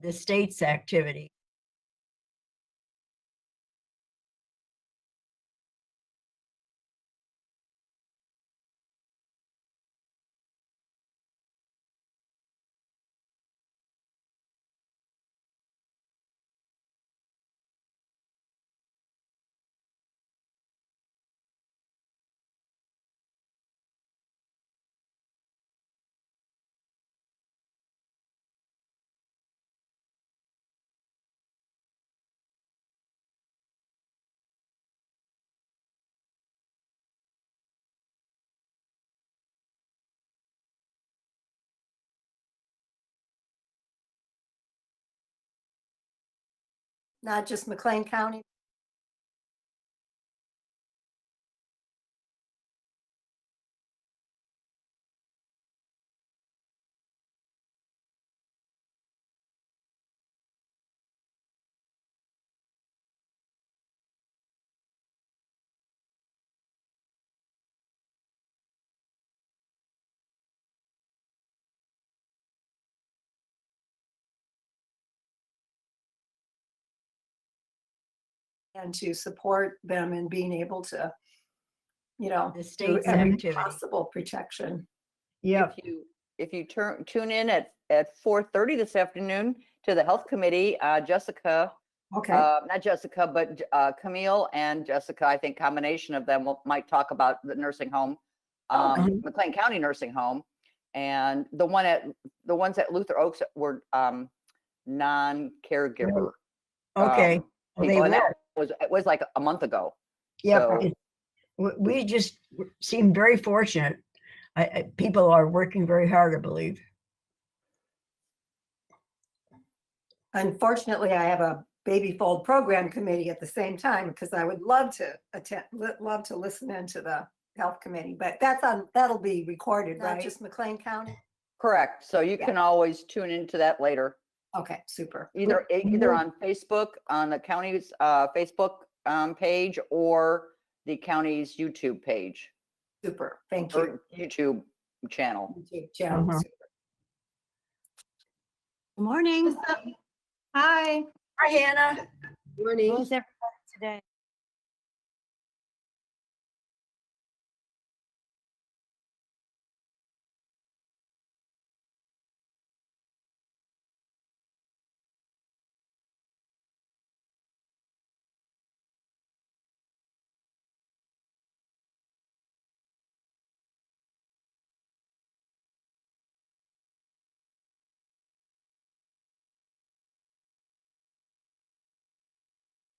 the state's activity. Not just McLean County. And to support them in being able to, The do state's every activity. possible protection. Yep. If you tune in at 4:30 this afternoon to the health committee, Jessica, Okay, not Jessica, but Camille and Jessica, I think combination of them might talk about the nursing home, Okay. McLean County nursing home, and the ones at Luther Oaks were non-caregiver. Okay. Well, they people, and that will. it was like a month ago. Yep. So, We just seem very fortunate. People are working very hard, I believe. unfortunately, I have a baby fold program committee at the same time because I would love to love to listen into the health committee, but that'll be recorded, right? Not just McLean County. correct. So you Yeah. can always tune into that later. Okay, super. Either on Facebook, on the county's Facebook page, or the county's YouTube page Super. Thank you. or YouTube channel. YouTube channel. Uh-huh. Super. Good morning. Hi. Hi, Hannah. Morning. How's everybody today?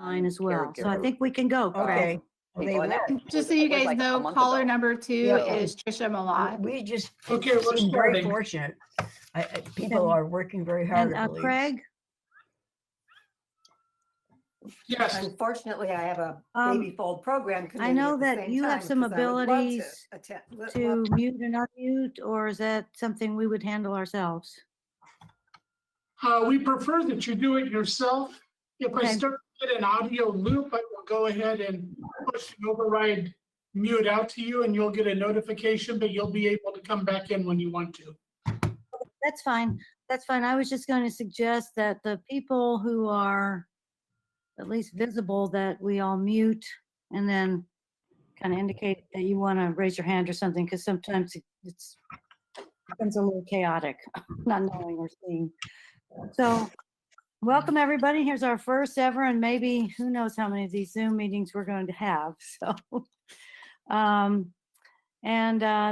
Mine as well. So I Caregiver. think we can go, Craig. Okay. Well, they People, and that will. Just so you was guys like a know, month caller ago. number 2 Yeah. is Trisha Malott. We just Okay, we're seem very starting. fortunate. People Okay. are working very hard, And I believe. Craig, Yes, Unfortunately, I have a Um, baby fold program committee. I know at the that same you have time some because I would love to abilities love to mute and unmute, or is that something we would handle ourselves? we prefer that you do it yourself. If I Okay. start to get an audio loop, I will go ahead and push the override mute out to you and you'll get a notification, but you'll be able to come back in when you want to. That's fine. That's fine. I was just going to suggest that the people who are at least visible, that we all mute and then kind of indicate that you want to raise your hand or something, because sometimes it's becomes a little chaotic, not knowing or seeing. So welcome, everybody. Here's our first ever, and maybe who knows how many of these Zoom meetings we're going to have. So,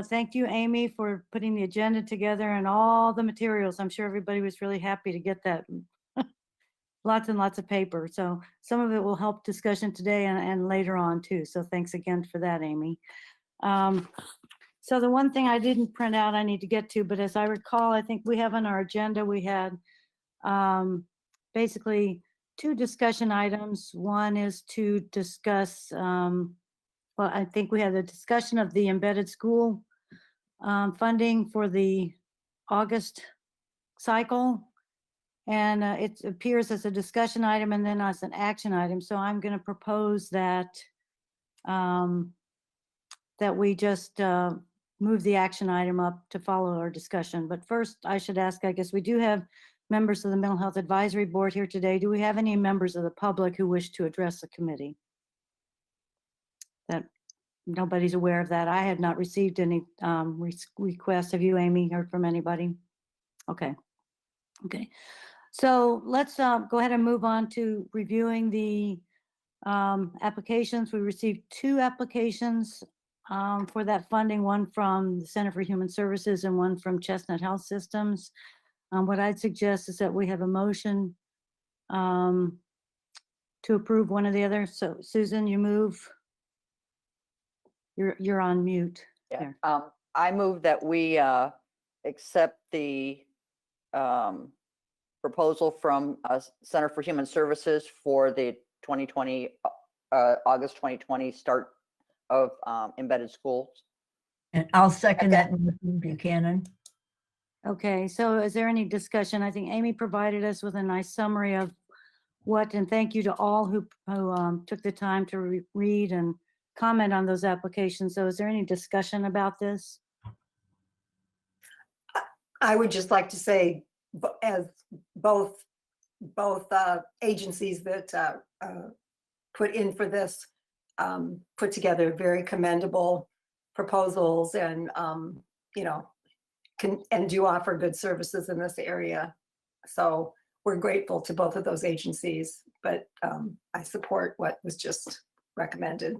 thank you, Amy, for putting the agenda together and all the materials. I'm sure everybody was really happy to get that. Lots and lots of paper. So some of it will help discussion today and later on too. So thanks again for that, Amy. So the one thing I didn't print out, I need to get to, but as I recall, I think we have on our agenda, we had basically 2 discussion items. One is to discuss, well, I think we had a discussion of the embedded school funding for the August cycle. And it appears as a discussion item and then as an action item. So I'm going to propose that that we just move the action item up to follow our discussion. But first, I should ask, I guess we do have members of the Mental Health Advisory Board here today. Do we have any members of the public who wish to address the committee? That nobody's aware of that. I had not received any requests. Have you, Amy, heard from anybody? Okay. Okay. So let's go ahead and move on to reviewing the applications. We received 2 applications for that funding, one from the Center for Human Services and one from Chestnut Health Systems. What I'd suggest is that we have a motion to approve one or the other. So Susan, you move. You're on mute. Yeah, There. I move that we accept the proposal from Center for Human Services for the 2020, August 2020 start of embedded schools. And I'll second that, motion, Buchanan. Okay, so is there any discussion? I think Amy provided us with a nice summary of what, and thank you to all who took the time to read and comment on those applications. So is there any discussion about this? I would just like to say, as both agencies that put in for this, put together very commendable proposals and, you know, and do offer good services in this area. So we're grateful to both of those agencies, but I support what was just recommended.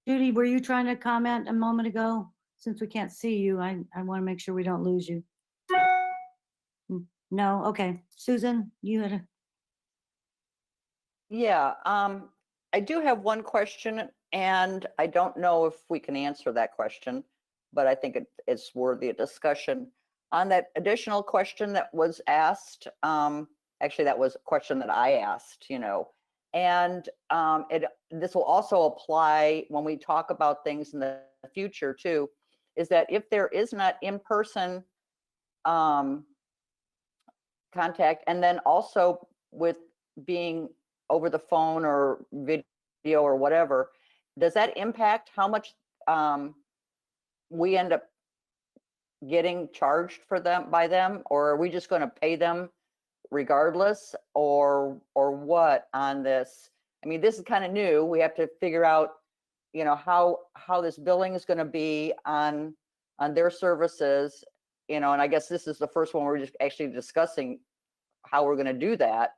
Judy, were you trying to comment a moment ago? Since we can't see you, I want to make sure we don't lose you. No, okay. Susan, you had a, Yeah, I do have one question, and I don't know if we can answer that question, but I think it's worthy of discussion. On that additional question that was asked, actually, that was a question that I asked, you know, and this will also apply when we talk about things in the future too, is that if there is not in-person contact, and then also with being over the phone or video or whatever, does that impact how much we end up getting charged for them by them, or are we just going to pay them regardless, or what on this? I mean, this is kind of new. We have to figure out, you know, how this billing is going to be on their services, you know, and I guess this is the first one we're just actually discussing how we're going to do that.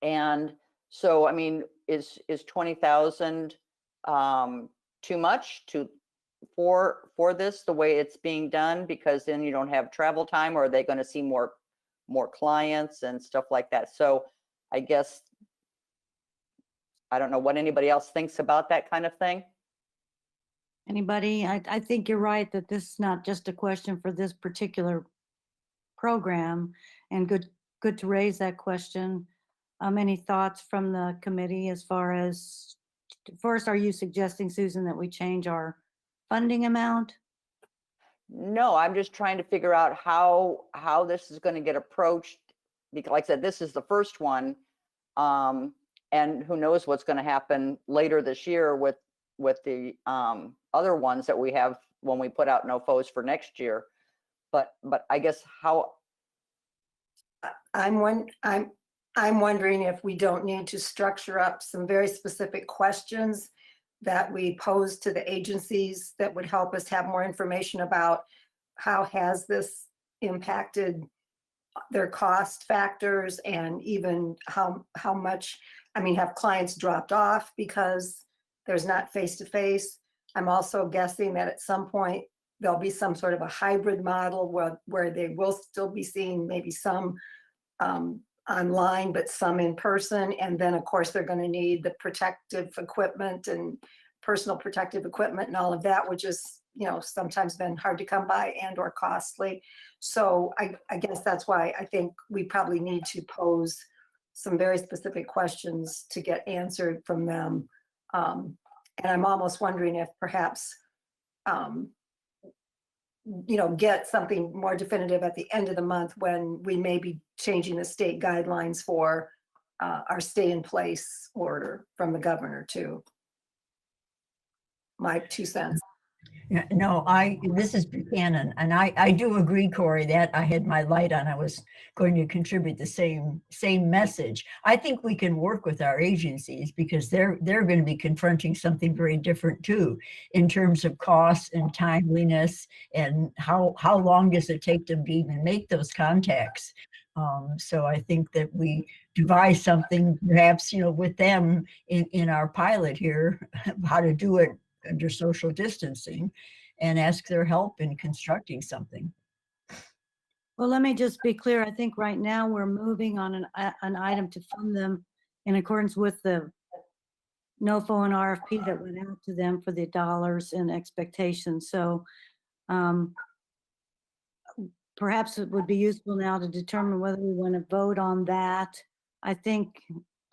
And so, I mean, is 20,000 too much for this, the way it's being done? Because then you don't have travel time, or are they going to see more clients and stuff like that? So I guess, I don't know what anybody else thinks about that kind of thing. anybody? I think you're right that this is not just a question for this particular program, and good to raise that question. Any thoughts from the committee as far as, first, are you suggesting, Susan, that we change our funding amount? No, I'm just trying to figure out how this is going to get approached, because like I said, this is the first one, and who knows what's going to happen later this year with the other ones that we have when we put out NOFOs for next year. But I guess how I'm wondering if we don't need to structure up some very specific questions that we pose to the agencies that would help us have more information about how has this impacted their cost factors, and even how much, I mean, have clients dropped off because there's not face-to-face? I'm also guessing that at some point there'll be some sort of a hybrid model where they will still be seeing maybe some online, but some in person. And then, of course, they're going to need the protective equipment and personal protective equipment and all of that, which is, you know, sometimes been hard to come by and or costly. So I guess that's why I think we probably need to pose some very specific questions to get answered from them. And I'm almost wondering if perhaps, you know, get something more definitive at the end of the month when we may be changing the state guidelines for our stay in place order from the governor too. My 2 cents. Yeah, no, this is Buchanan, and I do agree, Corey, that I had my light on. I was going to contribute the same message. I think we can work with our agencies because they're going to be confronting something very different too, in terms of costs and timeliness and how long does it take them to even make those contacts. So I think that we devise something perhaps, with them in our pilot here, how to do it under social distancing, and ask their help in constructing something. Well, let me just be clear. I think right now we're moving on an item to fund them in accordance with the NOFO and RFP that went out to them for the dollars and expectations. So perhaps it would be useful now to determine whether we want to vote on that. I think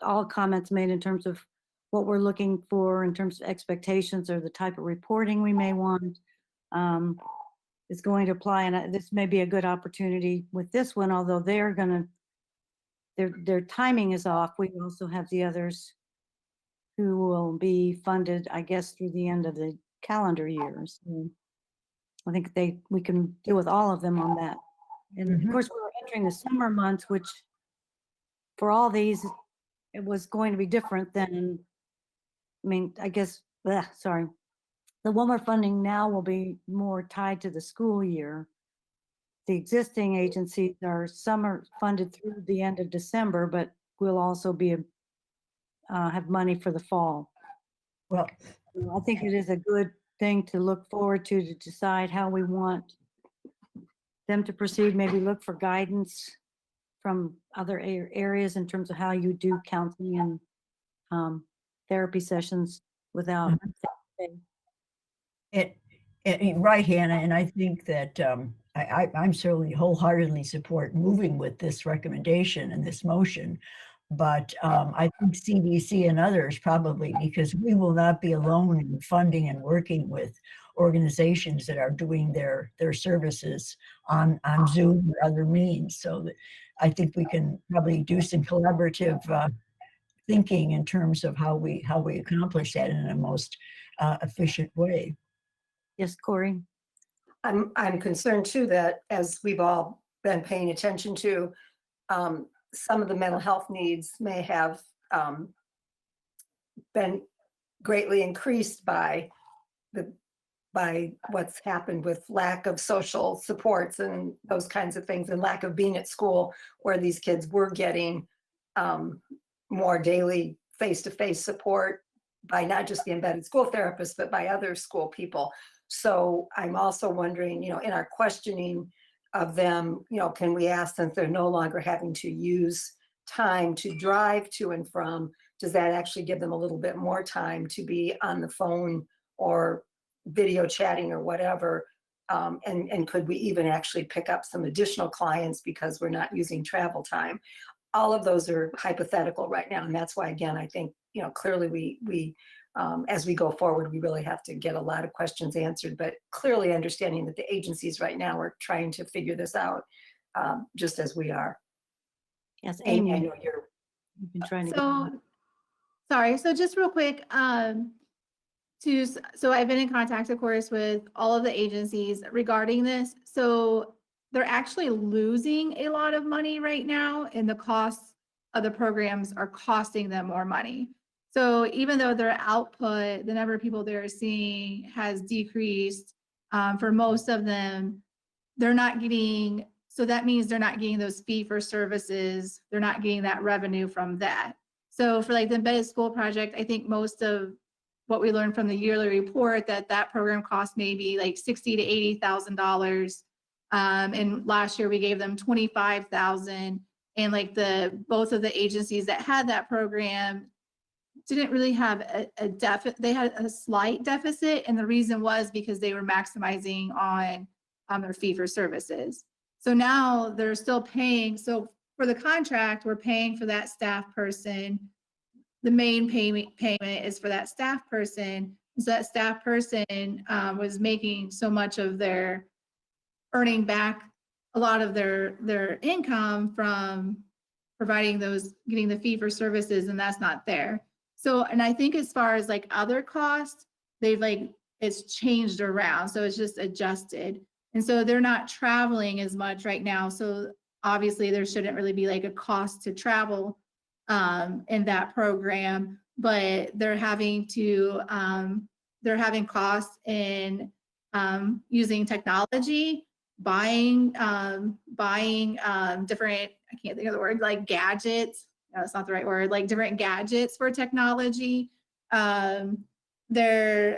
all comments made in terms of what we're looking for in terms of expectations or the type of reporting we may want is going to apply. And this may be a good opportunity with this one, although they're going to, their timing is off. We also have the others who will be funded, I guess, through the end of the calendar year. So I think we can deal with all of them on that. And of course, we're entering the summer months, which for all these, it was going to be different than, I mean, I guess, sorry. The one we're funding now will be more tied to the school year. The existing agencies are summer funded through the end of December, but will also be have money for the fall. Well, I think it is a good thing to look forward to decide how we want them to proceed. Maybe look for guidance from other areas in terms of how you do counseling and therapy sessions without. Right, Hannah, and I think that I'm certainly wholeheartedly support moving with this recommendation and this motion. But I think CDC and others probably, because we will not be alone in funding and working with organizations that are doing their services on Zoom or other means. So that I think we can probably do some collaborative thinking in terms of how we accomplish that in a most efficient way. Yes, Corey. I'm concerned too that as we've all been paying attention to, some of the mental health needs may have been greatly increased by what's happened with lack of social supports and those kinds of things, and lack of being at school where these kids were getting more daily face-to-face support by not just the embedded school therapists, but by other school people. So I'm also wondering, in our questioning of them, can we ask, since they're no longer having to use time to drive to and from, does that actually give them a little bit more time to be on the phone or video chatting or whatever? And could we even actually pick up some additional clients because we're not using travel time? All of those are hypothetical right now. And that's why, again, I think, clearly we as we go forward, we really have to get a lot of questions answered, but clearly understanding that the agencies right now are trying to figure this out, just as we are. Yes, Amy, I Amy. know You've been trying to. So, sorry, so just real quick, so I've been in contact, of course, with all of the agencies regarding this. So they're actually losing a lot of money right now, and the costs of the programs are costing them more money. So even though their output, the number of people they're seeing has decreased, for most of them, they're not getting, so that means they're not getting those fee for services. They're not getting that revenue from that. So for like the embedded school project, I think most of what we learned from the yearly report that program cost maybe like $60,000 to $80,000. And last year we gave them 25,000, and like both of the agencies that had that program didn't really have a deficit. They had a slight deficit, and the reason was because they were maximizing on their fee for services. So now they're still paying. So for the contract, we're paying for that staff person. The main payment is for that staff person. So that staff person was making so much of their earning back a lot of their income from providing getting the fee for services, and that's not there. So, and I think as far as like other costs, they've like it's changed around. So it's just adjusted. And so they're not traveling as much right now. So obviously there shouldn't really be like a cost to travel in that program, but they're having costs in using technology, buying different, I can't think of the word, like gadgets. No, that's not the right word, like different gadgets for technology. There's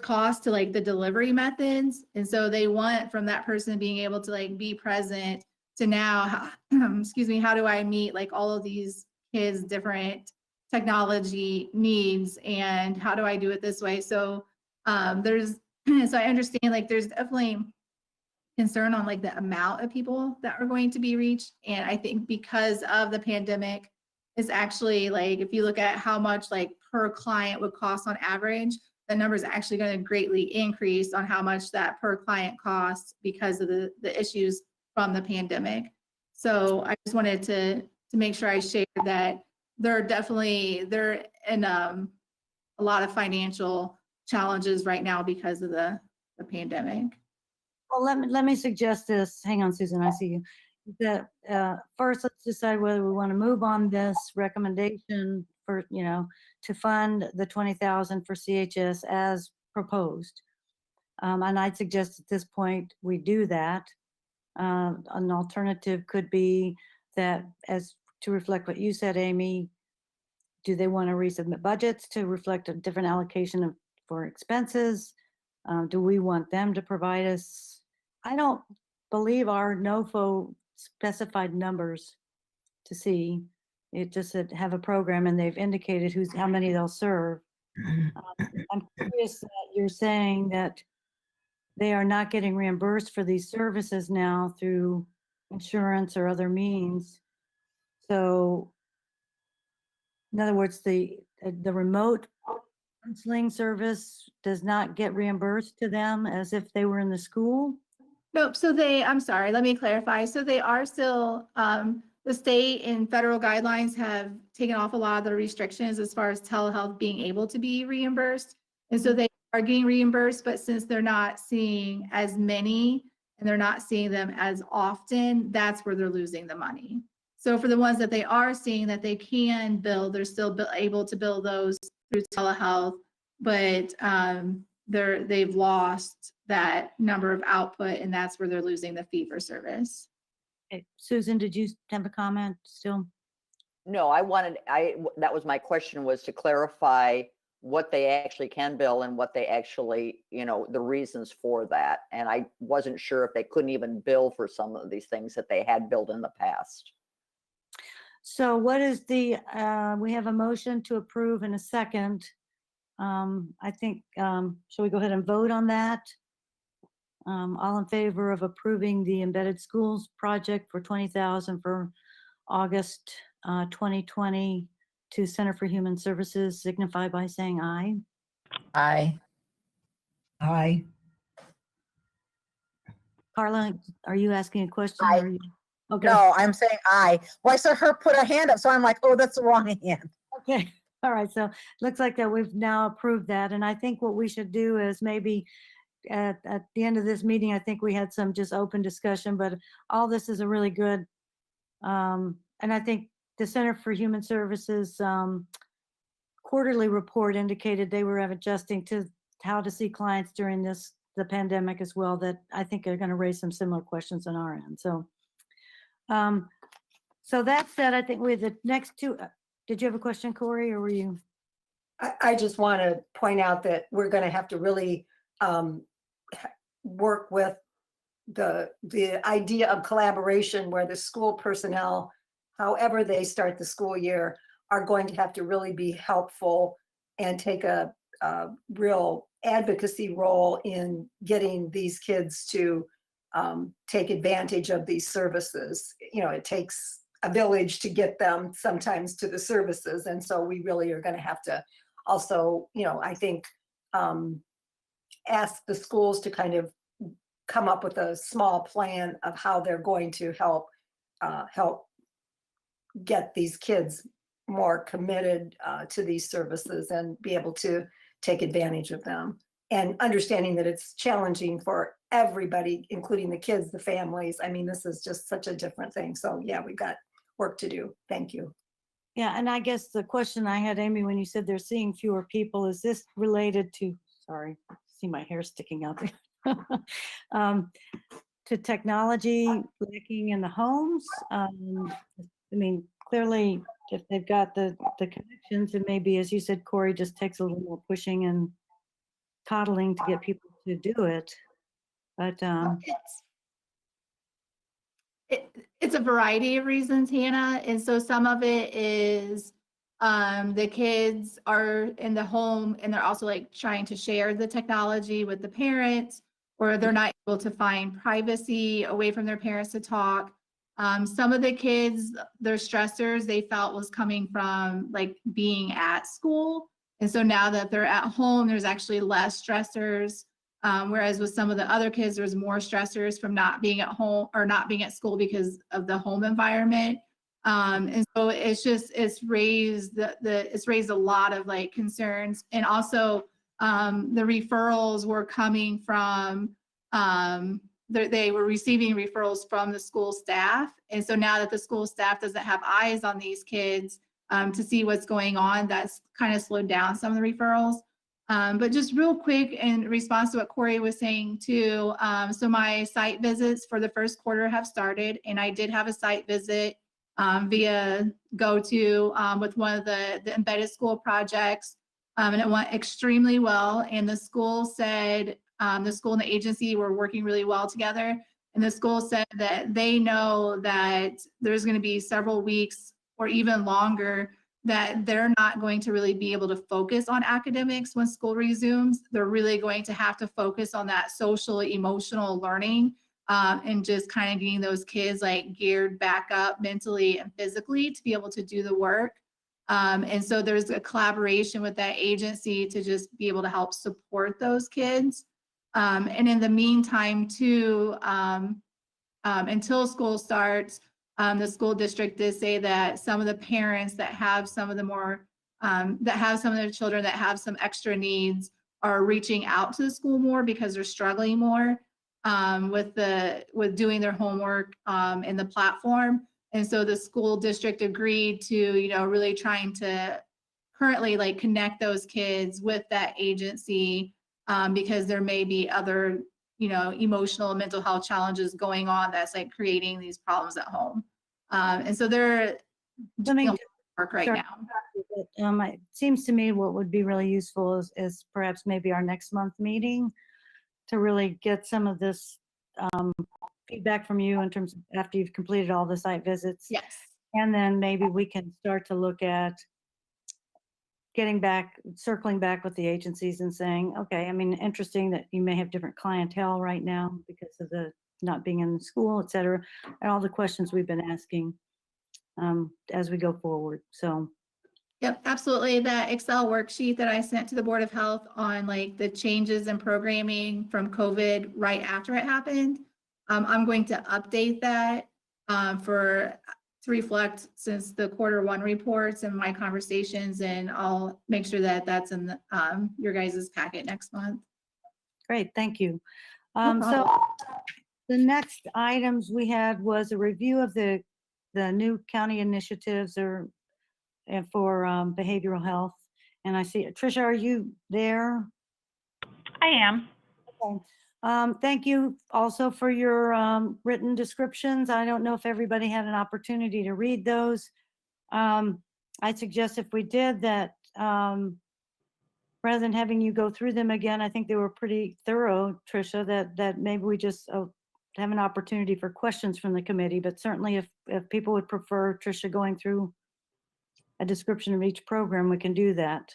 cost to like the delivery methods. And so they want from that person being able to like be present to now, excuse me, how do I meet like all of these kids' different technology needs and how do I do it this way? So so I understand like there's definitely concern on like the amount of people that are going to be reached. And I think because of the pandemic, it's actually like, if you look at how much like per client would cost on average, the number is actually going to greatly increase on how much that per client costs because of the issues from the pandemic. So I just wanted to make sure I shared that they're in a lot of financial challenges right now because of the pandemic. Well, let me suggest this. Hang on, Susan, I see you. That first, let's decide whether we want to move on this recommendation for, to fund the 20,000 for CHS as proposed. And I'd suggest at this point we do that. An alternative could be that, as to reflect what you said, Amy, do they want to resubmit budgets to reflect a different allocation for expenses? Do we want them to provide us? I don't believe our NOFO specified numbers to see. It just said have a program and they've indicated how many they'll serve. I'm curious that you're saying that they are not getting reimbursed for these services now through insurance or other means. So in other words, the remote counseling service does not get reimbursed to them as if they were in the school? Nope. So I'm sorry, let me clarify. So they are still, the state and federal guidelines have taken off a lot of the restrictions as far as telehealth being able to be reimbursed. And so they are getting reimbursed, but since they're not seeing as many and they're not seeing them as often, that's where they're losing the money. So for the ones that they are seeing that they can bill, they're still able to bill those through telehealth, but they've lost that number of output, and that's where they're losing the fee for service. Okay. Susan, did you have a comment still? No, that was my question, was to clarify what they actually can bill and what they actually, the reasons for that. And I wasn't sure if they couldn't even bill for some of these things that they had billed in the past. So what is we have a motion to approve in a second. I think, shall we go ahead and vote on that? All in favor of approving the embedded schools project for 20,000 for August 2020 to Center for Human Services, signify by saying aye. Aye. Aye. Carla, are you asking a question? Aye. Or are you? Okay. No, I'm saying aye. Well, I saw her put her hand up, so I'm like, oh, that's the wrong hand. Okay. All right. So looks like that we've now approved that. And I think what we should do is maybe at the end of this meeting, I think we had some just open discussion, but all this is a really good, and I think the Center for Human Services quarterly report indicated they were adjusting to how to see clients during the pandemic as well, that I think are going to raise some similar questions on our end. So, so that said, I think with the next two, did you have a question, Corey, or were you? I just want to point out that we're going to have to really work with the idea of collaboration where the school personnel, however they start the school year, are going to have to really be helpful and take a real advocacy role in getting these kids to take advantage of these services. It takes a village to get them sometimes to the services. And so we really are going to have to also, I think, ask the schools to kind of come up with a small plan of how they're going to help get these kids more committed to these services and be able to take advantage of them. And understanding that it's challenging for everybody, including the kids, the families. I mean, this is just such a different thing. So yeah, we've got work to do. Thank you. Yeah, and I guess the question I had, Amy, when you said they're seeing fewer people, is this related to, sorry, I see my hair sticking out there. To technology lacking in the homes? I mean, clearly, if they've got the connections, it may be, as you said, Corey, just takes a little more pushing and coddling to get people to do it. But It's a variety of reasons, Hannah. And so some of it is the kids are in the home and they're also like trying to share the technology with the parents, or they're not able to find privacy away from their parents to talk. Some of the kids, their stressors they felt was coming from like being at school. And so now that they're at home, there's actually less stressors. Whereas with some of the other kids, there's more stressors from not being at home or not being at school because of the home environment. And so it's raised it's raised a lot of like concerns. And also the referrals were coming from, they were receiving referrals from the school staff. And so now that the school staff doesn't have eyes on these kids to see what's going on, that's kind of slowed down some of the referrals. But just real quick in response to what Corey was saying too. So my site visits for the first quarter have started, and I did have a site visit via GoTo with one of the embedded school projects. And it went extremely well. And the school said, the school and the agency were working really well together. And the school said that they know that there's going to be several weeks or even longer that they're not going to really be able to focus on academics when school resumes. They're really going to have to focus on that social, emotional learning and just kind of getting those kids like geared back up mentally and physically to be able to do the work. And so there's a collaboration with that agency to just be able to help support those kids. And in the meantime too, until school starts, the school district did say that some of the parents that have some of the more, that have some of their children that have some extra needs are reaching out to the school more because they're struggling more with doing their homework in the platform. And so the school district agreed to, you know, really trying to currently like connect those kids with that agency because there may be other, you know, emotional and mental health challenges going on that's like creating these problems at home. And so they're doing work right now. It seems to me what would be really useful is perhaps maybe our next month meeting to really get some of this feedback from you in terms of after you've completed all the site visits. Yes. And then maybe we can start to look at circling back with the agencies and saying, okay, I mean, interesting that you may have different clientele right now because of the not being in the school, et cetera, and all the questions we've been asking as we go forward. So. Yep, absolutely. That Excel worksheet that I sent to the Board of Health on like the changes in programming from COVID right after it happened. I'm going to update that to reflect since the Q1 reports and my conversations, and I'll make sure that that's in your guys' packet next month. Great, thank you. No So problem. the next items we had was a review of the new county initiatives for behavioral health. And I see, Tricia, are you there? I am. Okay. Thank you also for your written descriptions. I don't know if everybody had an opportunity to read those. I suggest if we did that, rather than having you go through them again, I think they were pretty thorough, Tricia, that maybe we just have an opportunity for questions from the committee. But certainly if people would prefer Tricia going through a description of each program, we can do that.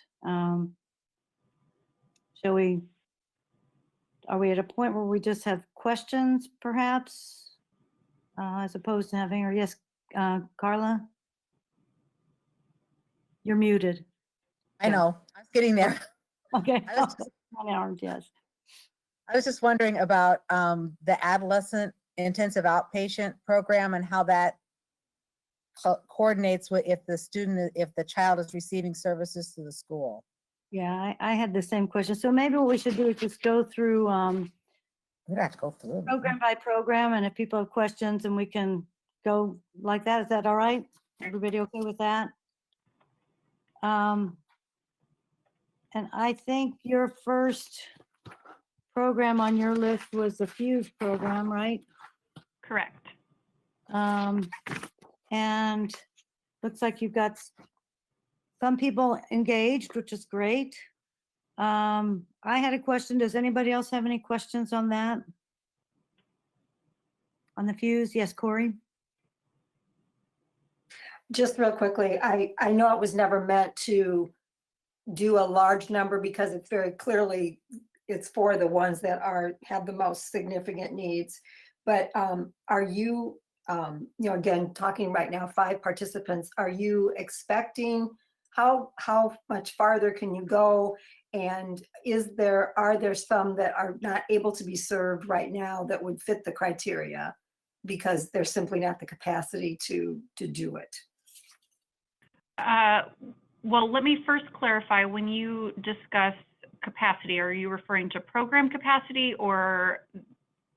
Are we at a point where we just have questions perhaps, as opposed to having, or yes, Carla? You're muted. I know, I'm getting there. Okay. I was just- Yes. I was just wondering about the adolescent intensive outpatient program and how that coordinates with if the child is receiving services through the school. Yeah, I had the same question. So maybe what we should do is just go through We'd have to go through. it. program by program, and if people have questions, and we can go like that. Is that all right? Everybody okay with that? And I think your first program on your list was the Fuse program, right? Correct. And looks like you've got some people engaged, which is great. I had a question. Does anybody else have any questions on that? On the Fuse? Yes, Corey? Just real quickly, I know it was never meant to do a large number because it's very clearly, it's for the ones that have the most significant needs. But are you, again, talking right now, 5 participants, are you expecting, how much farther can you go? And are there some that are not able to be served right now that would fit the criteria because there's simply not the capacity to do it? Well, let me first clarify, when you discuss capacity, are you referring to program capacity or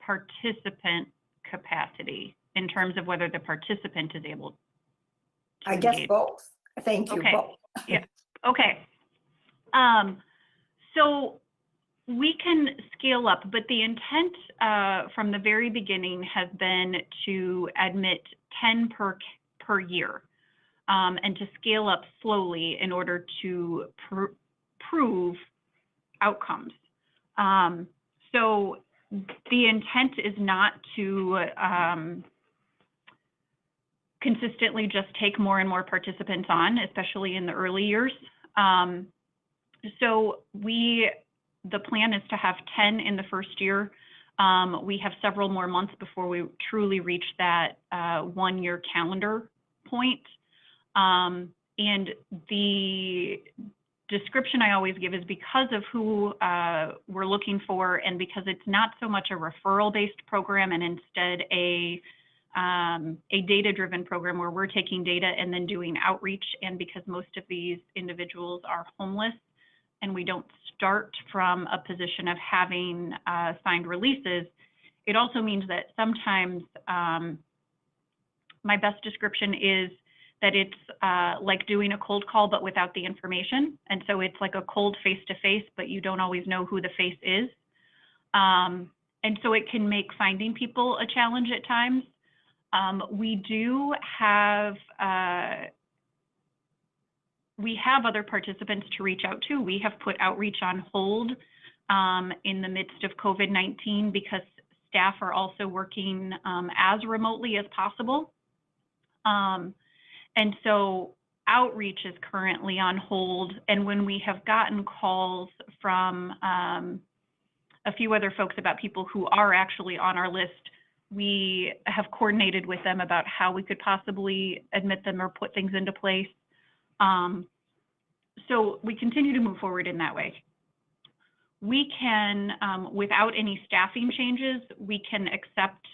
participant capacity in terms of whether the participant is able to I guess engage? both. Thank you, Okay. both. Yeah, okay. So we can scale up, but the intent from the very beginning has been to admit 10 per year. And to scale up slowly in order to prove outcomes. So the intent is not to consistently just take more and more participants on, especially in the early years. So the plan is to have 10 in the first year. We have several more months before we truly reach that 1-year calendar point. And the description I always give is because of who we're looking for, and because it's not so much a referral-based program and instead a data-driven program where we're taking data and then doing outreach, and because most of these individuals are homeless and we don't start from a position of having signed releases, it also means that sometimes my best description is that it's like doing a cold call, but without the information. And so it's like a cold face-to-face, but you don't always know who the face is. And so it can make finding people a challenge at times. We do have, other participants to reach out to. We have put outreach on hold in the midst of COVID-19 because staff are also working as remotely as possible. And so outreach is currently on hold. And when we have gotten calls from a few other folks about people who are actually on our list, we have coordinated with them about how we could possibly admit them or put things into place. So we continue to move forward in that way. We can, without any staffing changes, we can accept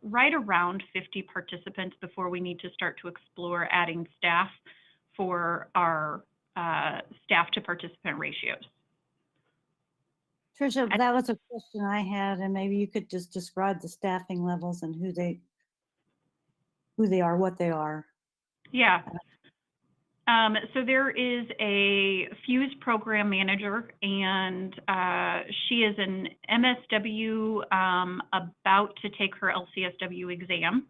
right around 50 participants before we need to start to explore adding staff for our staff to participant ratios. Tricia, that was a question I had, and maybe you could just describe the staffing levels and who they are, what they are. Yeah. So there is a Fuse program manager, and she is an MSW about to take her LCSW exam.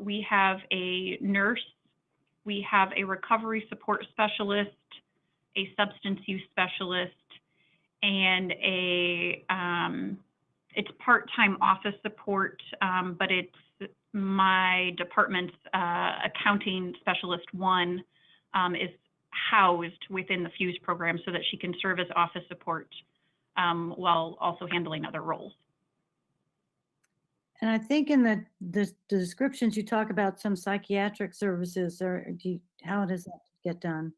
We have a nurse, we have a recovery support specialist, a substance use specialist, and it's part-time office support, but it's my department's accounting specialist 1 is housed within the Fuse program so that she can serve as office support while also handling other roles. And I think in the descriptions, you talk about some psychiatric services, or how does that get done?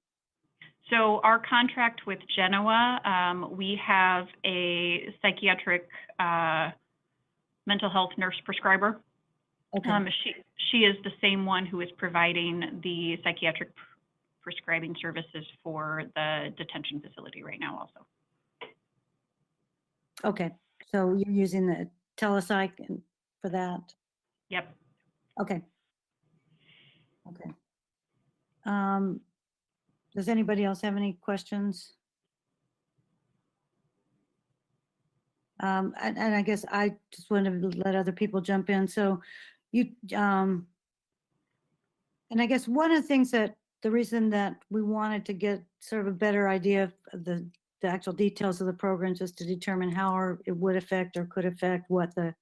So our contract with Genoa, we have a psychiatric mental health nurse prescriber. Okay. She is the same one who is providing the psychiatric prescribing services for the detention facility right now also. Okay, so you're using the telepsych for that? Yep. Okay. Okay. Does anybody else have any questions? And I guess I just want to let other people jump in. So you, and I guess one of the things that the reason that we wanted to get sort of a better idea of the actual details of the programs is to determine how it would affect or could affect what the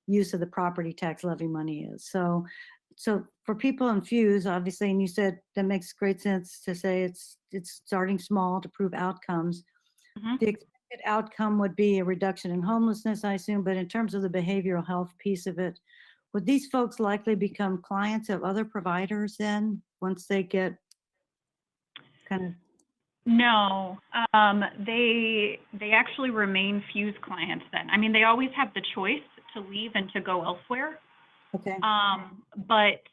use of the property tax levy money is. So for people in Fuse, obviously, and you said that makes great sense to say it's starting small to prove outcomes. Mhm. The expected outcome would be a reduction in homelessness, I assume, but in terms of the behavioral health piece of it, would these folks likely become clients of other providers then, once they get kind of? No, they actually remain Fuse clients then. I mean, they always have the choice to leave and to go elsewhere. Okay. But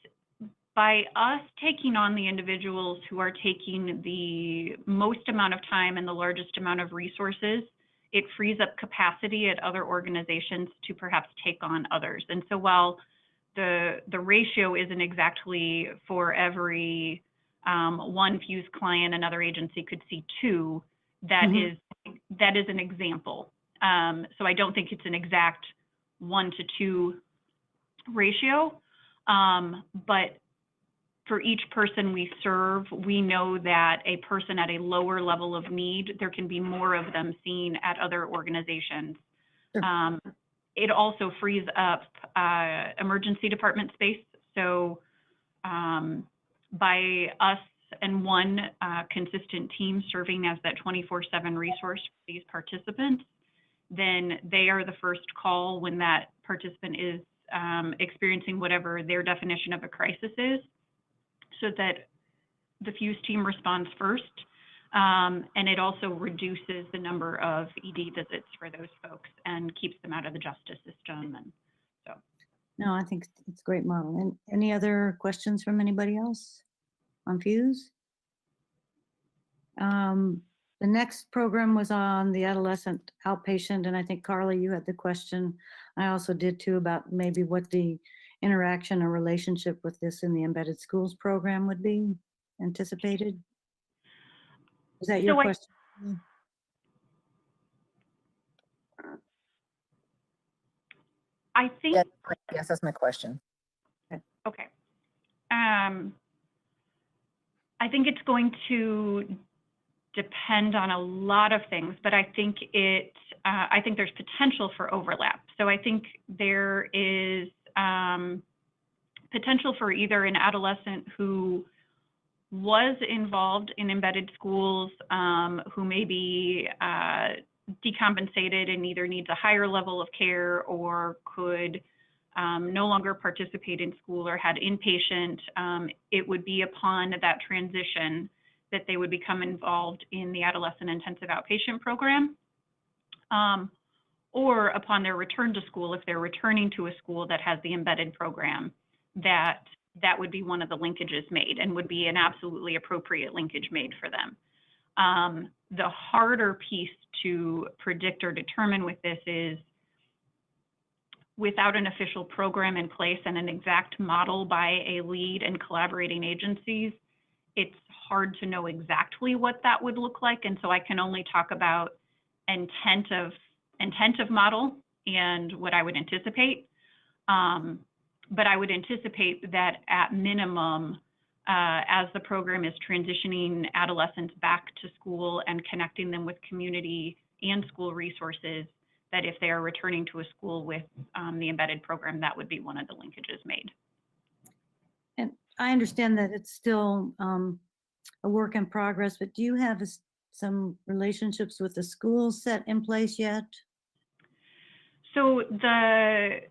by us taking on the individuals who are taking the most amount of time and the largest amount of resources, it frees up capacity at other organizations to perhaps take on others. And so while the ratio isn't exactly for every one Fuse client, another agency could see two, that is an example. So I don't think it's an exact 1-to-2 ratio, but for each person we serve, we know that a person at a lower level of need, there can be more of them seen at other organizations. Sure. It also frees up emergency department space. So by us and one consistent team serving as that 24/7 resource for these participants, then they are the first call when that participant is experiencing whatever their definition of a crisis is, so that the Fuse team responds first. And it also reduces the number of ED visits for those folks and keeps them out of the justice system. And so. No, I think it's a great model. And any other questions from anybody else on Fuse? The next program was on the adolescent outpatient, and I think Carly, you had the question. I also did too, about maybe what the interaction or relationship with this in the embedded schools program would be anticipated. Is that your question? I think. Yes, that's my question. Okay. I think it's going to depend on a lot of things, but I think I think there's potential for overlap. So I think there is potential for either an adolescent who was involved in embedded schools, who may be decompensated and either needs a higher level of care or could no longer participate in school or had inpatient. It would be upon that transition that they would become involved in the adolescent intensive outpatient program, or upon their return to school, if they're returning to a school that has the embedded program, that would be one of the linkages made and would be an absolutely appropriate linkage made for them. The harder piece to predict or determine with this is, without an official program in place and an exact model by a lead and collaborating agencies, it's hard to know exactly what that would look like. And so I can only talk about intent of model and what I would anticipate. But I would anticipate that at minimum, as the program is transitioning adolescents back to school and connecting them with community and school resources, that if they are returning to a school with the embedded program, that would be one of the linkages made. And I understand that it's still a work in progress, but do you have some relationships with the schools set in place yet? So the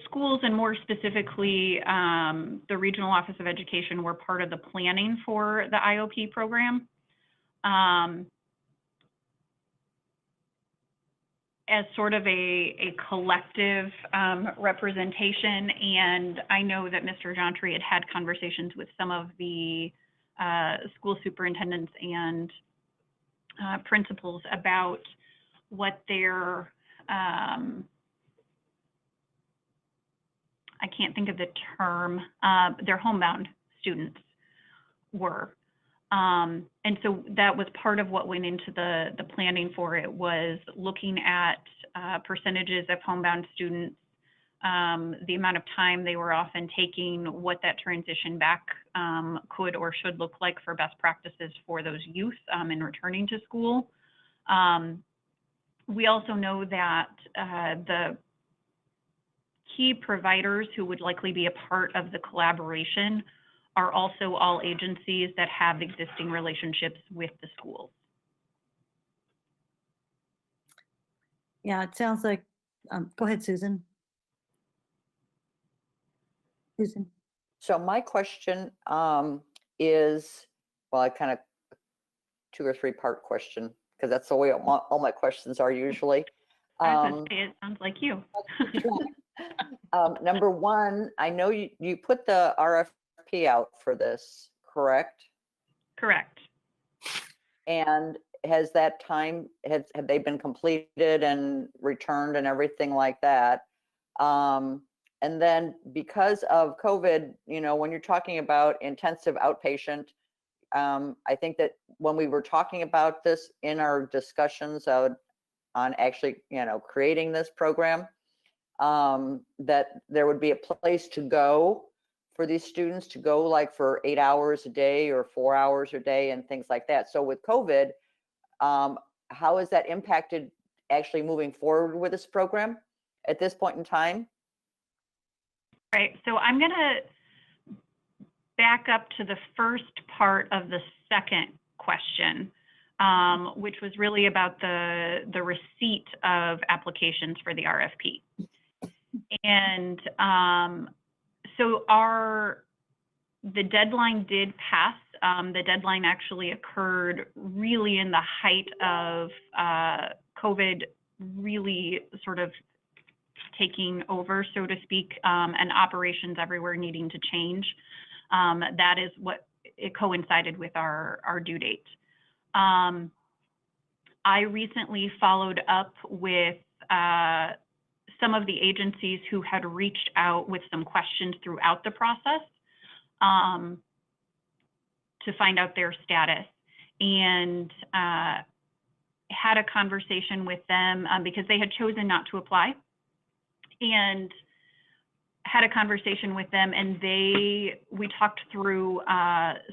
schools, and more specifically, the Regional Office of Education, were part of the planning for the IOP program. As sort of a collective representation. And I know that Mr. Jontry had conversations with some of the school superintendents and principals about what their, I can't think of the term, their homebound students were. And so that was part of what went into the planning for it, was looking at percentages of homebound students, the amount of time they were often taking, what that transition back could or should look like for best practices for those youth in returning to school. We also know that the key providers who would likely be a part of the collaboration are also all agencies that have existing relationships with the schools. Yeah, it sounds like, go ahead, Susan. Susan. So my question is, well, I kind of 2 or 3 part question, because that's the way all my questions are usually. I would say it sounds like you. Number 1, I know you put the RFP out for this, correct? Correct. And has that time, have they been completed and returned and everything like that? And then because of COVID, you know, when you're talking about intensive outpatient, I think that when we were talking about this in our discussions on actually, you know, creating this program, that there would be a place to go for these students to go, like for 8 hours a day or 4 hours a day and things like that. So with COVID, how has that impacted actually moving forward with this program at this point in time? Right, so I'm gonna back up to the first part of the second question, which was really about the receipt of applications for the RFP. And so the deadline did pass. The deadline actually occurred really in the height of COVID really sort of taking over, so to speak, and operations everywhere needing to change. That is what it coincided with our due date. I recently followed up with some of the agencies who had reached out with some questions throughout the process to find out their status, and had a conversation with them because they had chosen not to apply, and had a conversation with them, and we talked through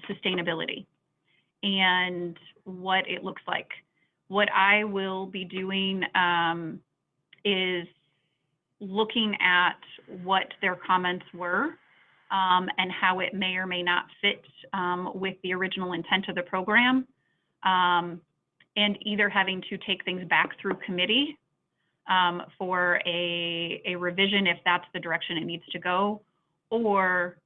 sustainability and what it looks like. What I will be doing is looking at what their comments were and how it may or may not fit with the original intent of the program, and either having to take things back through committee for a revision if that's the direction it needs to go, or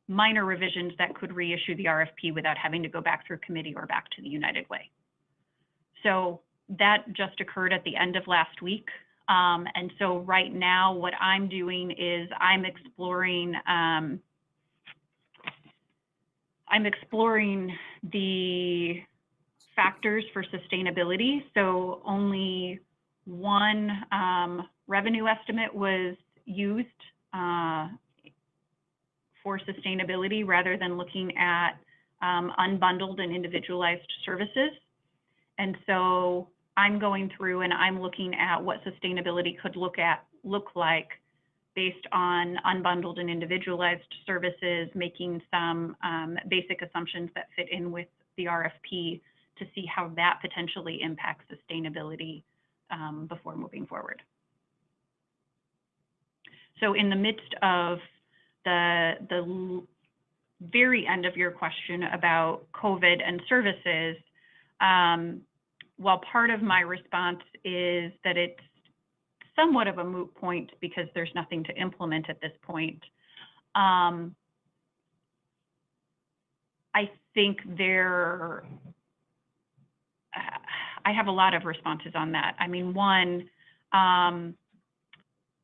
minor revisions that could reissue the RFP without having to go back through committee or back to the United Way. So that just occurred at the end of last week. And so right now what I'm doing is I'm exploring the factors for sustainability. So only one revenue estimate was used for sustainability rather than looking at unbundled and individualized services. And so I'm going through and I'm looking at what sustainability could look like based on unbundled and individualized services, making some basic assumptions that fit in with the RFP to see how that potentially impacts sustainability before moving forward. So in the midst of the very end of your question about COVID and services, while part of my response is that it's somewhat of a moot point because there's nothing to implement at this point, I think I have a lot of responses on that. I mean, one,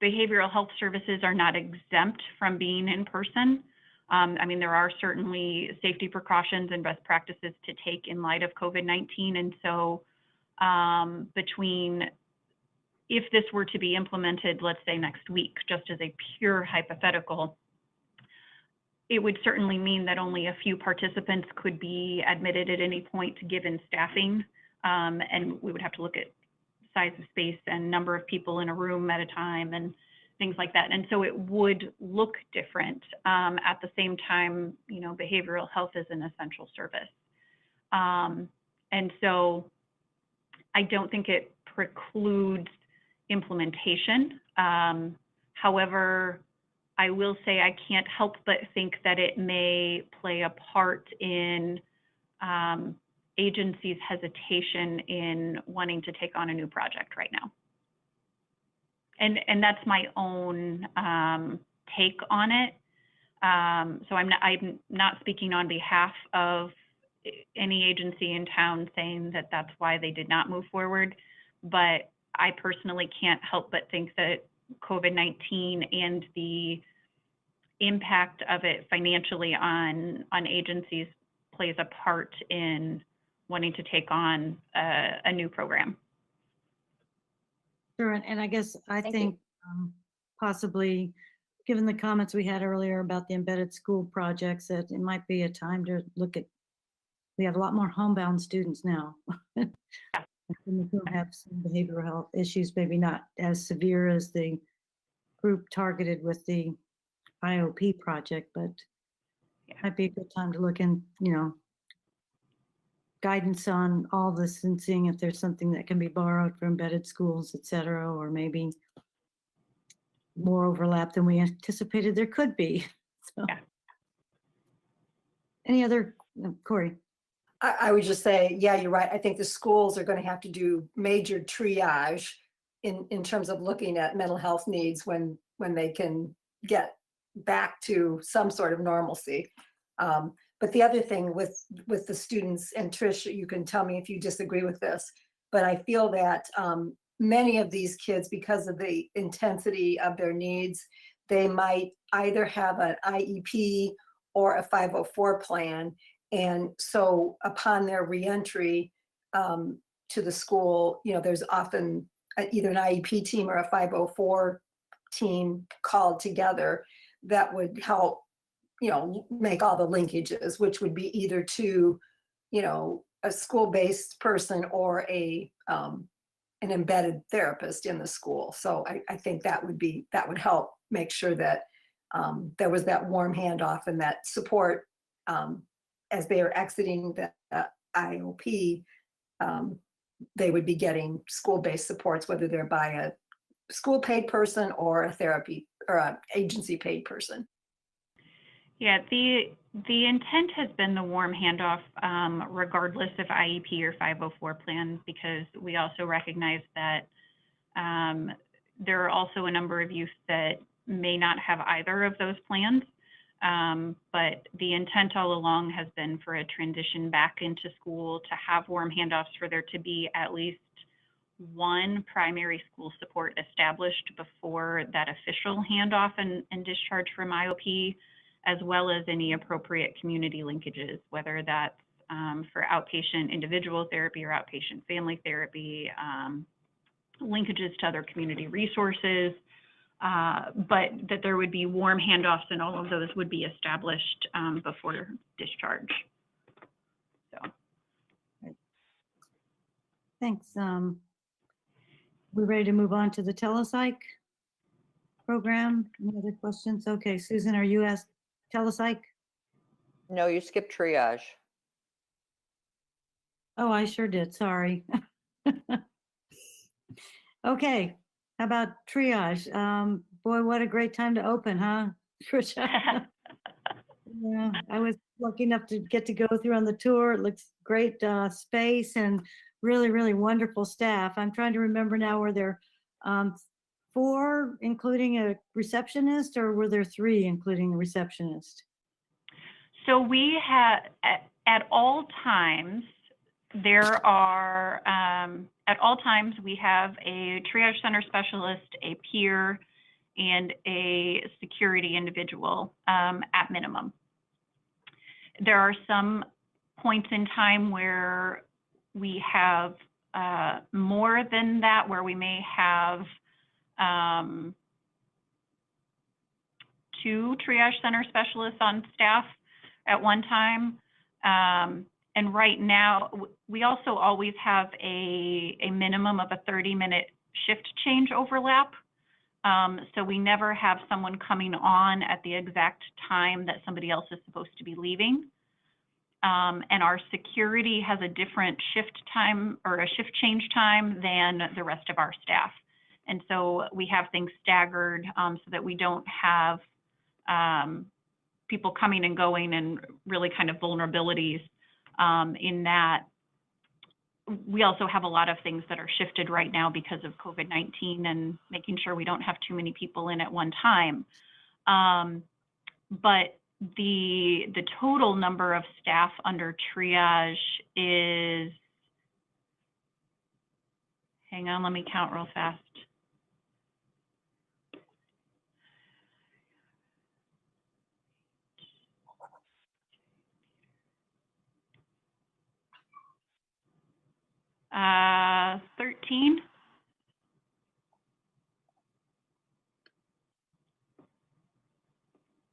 behavioral health services are not exempt from being in person. I mean, there are certainly safety precautions and best practices to take in light of COVID-19. And so between, if this were to be implemented, let's say next week, just as a pure hypothetical, it would certainly mean that only a few participants could be admitted at any point given staffing. And we would have to look at size of space and number of people in a room at a time and things like that. And so it would look different. At the same time, you know, behavioral health is an essential service. And so I don't think it precludes implementation. However, I will say I can't help but think that it may play a part in agencies' hesitation in wanting to take on a new project right now. And that's my own take on it. So I'm not speaking on behalf of any agency in town saying that that's why they did not move forward, but I personally can't help but think that COVID-19 and the impact of it financially on agencies plays a part in wanting to take on a new program. Sure, and I guess I Thank you. think possibly, given the comments we had earlier about the embedded school projects, that it might be a time to look at, we have a lot more homebound students now. Who have some behavioral health issues, maybe not as severe as the group targeted with the IOP project, but might be a good time to look in, you know, guidance on all this and seeing if there's something that can be borrowed from embedded schools, et cetera, or maybe more overlap than we anticipated there could be. So, Yeah. Any other, Corey? I would just say, yeah, you're right. I think the schools are going to have to do major triage in terms of looking at mental health needs when they can get back to some sort of normalcy. But the other thing with the students, and Trish, you can tell me if you disagree with this, but I feel that many of these kids, because of the intensity of their needs, they might either have an IEP or a 504 plan. And so upon their reentry to the school, you know, there's often either an IEP team or a 504 team called together that would help, you know, make all the linkages, which would be either to, you know, a school-based person or an embedded therapist in the school. So I think that would help make sure that there was that warm handoff and that support as they are exiting the IOP. They would be getting school-based supports, whether they're by a school-paid person or a therapy or an agency-paid person. Yeah, the intent has been the warm handoff, regardless of IEP or 504 plan, because we also recognize that there are also a number of youth that may not have either of those plans. But the intent all along has been for a transition back into school to have warm handoffs, for there to be at least one primary school support established before that official handoff and discharge from IOP, as well as any appropriate community linkages, whether that's for outpatient individual therapy or outpatient family therapy, linkages to other community resources, but that there would be warm handoffs and all of those would be established before discharge. So. Thanks. We ready to move on to the telepsych program? Any other questions? Okay, Susan, are you asked telepsych? No, you skipped triage. Oh, I sure did. Sorry. Okay, how about triage? Boy, what a great time to open, huh, Trisha? Yeah, I was lucky enough to get to go through on the tour. It looks great space and really, really wonderful staff. I'm trying to remember now, were there 4, including a receptionist, or were there 3, including a receptionist? So we have, at all times, there are, at all times, we have a triage center specialist, a peer, and a security individual at minimum. There are some points in time where we have more than that, where we may have 2 triage center specialists on staff at one time. And right now, we also always have a minimum of a 30-minute shift change overlap. So we never have someone coming on at the exact time that somebody else is supposed to be leaving. And our security has a different shift time or a shift change time than the rest of our staff. And so we have things staggered so that we don't have people coming and going and really kind of vulnerabilities in that. We also have a lot of things that are shifted right now because of COVID-19 and making sure we don't have too many people in at one time. But the total number of staff under triage is, hang on, let me count real fast. Uh, 13.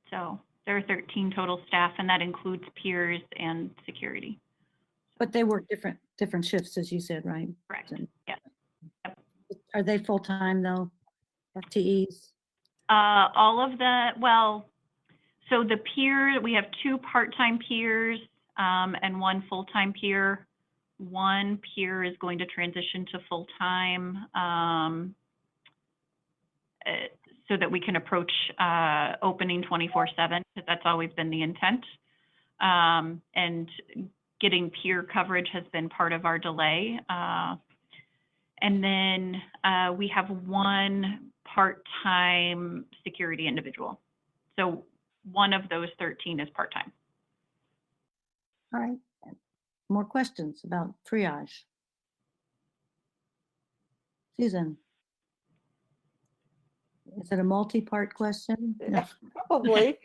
So there are 13 total staff, and that includes peers and security. But they work different shifts, as you said, right? Correct. So- Yeah. Are they full-time though, FTEs? All of the, well, so the peer, we have 2 part-time peers and 1 full-time peer. 1 peer is going to transition to full-time so that we can approach opening 24/7, because that's always been the intent. And getting peer coverage has been part of our delay. And then we have 1 part-time security individual. So 1 of those 13 is part-time. All right. More questions about triage? Susan? Is it a multi-part question? No. Probably.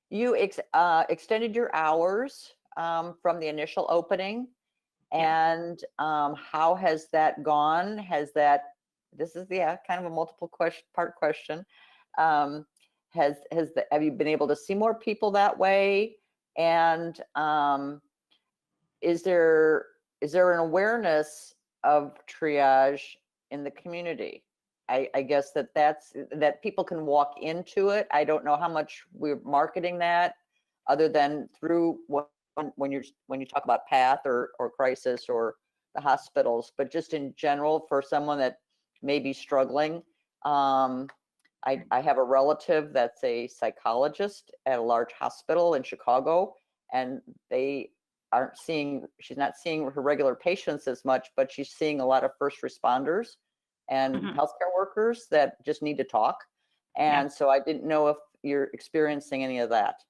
You extended your hours from the initial opening. And how has that gone? This is kind of a multiple part question. Have you been able to see more people that way? And is there an awareness of triage in the community? I guess that people can walk into it. I don't know how much we're marketing that, other than through when you talk about PATH or crisis or the hospitals, but just in general for someone that may be struggling. I have a relative that's a psychologist at a large hospital in Chicago, and she's not seeing her regular patients as much, but she's seeing a lot of first responders and healthcare workers that just need to talk. And so I didn't know if you're experiencing any of that.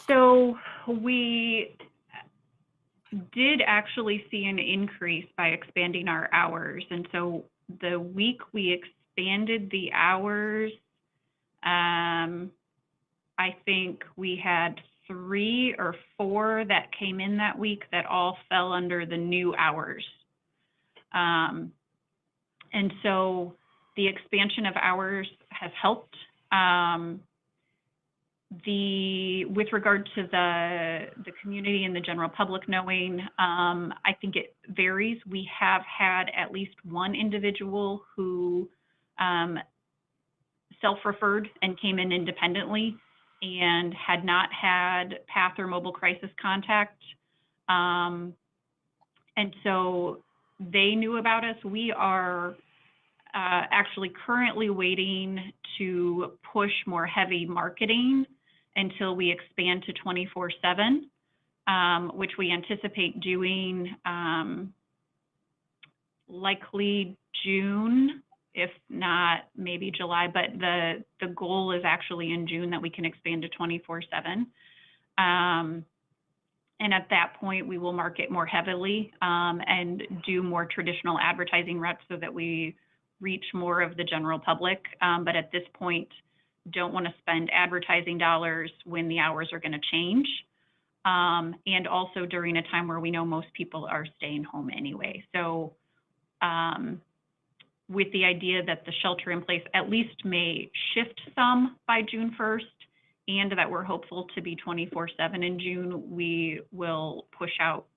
So we did actually see an increase by expanding our hours. And so the week we expanded the hours, I think we had 3 or 4 that came in that week that all fell under the new hours. And so the expansion of hours has helped. With regard to the community and the general public knowing, I think it varies. We have had at least 1 individual who self-referred and came in independently and had not had PATH or mobile crisis contact. And so they knew about us. We are actually currently waiting to push more heavy marketing until we expand to 24/7, which we anticipate doing likely June, if not maybe July, but the goal is actually in June that we can expand to 24/7. And at that point, we will market more heavily and do more traditional advertising reps so that we reach more of the general public. But at this point, don't want to spend advertising dollars when the hours are going to change. And also during a time where we know most people are staying home anyway. So with the idea that the shelter in place at least may shift some by June 1st, and that we're hopeful to be 24/7 in June, we will push out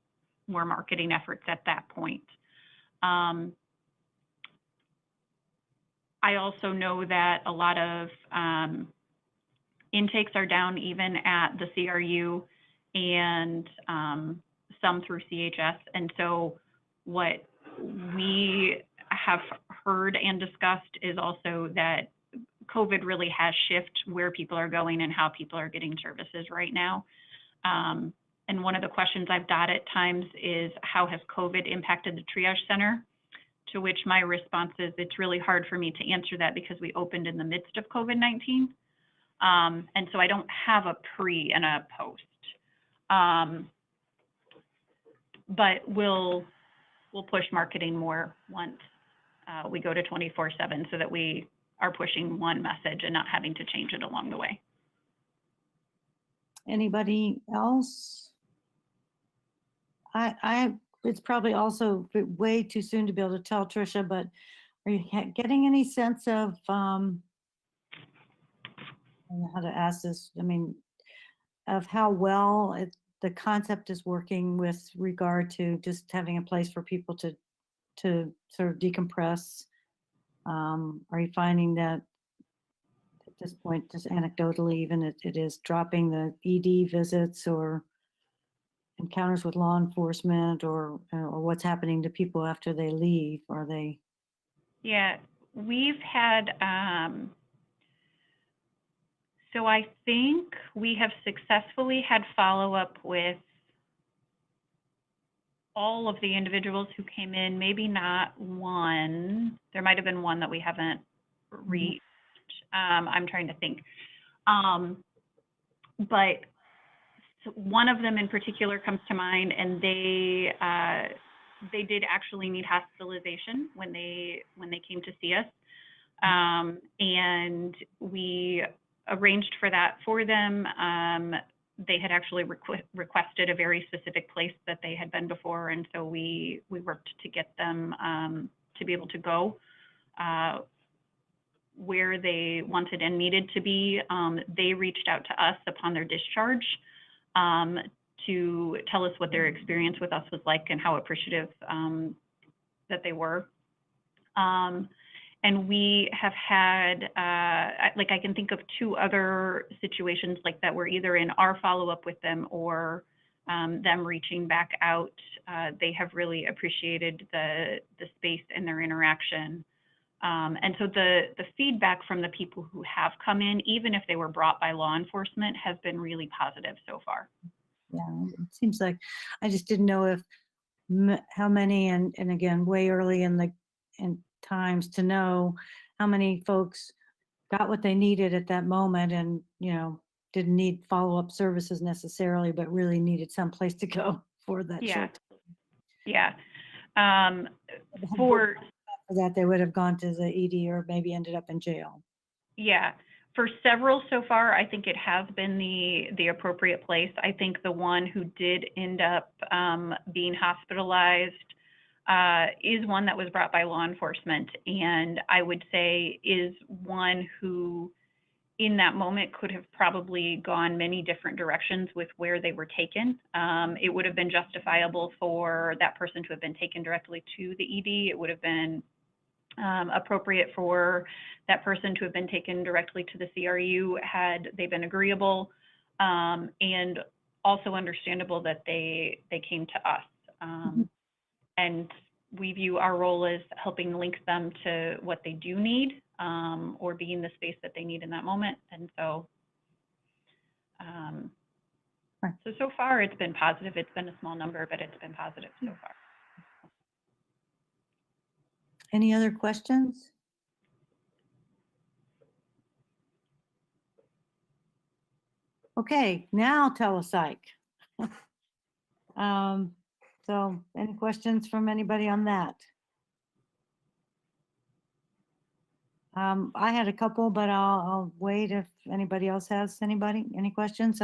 more marketing efforts at that point. I also know that a lot of intakes are down even at the CRU and some through CHS. And so what we have heard and discussed is also that COVID really has shifted where people are going and how people are getting services right now. And one of the questions I've got at times is, how has COVID impacted the triage center? To which my response is, it's really hard for me to answer that because we opened in the midst of COVID-19. And so I don't have a pre and a post. But we'll push marketing more once we go to 24/7 so that we are pushing one message and not having to change it along the way. Anybody else? It's probably also way too soon to be able to tell, Tricia, but are you getting any sense of, I don't know how to ask this, I mean, of how well the concept is working with regard to just having a place for people to sort of decompress? Are you finding that at this point, just anecdotally, even it is dropping the ED visits or encounters with law enforcement, or what's happening to people after they leave? Are they? Yeah, we've had, so I think we have successfully had follow-up with all of the individuals who came in, maybe not one. There might have been one that we haven't reached. I'm trying to think. But one of them in particular comes to mind, and they did actually need hospitalization when they came to see us. And we arranged for that for them. They had actually requested a very specific place that they had been before, and so we worked to get them to be able to go where they wanted and needed to be. They reached out to us upon their discharge to tell us what their experience with us was like and how appreciative that they were. And we have had, like, I can think of 2 other situations like that, where either in our follow-up with them or them reaching back out, they have really appreciated the space and their interaction. And so the feedback from the people who have come in, even if they were brought by law enforcement, has been really positive so far. Yeah, it seems like, I just didn't know if how many, and again, way early in times to know how many folks got what they needed at that moment, and didn't need follow-up services necessarily, but really needed some place to go for that. Yeah. Short Yeah. for that, they would have gone to the ED or maybe ended up in jail. Yeah, for several so far, I think it has been the appropriate place. I think the one who did end up being hospitalized is one that was brought by law enforcement, and I would say is one who in that moment could have probably gone many different directions with where they were taken. It would have been justifiable for that person to have been taken directly to the ED. It would have been appropriate for that person to have been taken directly to the CRU had they been agreeable, and also understandable that they came to us. And we view our role as helping link them to what they do need, or being the space that they need in that moment. And so, so far it's been positive. It's been a small number, but it's been positive so far. Any other questions? Okay, now telepsych. So any questions from anybody on that? I had a couple, but I'll wait if anybody else has any questions.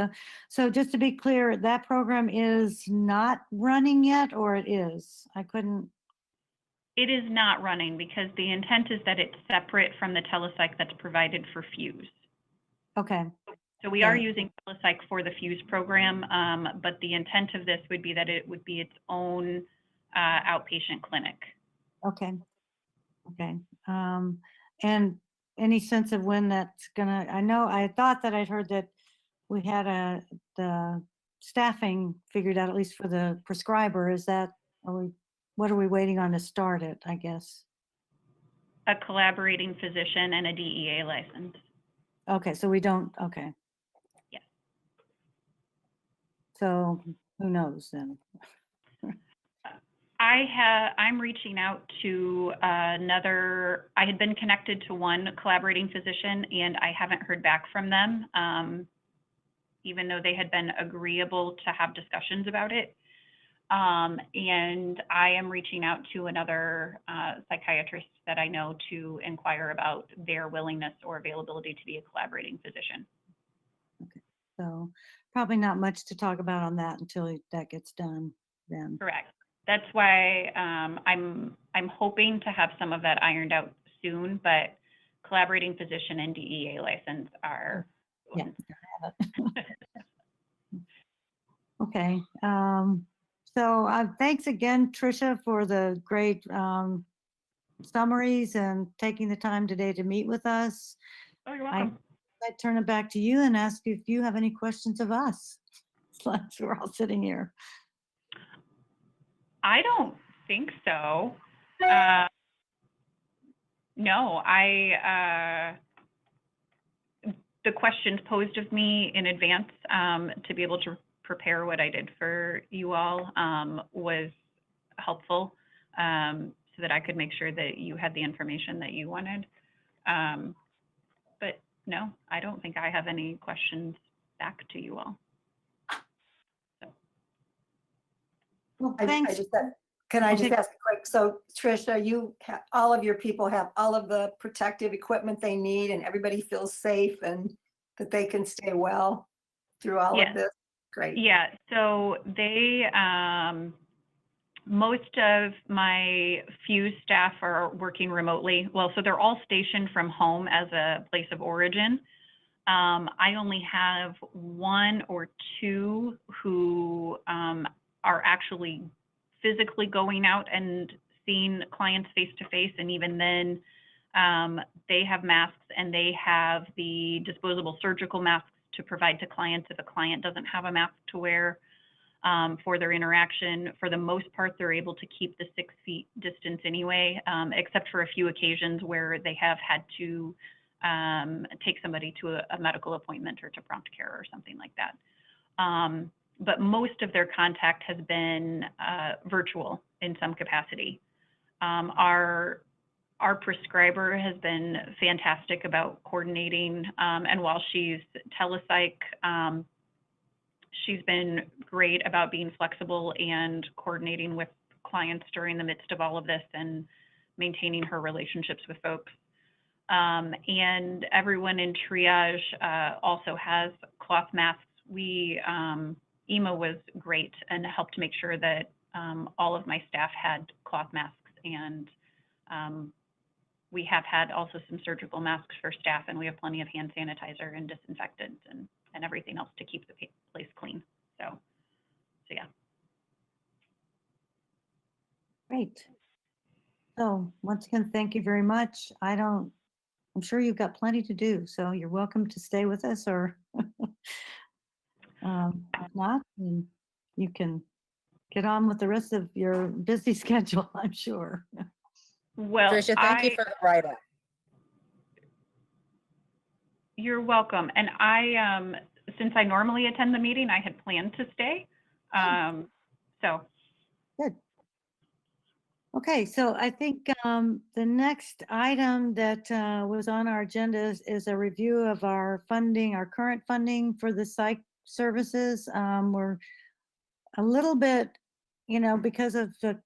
So just to be clear, that program is not running yet, or it is? I couldn't, It is not running because the intent is that it's separate from the telepsych that's provided for Fuse. okay, So we are Okay. using telepsych for the Fuse program, but the intent of this would be that it would be its own outpatient clinic. okay. And any sense of when that's gonna, I know, I thought that I'd heard that we had the staffing figured out, at least for the prescriber. Is that, what are we waiting on to start it, I guess? A collaborating physician and a DEA license. Okay, so we don't, okay. Yes. So who knows then? I'm reaching out to another, I had been connected to one collaborating physician and I haven't heard back from them, even though they had been agreeable to have discussions about it. And I am reaching out to another psychiatrist that I know to inquire about their willingness or availability to be a collaborating physician. So probably not much to talk about on that until that gets done then. Correct. That's why I'm hoping to have some of that ironed out soon, but collaborating physician and DEA license are. Yeah. Okay. So thanks again, Tricia, for the great summaries and taking the time today to meet with us. Oh, you're welcome. I turn it back to you and ask you if you have any questions of us. Since we're all sitting here. I don't think so. No, the questions posed of me in advance to be able to prepare what I did for you all was helpful so that I could make sure that you had the information that you wanted. But no, I don't think I have any questions back to you all. Well, I thanks. just said, can I just Okay. ask a quick, so Tricia, all of your people have all of the protective equipment they need and everybody feels safe and that they can stay well through all Yes. of this? Great. Yeah, so they, most of my Fuse staff are working remotely. Well, so they're all stationed from home as a place of origin. I only have one or two who are actually physically going out and seeing clients face to face. And even then, they have masks and they have the disposable surgical masks to provide to clients if a client doesn't have a mask to wear for their interaction. For the most part, they're able to keep the 6 feet distance anyway, except for a few occasions where they have had to take somebody to a medical appointment or to prompt care or something like that. But most of their contact has been virtual in some capacity. Our prescriber has been fantastic about coordinating, and while she's telepsych, she's been great about being flexible and coordinating with clients during the midst of all of this and maintaining her relationships with folks. And everyone in triage also has cloth masks. Ema was great and helped make sure that all of my staff had cloth masks, and we have had also some surgical masks for staff, and we have plenty of hand sanitizer and disinfectant and everything else to keep the place clean. So yeah. Great. So once again, thank you very much. I'm sure you've got plenty to do, so you're welcome to stay with us, or if not, then you can get on with the rest of your busy schedule, I'm sure. Well, Tricia, thank you for the write-up. You're welcome. And since I normally attend the meeting, I had planned to stay. So. Good. Okay, so I think the next item that was on our agenda is a review of our funding, our current funding for the psych services. We're a little bit, because of the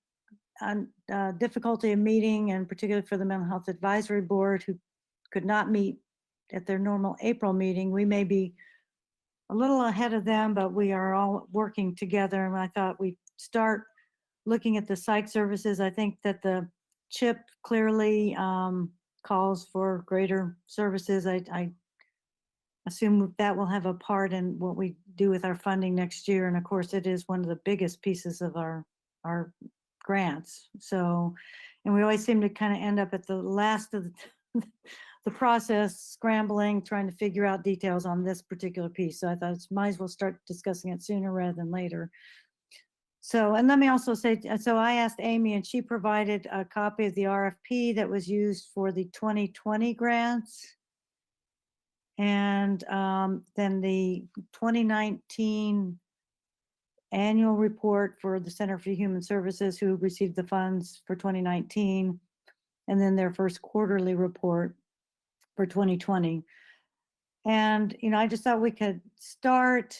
difficulty of meeting, and particularly for the Mental Health Advisory Board, who could not meet at their normal April meeting, we may be a little ahead of them, but we are all working together. And I thought we'd start looking at the psych services. I think that the CHIP clearly calls for greater services. I assume that will have a part in what we do with our funding next year. And of course, it is one of the biggest pieces of our grants. So, and we always seem to kind of end up at the last of the process, scrambling, trying to figure out details on this particular piece. So I thought might as well start discussing it sooner rather than later. So, and let me also say, so I asked Amy and she provided a copy of the RFP that was used for the 2020 grants. And then the 2019 annual report for the Center for Human Services, who received the funds for 2019, and then their first quarterly report for 2020. And, I just thought we could start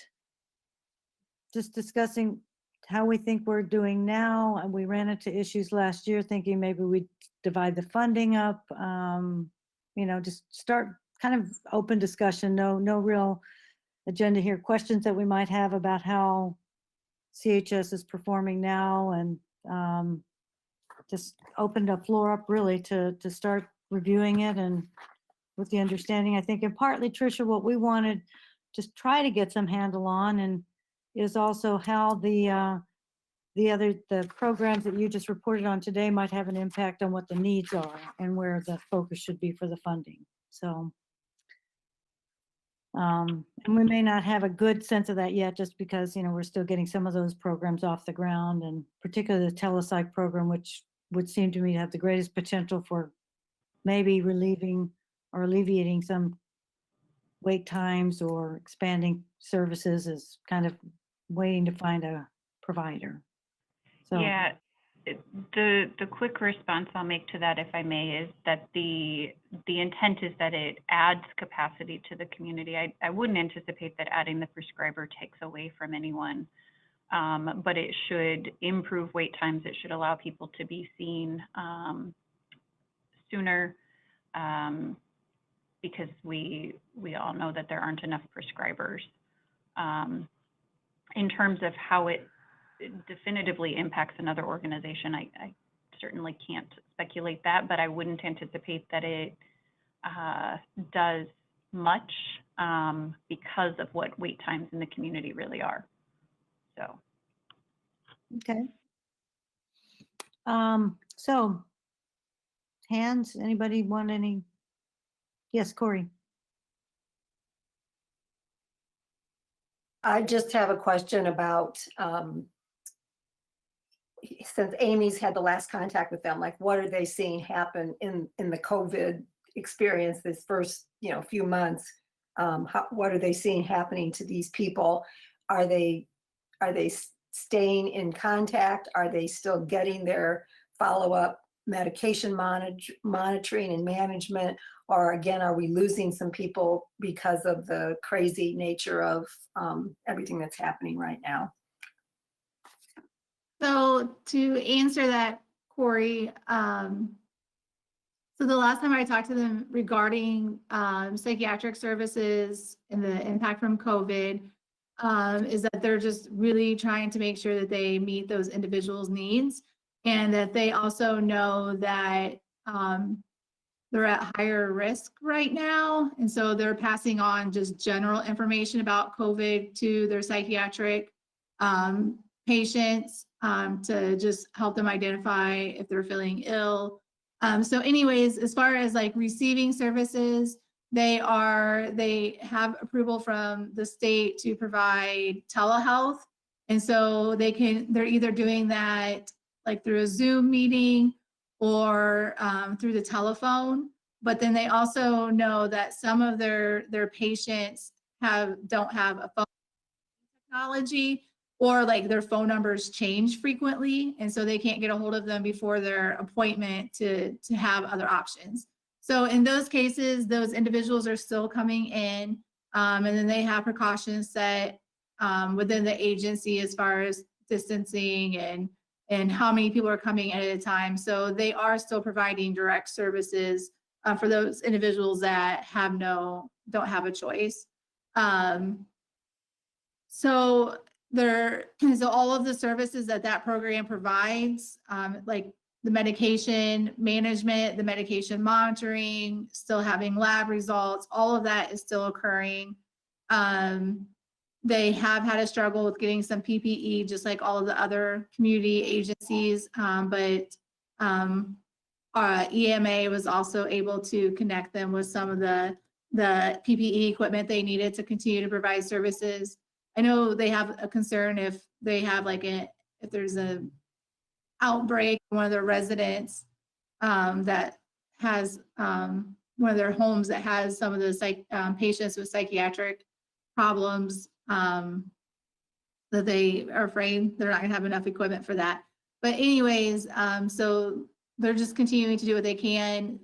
just discussing how we think we're doing now. And we ran into issues last year thinking maybe we'd divide the funding up, just start kind of open discussion, no real agenda here. Questions that we might have about how CHS is performing now, and just open the floor up really to start reviewing it, and with the understanding, I think, and partly, Tricia, what we wanted to try to get some handle on, and is also how the programs that you just reported on today might have an impact on what the needs are and where the focus should be for the funding. So, and we may not have a good sense of that yet, just because, we're still getting some of those programs off the ground, and particularly the telepsych program, which would seem to me to have the greatest potential for maybe relieving or alleviating some wait times or expanding services, is kind of waiting to find a provider. So Yeah, the quick response I'll make to that, if I may, is that the intent is that it adds capacity to the community. I wouldn't anticipate that adding the prescriber takes away from anyone, but it should improve wait times. It should allow people to be seen sooner, because we all know that there aren't enough prescribers. In terms of how it definitively impacts another organization, I certainly can't speculate that, but I wouldn't anticipate that it does much, because of what wait times in the community really are. So. okay. So hands, anybody want any? Yes, Corey. I just have a question about, since Amy's had the last contact with them, like, what are they seeing happen in the COVID experience this first, few months? What are they seeing happening to these people? Are they staying in contact? Are they still getting their follow-up medication monitoring and management? Or again, are we losing some people because of the crazy nature of everything that's happening right now? So to answer that, Corey, so the last time I talked to them regarding psychiatric services and the impact from COVID, is that they're just really trying to make sure that they meet those individuals' needs, and that they also know that they're at higher risk right now. And so they're passing on just general information about COVID to their psychiatric patients, to just help them identify if they're feeling ill. So anyways, as far as like receiving services, they have approval from the state to provide telehealth. And so they're either doing that like through a Zoom meeting or through the telephone. But then they also know that some of their patients don't have a phone technology, or like their phone numbers change frequently, and so they can't get a hold of them before their appointment to have other options. So in those cases, those individuals are still coming in, and then they have precautions set within the agency as far as distancing and how many people are coming at a time. So they are still providing direct services for those individuals that don't have a choice. So all of the services that program provides, like the medication management, the medication monitoring, still having lab results, all of that is still occurring. They have had a struggle with getting some PPE, just like all of the other community agencies, but EMA was also able to connect them with some of the PPE equipment they needed to continue to provide services. I know they have a concern if they have if there's a outbreak, one of their residents that has one of their homes that has some of the patients with psychiatric problems, that they are afraid they're not gonna have enough equipment for that. But anyways, so they're just continuing to do what they can.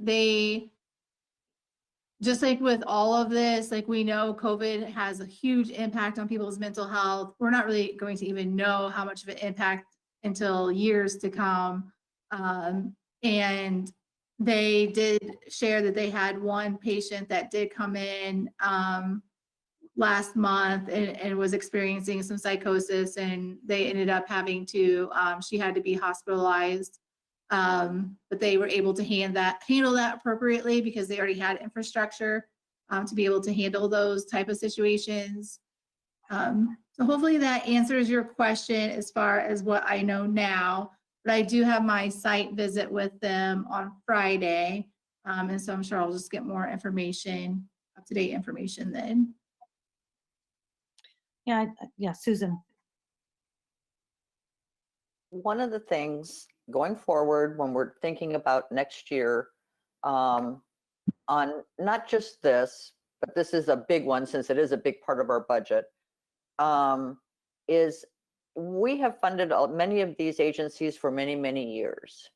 Just like with all of this, like we know COVID has a huge impact on people's mental health. We're not really going to even know how much of an impact until years to come. And they did share that they had one patient that did come in last month and was experiencing some psychosis, and they ended up having to, she had to be hospitalized. But they were able to handle that appropriately because they already had infrastructure to be able to handle those type of situations. So hopefully that answers your question as far as what I know now, but I do have my site visit with them on Friday. And so I'm sure I'll just get more information, up-to-date information then. Yeah, Susan. One of the things going forward when we're thinking about next year, on not just this, but this is a big one since it is a big part of our budget, is we have funded many of these agencies for many, many years.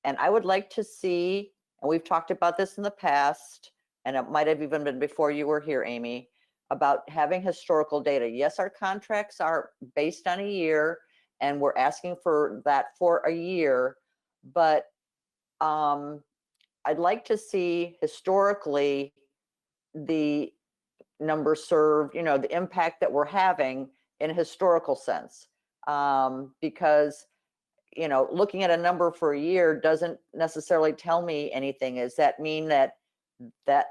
And I would like to see, and we've talked about this in the past, and it might have even been before you were here, Amy, about having historical data. Yes, our contracts are based on a year, and we're asking for that for a year, but I'd like to see historically the number served, the impact that we're having in a historical sense. Because, looking at a number for a year doesn't necessarily tell me anything. Does that mean that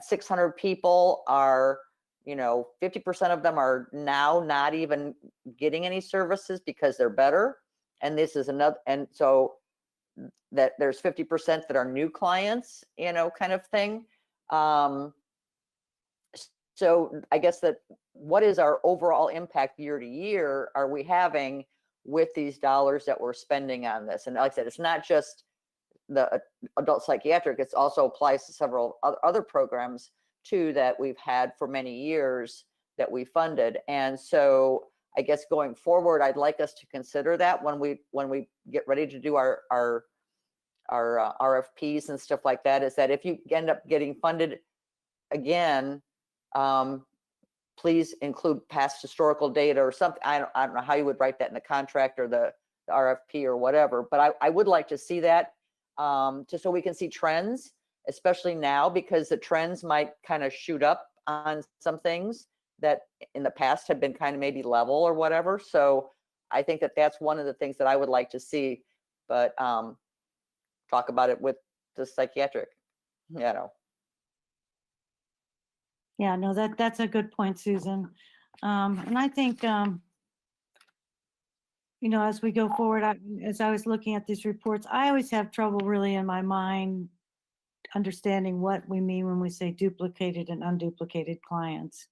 600 people are, 50% of them are now not even getting any services because they're better? And this is another, and so that there's 50% that are new clients, kind of thing. So I guess that what is our overall impact year to year are we having with these dollars that we're spending on this? And like I said, it's not just the adult psychiatric, it also applies to several other programs too that we've had for many years that we funded. And so I guess going forward, I'd like us to consider that when we get ready to do our RFPs and stuff like that, is that if you end up getting funded again, please include past historical data or something. I don't know how you would write that in the contract or the RFP or whatever, but I would like to see that just so we can see trends, especially now, because the trends might kind of shoot up on some things that in the past have been kind of maybe level or whatever. So I think that that's one of the things that I would like to see, but talk about it with the psychiatric, Yeah, no, that's a good point, Susan. And I think, as we go forward, as I was looking at these reports, I always have trouble really in my mind understanding what we mean when we say duplicated and unduplicated clients.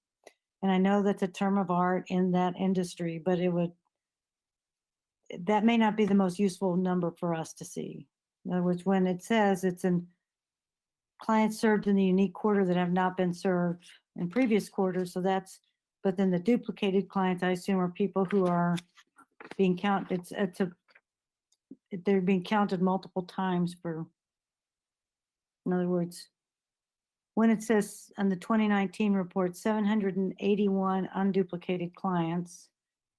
And I know that's a term of art in that industry, but that may not be the most useful number for us to see. In other words, when it says it's in clients served in the unique quarter that have not been served in previous quarters, but then the duplicated clients, I assume, are people who are being counted. They're being counted multiple times in other words, when it says on the 2019 report, 781 unduplicated clients,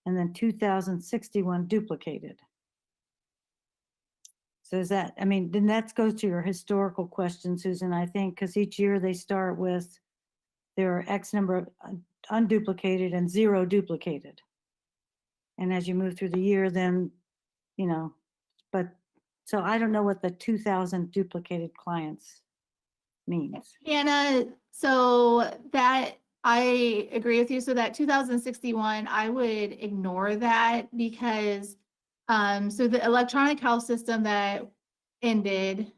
and then 2,061 duplicated. So is that, I mean, then that goes to your historical question, Susan, I think, because each year they start with, there are X number of unduplicated and 0 duplicated. And as you move through the year, then, you know, but, so I don't know what the 2,000 duplicated clients means. Hannah, so that, I agree with you. So that 2061, I would ignore that because, so the electronic health system that ended,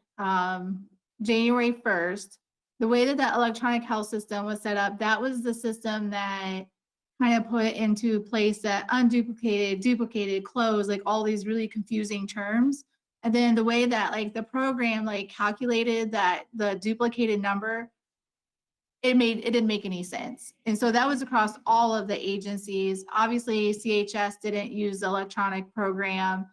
January 1st, the way that that electronic health system was set up, that was the system that kind of put into place that unduplicated, duplicated, closed, like all these really confusing terms. And then the way that like the program like calculated that the duplicated number, it didn't make any sense. And so that was across all of the agencies. Obviously, CHS didn't use the electronic program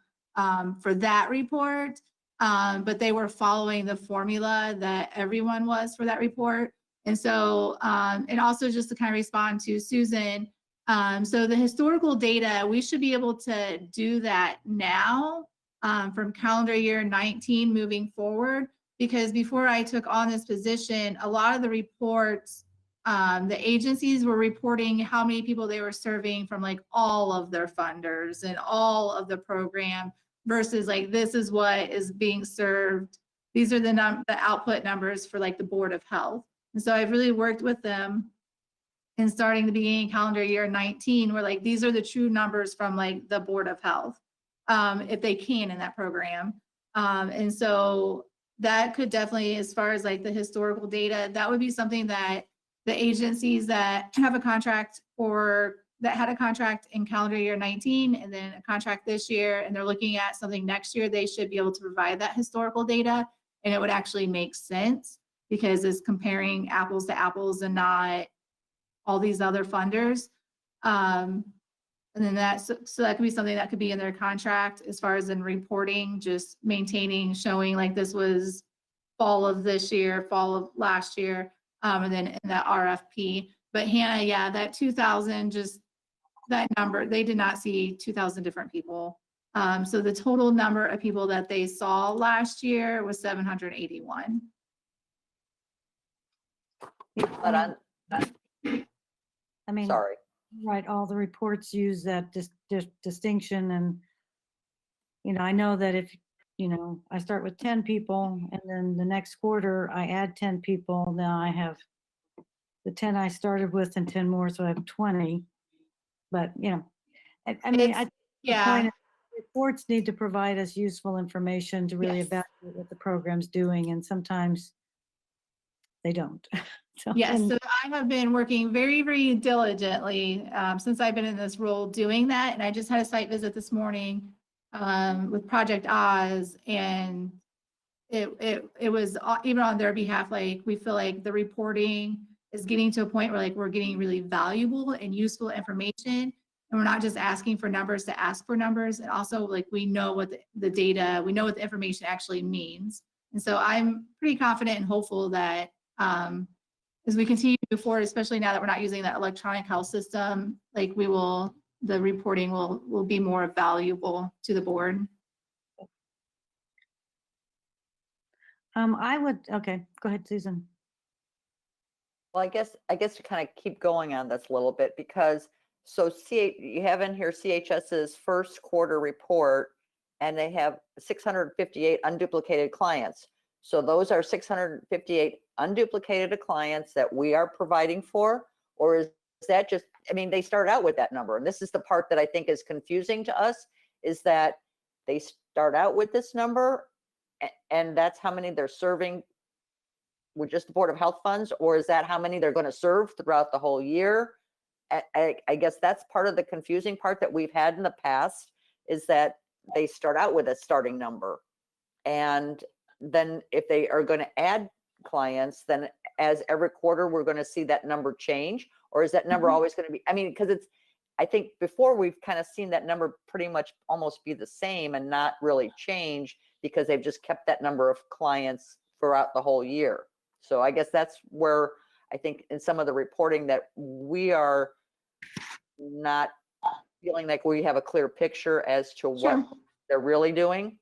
for that report, but they were following the formula that everyone was for that report. And so, and also just to kind of respond to Susan, so the historical data, we should be able to do that now from calendar year 19 moving forward. Because before I took on this position, a lot of the reports, the agencies were reporting how many people they were serving from like all of their funders and all of the program versus like, this is what is being served. These are the output numbers for like the Board of Health. And so I've really worked with them in starting the beginning calendar year 19, where like, these are the true numbers from like the Board of Health, if they can in that program. And so that could definitely, as far as like the historical data, that would be something that the agencies that have a contract or that had a contract in calendar year 19 and then a contract this year, and they're looking at something next year, they should be able to provide that historical data. And it would actually make sense because it's comparing apples to apples and not all these other funders. And then so that could be something that could be in their contract as far as in reporting, just maintaining, showing like this was fall of this year, fall of last year, and then in that RFP. But Hannah, yeah, that 2,000, just that number, they did not see 2,000 different people. So the total number of people that they saw last year was 781. But I mean, sorry. right, all the reports use that distinction, and, you know, I know that if, you know, I start with 10 people and then the next quarter I add 10 people, now I have the 10 I started with and 10 more, so I have 20. But, you know, I mean, It's- the yeah. point is, reports need to provide us useful information to really Yes. evaluate what the program's doing, and sometimes they don't. So, Yes, and- so I have been working very, very diligently since I've been in this role doing that. And I just had a site visit this morning with Project Oz, and it was even on their behalf, like we feel like the reporting is getting to a point where like we're getting really valuable and useful information. And we're not just asking for numbers to ask for numbers. And also like we know what the data, we know what the information actually means. And so I'm pretty confident and hopeful that as we continue to move forward, especially now that we're not using that electronic health system, like the reporting will be more valuable to the board. okay, go ahead, Susan. Well, I guess to kind of keep going on this a little bit, because so you have in here CHS's first quarter report, and they have 658 unduplicated clients. So those are 658 unduplicated clients that we are providing for, or is that just, I mean, they start out with that number. And this is the part that I think is confusing to us, is that they start out with this number and that's how many they're serving with just the Board of Health funds, or is that how many they're going to serve throughout the whole year? I guess that's part of the confusing part that we've had in the past, is that they start out with a starting number. And then if they are going to add clients, then as every quarter, we're going to see that number change, or is that number always going to be, I mean, because I think before we've kind of seen that number pretty much almost be the same and not really change, because they've just kept that number of clients throughout the whole year. So I guess that's where I think in some of the reporting that we are not feeling like we have a clear picture as to what Sure. they're really doing?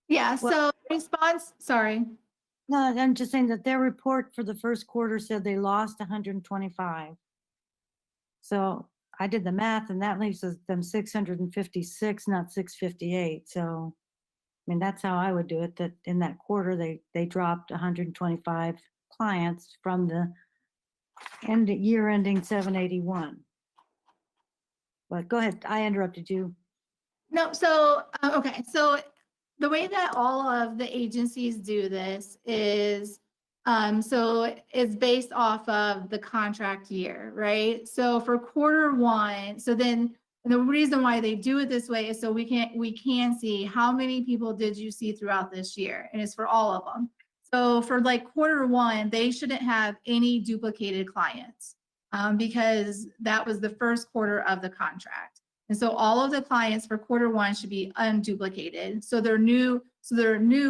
Yeah, so response, sorry. No, I'm just saying that their report for the first quarter said they lost 125. So I did the math and that leaves them 656, not 658. So, I mean, that's how I would do it, that in that quarter, they dropped 125 clients from the year ending 7/81. But go ahead, I interrupted you. No, so, okay, so the way that all of the agencies do this is, so it's based off of the contract year, right? So for quarter one, so then the reason why they do it this way is so we can see how many people did you see throughout this year, and it's for all of them. So for like quarter one, they shouldn't have any duplicated clients, because that was the first quarter of the contract. And so all of the clients for quarter one should be unduplicated. So their new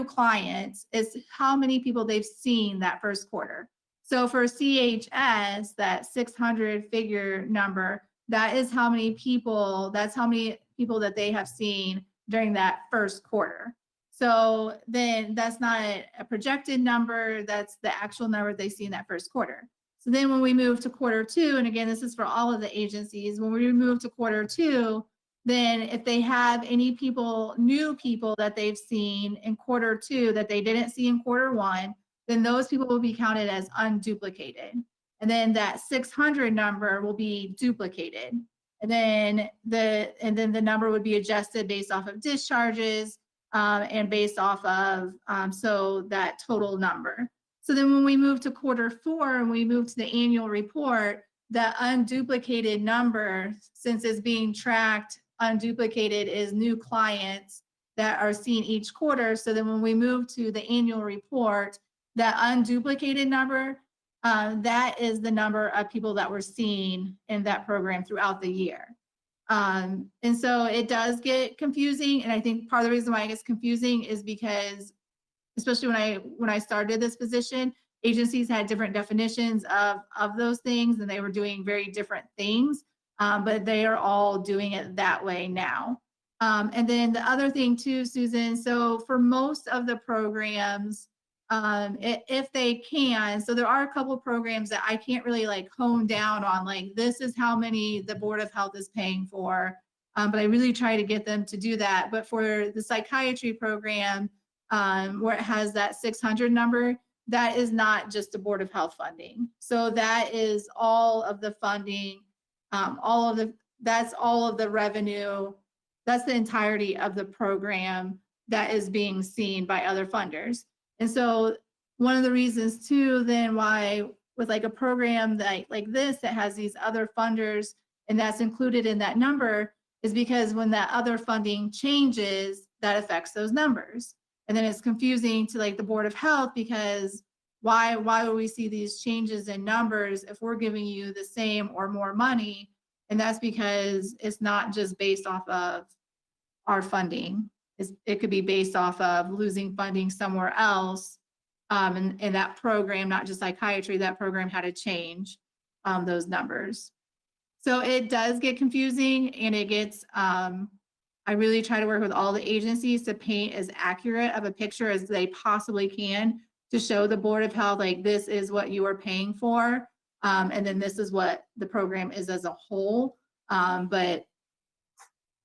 clients is how many people they've seen that first quarter. So for CHS, that 600 figure number, that's how many people that they have seen during that first quarter. So then that's not a projected number, that's the actual number they see in that first quarter. So then when we move to quarter two, and again, this is for all of the agencies, when we move to quarter two, then if they have any new people that they've seen in quarter two that they didn't see in quarter one, then those people will be counted as unduplicated. And then that 600 number will be duplicated. And then the number would be adjusted based off of discharges, and based off of, so that total number. So then when we move to quarter four and we move to the annual report, the unduplicated number, since it's being tracked, unduplicated is new clients that are seen each quarter. So then when we move to the annual report, that unduplicated number, that is the number of people that were seen in that program throughout the year. And so it does get confusing. And I think part of the reason why it gets confusing is because, especially when I started this position, agencies had different definitions of those things, and they were doing very different things, but they are all doing it that way now. And then the other thing too, Susan, so for most of the programs, if they can, so there are a couple of programs that I can't really like hone down on, like this is how many the Board of Health is paying for, but I really try to get them to do that. But for the psychiatry program, where it has that 600 number, that is not just the Board of Health funding. So that is all of the funding, that's all of the revenue, that's the entirety of the program that is being seen by other funders. And so one of the reasons too, then why with like a program that like this, that has these other funders and that's included in that number, is because when that other funding changes, that affects those numbers. And then it's confusing to like the Board of Health, because why would we see these changes in numbers if we're giving you the same or more money? And that's because it's not just based off of our funding. It could be based off of losing funding somewhere else. And that program, not just psychiatry, that program had to change those numbers. So it does get confusing, and it gets, I really try to work with all the agencies to paint as accurate of a picture as they possibly can to show the Board of Health, like this is what you are paying for. And then this is what the program is as a whole. But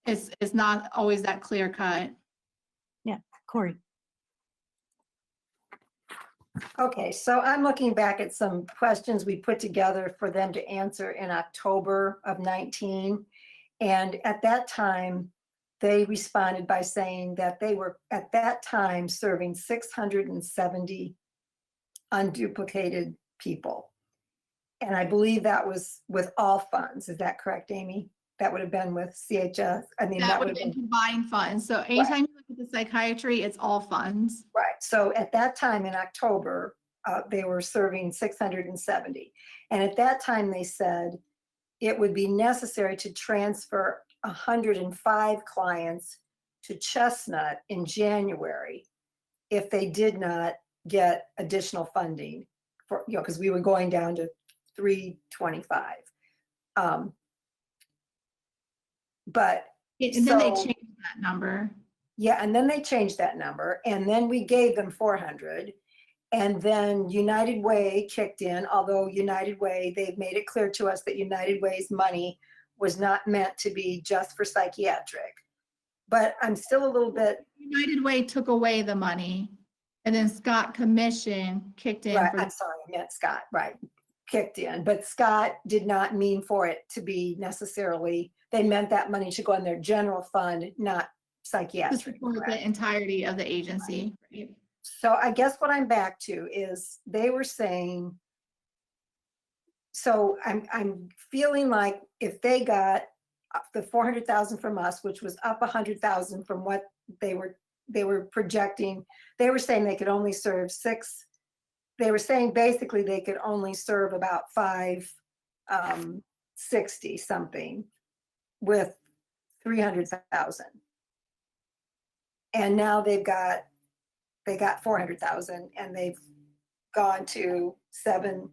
it's not always that clear cut. Yeah, Corey. Okay, so I'm looking back at some questions we put together for them to answer in October of 19. And at that time, they responded by saying that they were at that time serving 670 unduplicated people. And I believe that was with all funds. Is that correct, Amy? That would have been with CHS. I mean, That would have been combined funds. So anytime you look at the psychiatry, it's all funds. right. So at that time in October, they were serving 670. And at that time, they said it would be necessary to transfer 105 clients to Chestnut in January if they did not get additional funding for, because we were going down to 325. But And then they So- changed that number. yeah, and then they changed that number, and then we gave them 400. And then United Way kicked in, although United Way, they've made it clear to us that United Way's money was not meant to be just for psychiatric. But I'm still a little bit, United Way took away the money, and then Scott Commission kicked in right, for I'm sorry, I meant Scott, right, kicked in. But Scott did not mean for it to be necessarily, they meant that money to go in their general fund, not to psychiatric. support the correct? entirety of the agency. Right? So I guess what I'm back to is they were saying, so I'm feeling like if they got the 400,000 from us, which was up 100,000 from what they were projecting, they were saying they could only serve 6. They were saying basically they could only serve about 560 something with 300,000. And now they got 400,000 and they've gone to 7.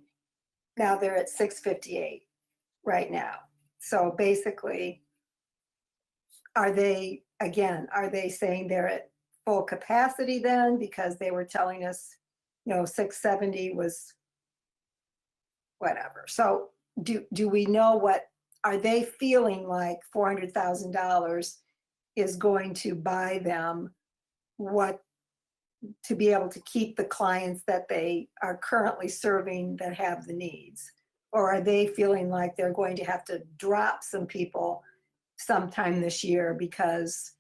Now they're at 658 right now. So basically, are they saying they're at full capacity then? Because they were telling us, 670 was whatever. So do we know are they feeling like $400,000 is going to buy them to be able to keep the clients that they are currently serving that have the needs? Or are they feeling like they're going to have to drop some people sometime this year because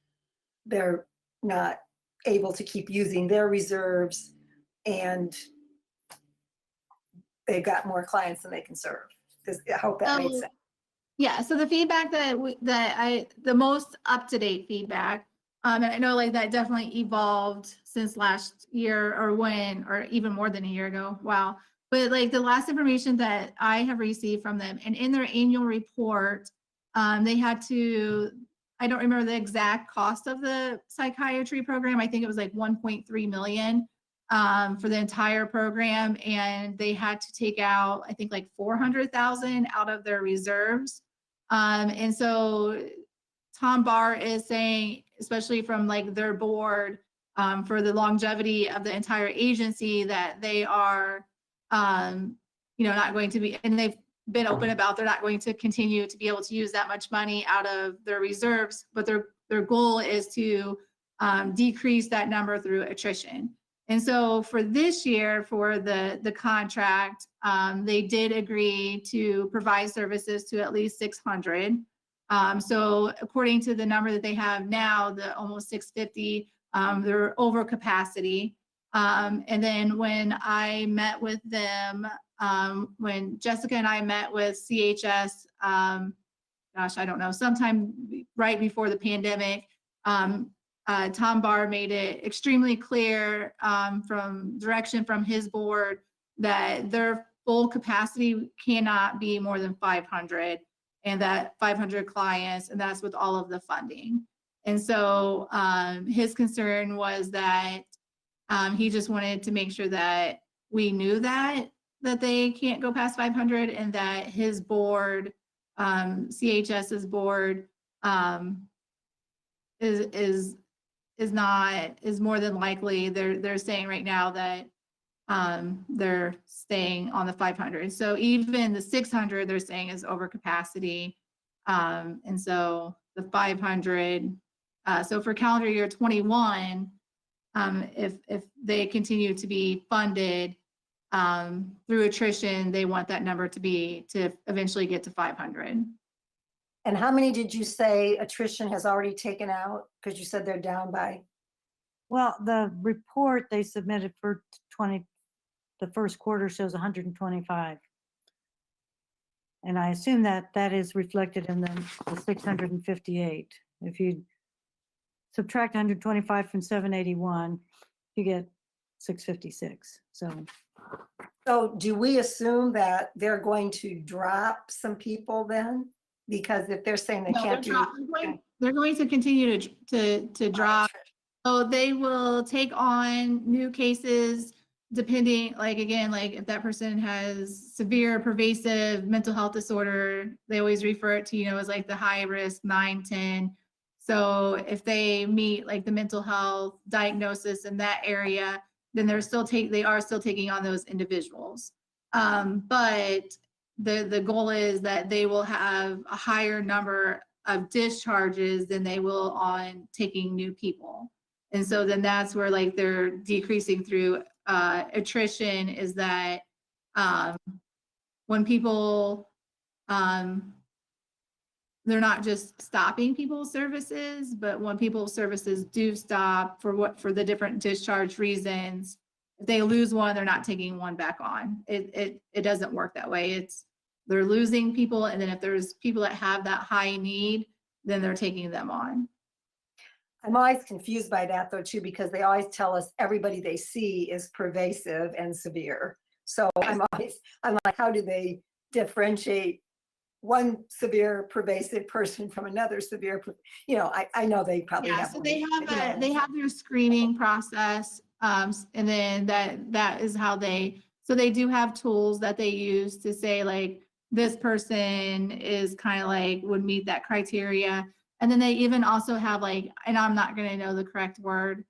they're not able to keep using their reserves and they've got more clients than they can serve? I hope that made sense. Yeah, so the feedback the most up-to-date feedback, and I know like that definitely evolved since last year or even more than a year ago. Wow. But like the last information that I have received from them, and in their annual report, they had to, I don't remember the exact cost of the psychiatry program. I think it was like 1.3 million for the entire program. And they had to take out, I think like 400,000 out of their reserves. And so Tom Barr is saying, especially from like their board, for the longevity of the entire agency, that they are, not going to be, and they've been open about they're not going to continue to be able to use that much money out of their reserves, but their goal is to decrease that number through attrition. And so for this year, for the contract, they did agree to provide services to at least 600. So according to the number that they have now, the almost 650, they're over capacity. And then when I met with them, when Jessica and I met with CHS, gosh, I don't know, sometime right before the pandemic, Tom Barr made it extremely clear from direction from his board that their full capacity cannot be more than 500, and that 500 clients, and that's with all of the funding. And so his concern was that he just wanted to make sure that we knew that they can't go past 500, and that his board, CHS's board, is more than likely, they're saying right now that they're staying on the 500. So even the 600 they're saying is over capacity. And so the 500, so for calendar year 21, if they continue to be funded through attrition, they want that number to eventually get to 500. And how many did you say attrition has already taken out? Because you said they're down by, Well, the report they submitted for the first quarter shows 125. And I assume that is reflected in the 658. If you subtract 125 from 781, you get 656. so do we assume that they're going to drop some people then? Because if they're saying they No, can't do. they're going to continue to drop. So they will take on new cases depending, like, again, like if that person has severe pervasive mental health disorder, they always refer it to, as like the high risk 9-10. So if they meet like the mental health diagnosis in that area, then they are still taking on those individuals. But the goal is that they will have a higher number of discharges than they will on taking new people. And so then that's where like they're decreasing through attrition, is that when people, they're not just stopping people's services, but when people's services do stop for the different discharge reasons, if they lose one, they're not taking one back on. It doesn't work that way. They're losing people, and then if there's people that have that high need, then they're taking them on. I'm always confused by that though too, because they always tell us everybody they see is pervasive and severe. So I'm like, how do they differentiate one severe pervasive person from another severe, I know they probably Yeah, have. so they have their screening process, and then that is how so they do have tools that they use to say like, this person is kind of like would meet that criteria. And then they even also have like, and I'm not going to know the correct word.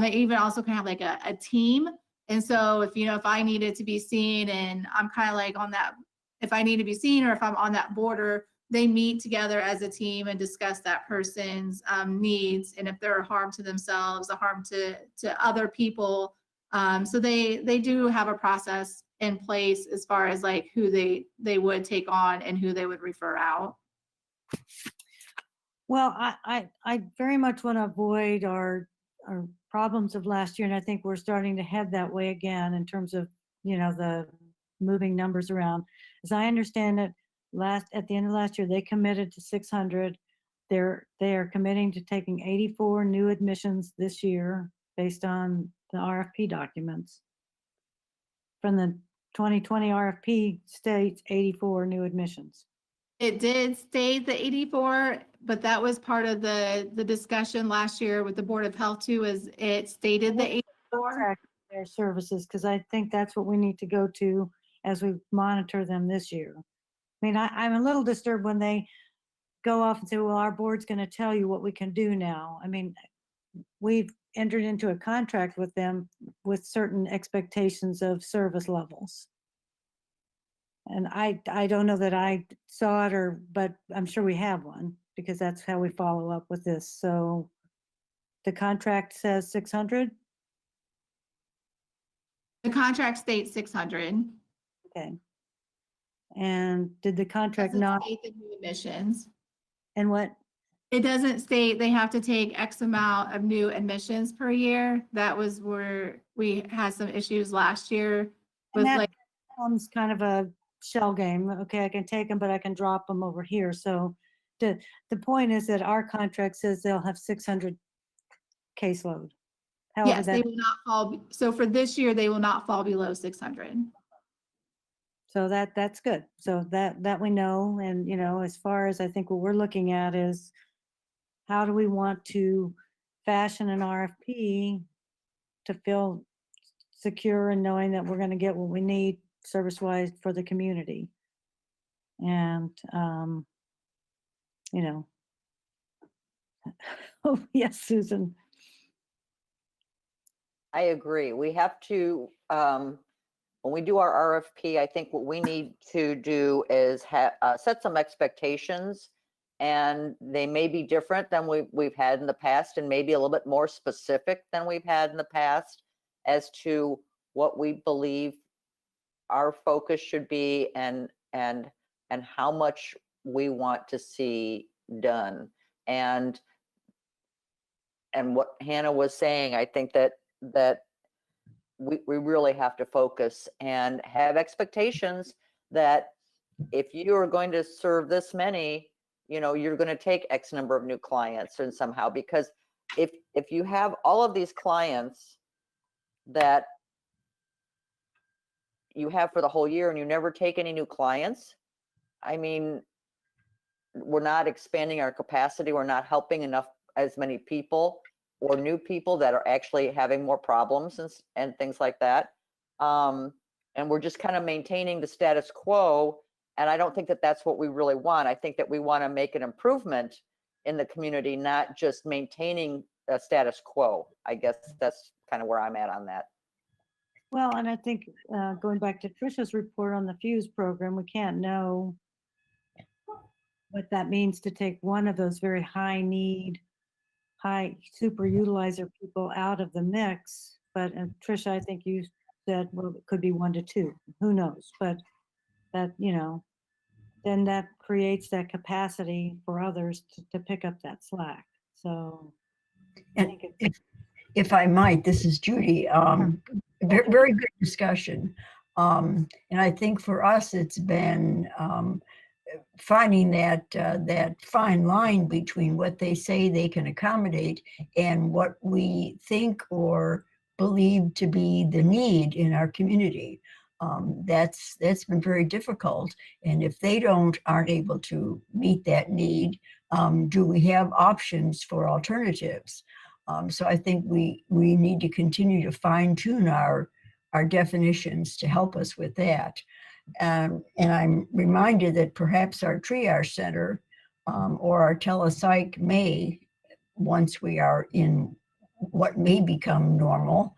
They even also can have like a team. And so if I needed to be seen and I'm kind of like on that, if I need to be seen or if I'm on that border, they meet together as a team and discuss that person's needs, and if they're a harm to themselves, a harm to other people. So they do have a process in place as far as like who they would take on and who they would refer out. Well, I very much want to avoid our problems of last year, and I think we're starting to head that way again in terms of, the moving numbers around. As I understand it, at the end of last year, they committed to 600. They are committing to taking 84 new admissions this year based on the RFP documents. From the 2020 RFP states 84 new admissions. It did state the 84, but that was part of the discussion last year with the Board of Health too, is it stated the 84. Contract their services, because I think that's what we need to go to as we monitor them this year. I mean, I'm a little disturbed when they go off and say, well, our board's going to tell you what we can do now. I mean, we've entered into a contract with them with certain expectations of service levels. And I don't know that I saw it but I'm sure we have one, because that's how we follow up with this. So the contract says 600. The contract states 600. Okay. And did the contract Doesn't not, state the new admissions. and what? It doesn't state they have to take X amount of new admissions per year. That was where we had some issues last year with And that like, becomes kind of a shell game. Okay, I can take them, but I can drop them over here. So the point is that our contract says they'll have 600 caseload. However, yes, they will not fall. So for this year, they will not fall below 600. so that's good. So that we know. And, as far as I think what we're looking at is how do we want to fashion an RFP to feel secure and knowing that we're going to get what we need service-wise for the community. And, oh, yes, Susan. I agree. We have to, when we do our RFP, I think what we need to do is set some expectations, and they may be different than we've had in the past, and maybe a little bit more specific than we've had in the past as to what we believe our focus should be and how much we want to see done. And what Hannah was saying, I think that we really have to focus and have expectations that if you are going to serve this many, you're going to take X number of new clients and somehow, because if you have all of these clients that you have for the whole year and you never take any new clients, I mean, we're not expanding our capacity. We're not helping as many people or new people that are actually having more problems and things like that. And we're just kind of maintaining the status quo. And I don't think that that's what we really want. I think that we want to make an improvement in the community, not just maintaining a status quo. I guess that's kind of where I'm at on that. Well, and I think going back to Tricia's report on the Fuse program, we can't know what that means to take one of those very high need, high super utilizer people out of the mix. But Tricia, I think you said, well, it could be 1 to 2, who knows? But that, you know, then that creates that capacity for others to pick up that slack. So I And think it's if I might, this is Judy. Very good discussion. And I think for us, it's been finding that fine line between what they say they can accommodate and what we think or believe to be the need in our community. That's been very difficult. And if they aren't able to meet that need, do we have options for alternatives? So I think we need to continue to fine tune our definitions to help us with that. And I'm reminded that perhaps our triage center or our telepsych may, once we are in what may become normal,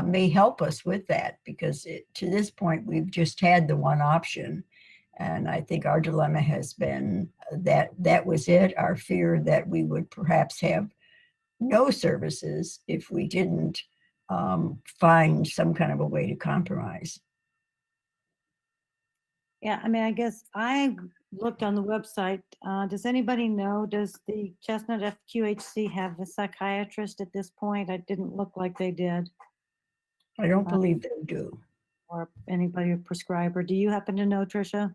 may help us with that, because to this point, we've just had the one option. And I think our dilemma has been that was it, our fear that we would perhaps have no services if we didn't find some kind of a way to compromise. Yeah, I mean, I guess I looked on the website. Does anybody know, does the Chestnut FQHC have a psychiatrist at this point? It didn't look like they did, I don't believe they do. or anybody a prescriber. Do you happen to know, Tricia?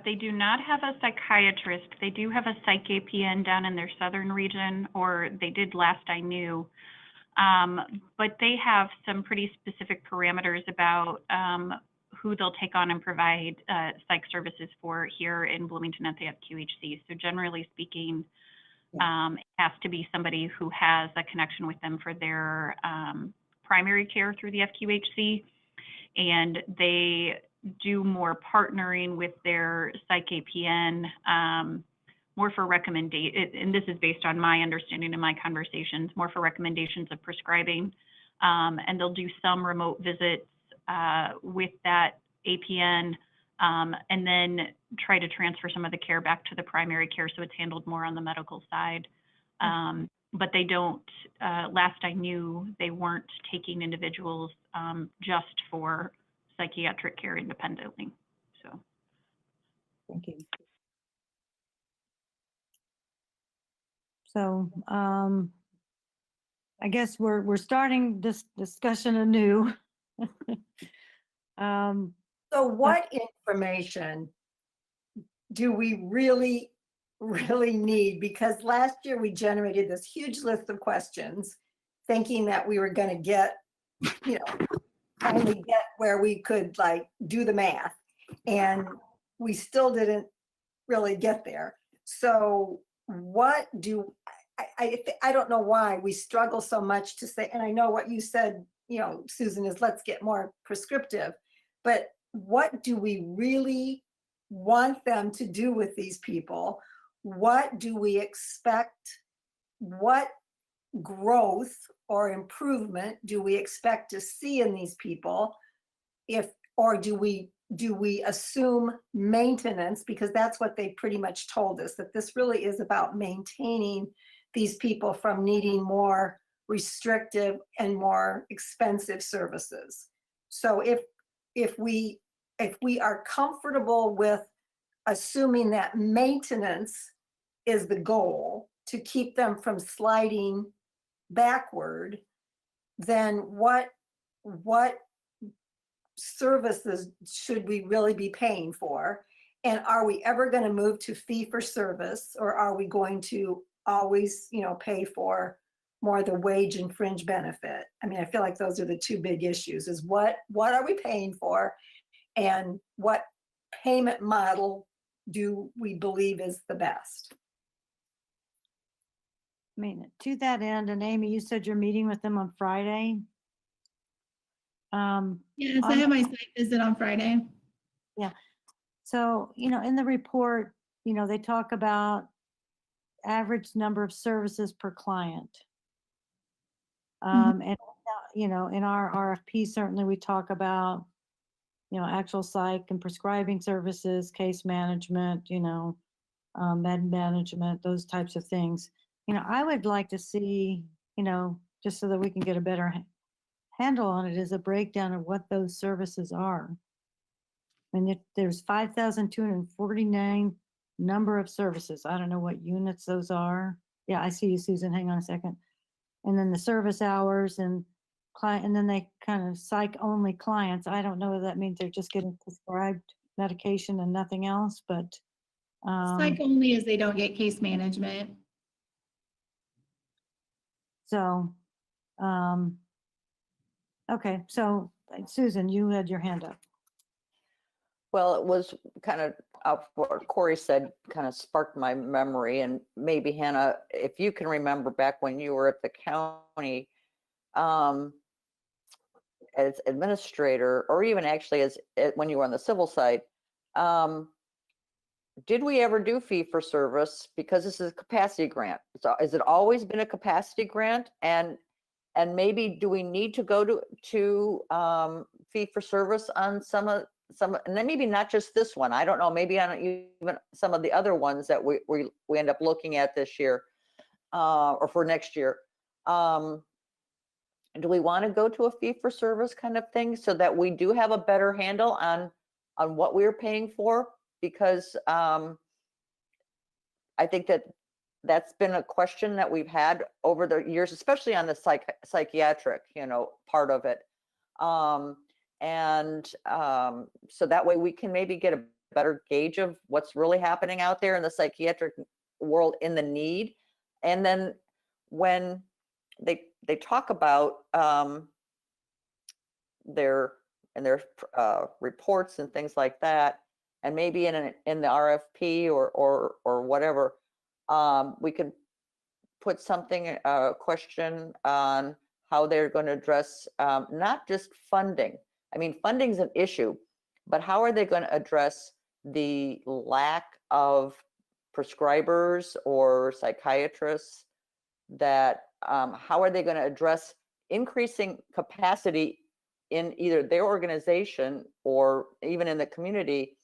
They do not have a psychiatrist. They do have a psych APN down in their southern region, or they did last I knew. But they have some pretty specific parameters about who they'll take on and provide psych services for here in Bloomington at the FQHC. So generally speaking, it has to be somebody who has a connection with them for their primary care through the FQHC. And they do more partnering with their psych APN, more for recommendation, and this is based on my understanding and my conversations, more for recommendations of prescribing. And they'll do some remote visits with that APN, and then try to transfer some of the care back to the primary care, so it's handled more on the medical side. But they don't, last I knew, they weren't taking individuals just for psychiatric care independently. So Thank you. So I guess we're starting this discussion anew. So what information do we really need? Because last year we generated this huge list of questions thinking that we were going to get, you know, finally get where we could like do the math, and we still didn't really get there. So what do I don't know why we struggle so much to say, and I know what you said, you know, Susan, is let's get more prescriptive, but what do we really want them to do with these people? What do we expect? What growth or improvement do we expect to see in these people? Or do we assume maintenance, because that's what they pretty much told us, that this really is about maintaining these people from needing more restrictive and more expensive services. So if we are comfortable with assuming that maintenance is the goal to keep them from sliding backward, then what services should we really be paying for? And are we ever going to move to fee for service, or are we going to always, you know, pay for more the wage and fringe benefit? I mean, I feel like those are the two big issues, is what are we paying for, and what payment model do we believe is the best? I mean, to that end, and Amy, you said you're meeting with them on Friday. Yes, I On- have my site visit on Friday. So, in the report, they talk about average number of services per client. And, in our RFP, certainly we talk about, actual psych and prescribing services, case management, med management, those types of things. I would like to see, just so that we can get a better handle on it, is a breakdown of what those services are. And there's 5,249 number of services. I don't know what units those are. Yeah, I see you, Susan. Hang on a second. And then the service hours and client, and then they kind of psych only clients. I don't know if that means they're just getting prescribed medication and nothing else, but Psych only is they don't get case management. so, okay. So Susan, you had your hand up. Well, it was kind of what Corey said, kind of sparked my memory. And maybe Hannah, if you can remember back when you were at the county as administrator, or even actually when you were on the civil side, did we ever do fee for service? Because this is a capacity grant. So has it always been a capacity grant? And maybe do we need to go to fee for service on some, and then maybe not just this one. I don't know. Maybe on even some of the other ones that we end up looking at this year or for next year. Do we want to go to a fee for service kind of thing so that we do have a better handle on what we're paying for? Because I think that's been a question that we've had over the years, especially on the psychiatric, part of it. So that way we can maybe get a better gauge of what's really happening out there in the psychiatric world in the need. And then when they talk about their reports and things like that, and maybe in the RFP or whatever, we could put something, a question on how they're going to address not just funding. I mean, funding's an issue, but how are they going to address the lack of prescribers or psychiatrists? That how are they going to address increasing capacity in either their organization or even in the community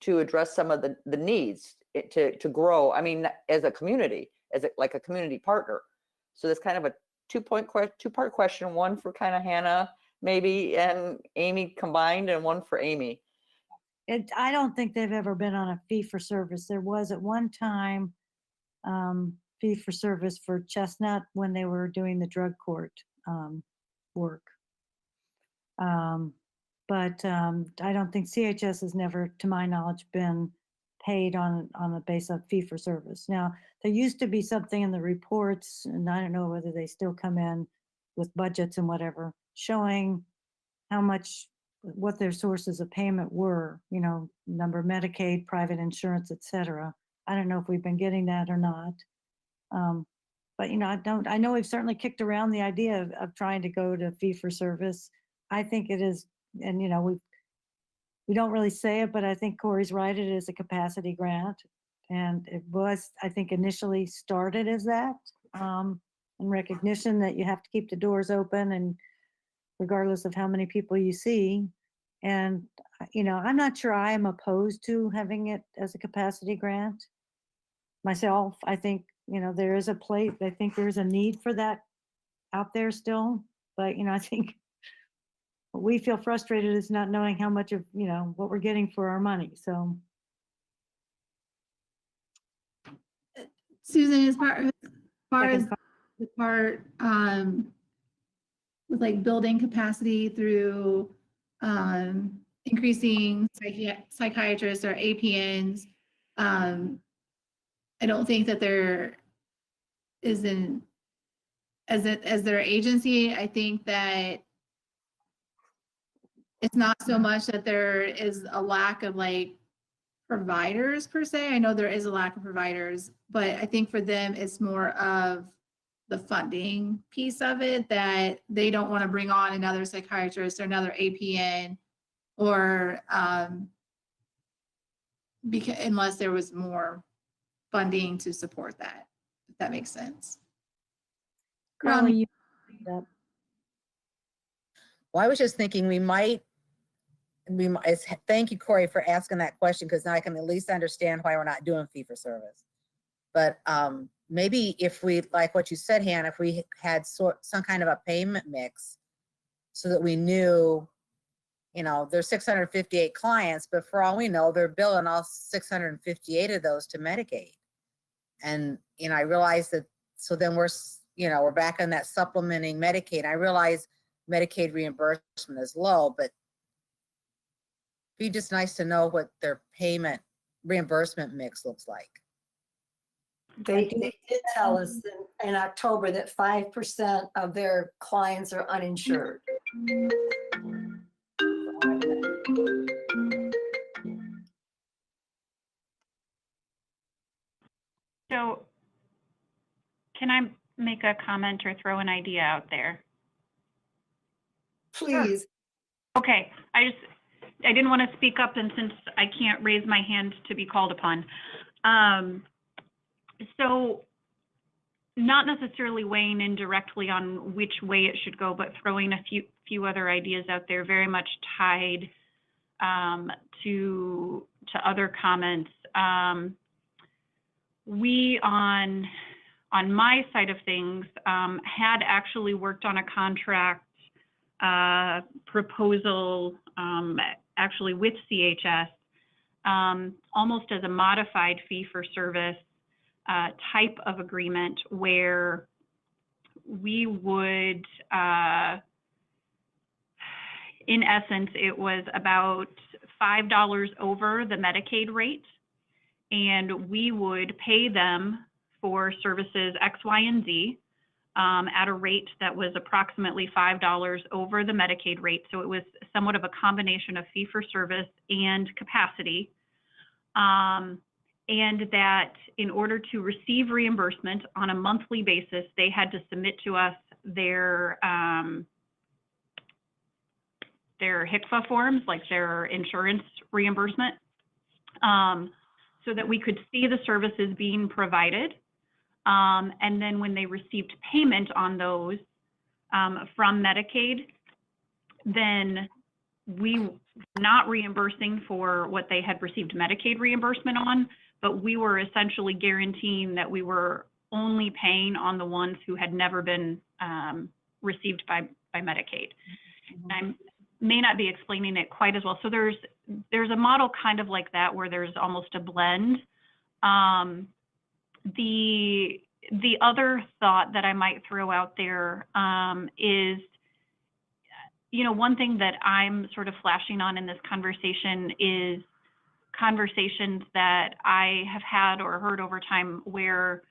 to address some of the needs to grow? I mean, as a community, like a community partner. So that's kind of a two-part question, one for kind of Hannah maybe and Amy combined, and one for Amy. I don't think they've ever been on a fee for service. There was at one time fee for service for Chestnut when they were doing the drug court work. But I don't think CHS has never, to my knowledge, been paid on a base of fee for service. Now, there used to be something in the reports, and I don't know whether they still come in with budgets and whatever, showing how much, what their sources of payment were, number of Medicaid, private insurance, et cetera. I don't know if we've been getting that or not. But, I know we've certainly kicked around the idea of trying to go to fee for service. I think it is, and, we don't really say it, but I think Corey's right. It is a capacity grant. And it was, I think, initially started as that, in recognition that you have to keep the doors open and regardless of how many people you see. And, I'm not sure I am opposed to having it as a capacity grant. Myself, I think, there is a place, I think there's a need for that out there still. But, I think what we feel frustrated is not knowing how much of, what we're getting for our money. So. Susan, as far as Second. the part with like building capacity through increasing psychiatrists or APNs, I don't think that there isn't, as their agency, I think that it's not so much that there is a lack of like providers per se. I know there is a lack of providers, but I think for them it's more of the funding piece of it, that they don't want to bring on another psychiatrist or another APN or because unless there was more funding to support that, if that makes sense. Carly, you, Dept. Well, I was just thinking thank you, Corey, for asking that question, because now I can at least understand why we're not doing fee for service. But maybe if we, like what you said, Hannah, if we had some kind of a payment mix so that we knew, there's 658 clients, but for all we know, they're billing all 658 of those to Medicaid. And, I realize that, so then we're back on that supplementing Medicaid. I realize Medicaid reimbursement is low, but it'd be just nice to know what their payment reimbursement mix looks like. They did tell us in October that 5% of their clients are uninsured. So can I make a comment or throw an idea out there? Please. Okay, I didn't want to speak up, and since I can't raise my hand to be called upon. So not necessarily weighing in directly on which way it should go, but throwing a few other ideas out there, very much tied to other comments. We on my side of things had actually worked on a contract proposal actually with CHS, almost as a modified fee for service type of agreement, where we would, in essence, it was about $5 over the Medicaid rate, and we would pay them for services X, Y, and Z at a rate that was approximately $5 over the Medicaid rate. So it was somewhat of a combination of fee for service and capacity. And that in order to receive reimbursement on a monthly basis, they had to submit to us their HCFA forms, like their insurance reimbursement, so that we could see the services being provided. And then when they received payment on those from Medicaid, then we were not reimbursing for what they had received Medicaid reimbursement on, but we were essentially guaranteeing that we were only paying on the ones who had never been received by Medicaid. I may not be explaining it quite as well. So there's a model kind of like that where there's almost a blend. The other thought that I might throw out there is, one thing that I'm sort of flashing on in this conversation is conversations that I have had or heard over time where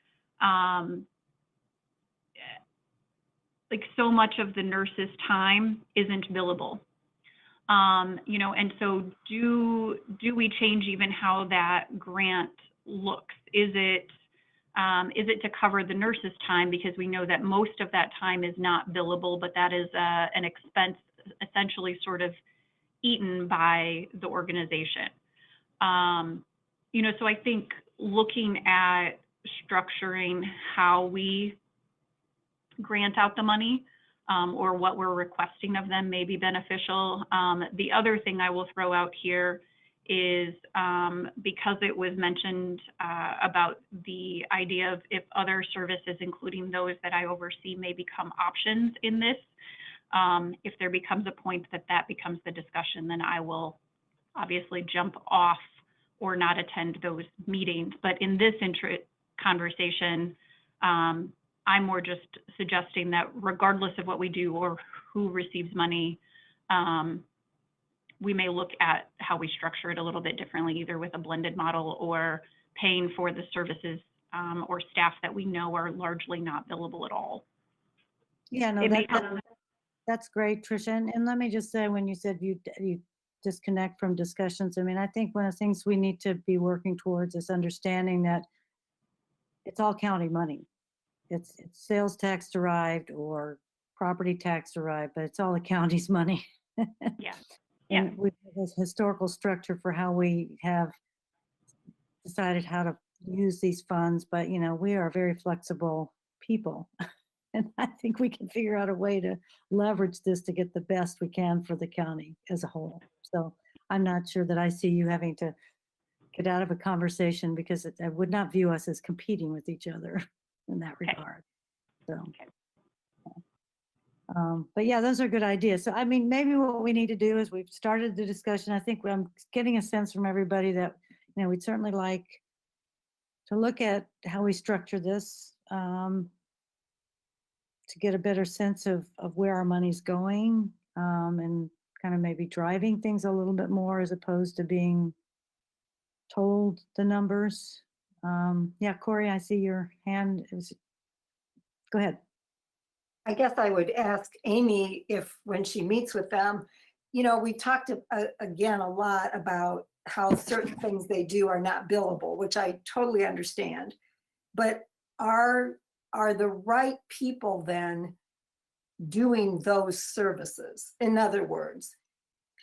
like so much of the nurse's time isn't billable. And so do we change even how that grant looks? Is it to cover the nurse's time, because we know that most of that time is not billable, but that is an expense essentially sort of eaten by the organization. So I think looking at structuring how we grant out the money or what we're requesting of them may be beneficial. The other thing I will throw out here is because it was mentioned about the idea of if other services, including those that I oversee, may become options in this. If there becomes a point that becomes the discussion, then I will obviously jump off or not attend those meetings. But in this conversation, I'm more just suggesting that regardless of what we do or who receives money, we may look at how we structure it a little bit differently, either with a blended model or paying for the services or staff that we know are largely not billable at all. Yeah, no, that's great, Tricia. And let me just say, when you said you disconnect from discussions, I mean, I think one of the things we need to be working towards is understanding that it's all county money. it's sales tax derived or property tax derived, but it's all the county's money. Yeah. Yeah. And we have this historical structure for how we have decided how to use these funds, but you know, we are very flexible people. And I think we can figure out a way to leverage this to get the best we can for the county as a whole. So I'm not sure that I see you having to get out of a conversation because I would not view us as competing with each other in that Okay. regard. So, Okay. but yeah, those are good ideas. So, I mean, maybe what we need to do is we've started the discussion. I think I'm getting a sense from everybody that, you know, we'd certainly like to look at how we structure this to get a better sense of where our money's going and kind of maybe driving things a little bit more as opposed to being told the numbers. Yeah, Corey, I see your hand. Go ahead. I guess I would ask Amy if, when she meets with them, you know, we talked again a lot about how certain things they do are not billable, which I totally understand. But are the right people then doing those services? In other words,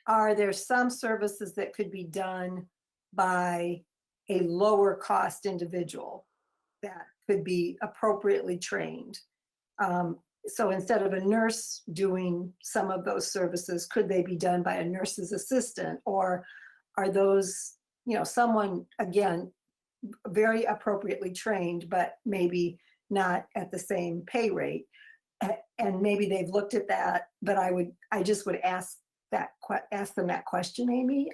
are there some services that could be done by a lower cost individual that could be appropriately trained? So instead of a nurse doing some of those services, could they be done by a nurse's assistant? Or are those, you know, someone, again, very appropriately trained, but maybe not at the same pay rate? And maybe they've looked at that, but I just would ask them that question, Amy.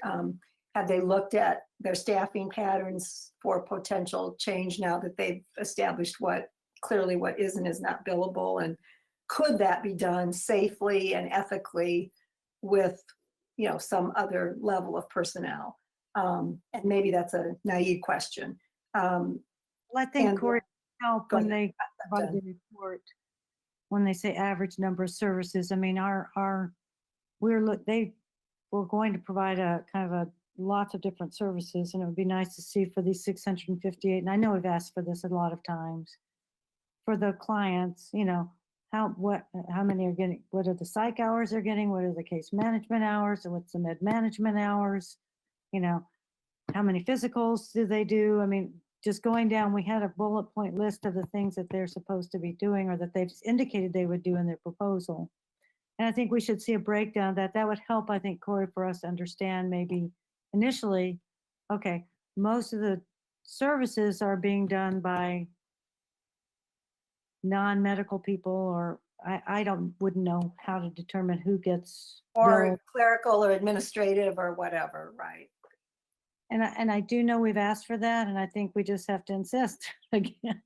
Have they looked at their staffing patterns for potential change now that they've established what is and is not billable? And could that be done safely and ethically with, you know, some other level of personnel? And maybe that's a naive question. Well, I think and- Corey help Go when ahead. they provide the report, when they say average number of services. I mean, we're going to provide a kind of a lots of different services, and it would be nice to see for these 658. And I know we've asked for this a lot of times for the clients, you know, how many are getting, what are the psych hours they're getting, what are the case management hours, and what's the med management hours, you know, how many physicals do they do? I mean, just going down, we had a bullet point list of the things that they're supposed to be doing or that they've indicated they would do in their proposal. And I think we should see a breakdown that would help, I think, Corey, for us to understand maybe initially, okay, most of the services are being done by non-medical people, or I wouldn't know how to determine who gets Or billed. clerical or administrative or whatever, right? And I do know we've asked for that, and I think we just have to insist again.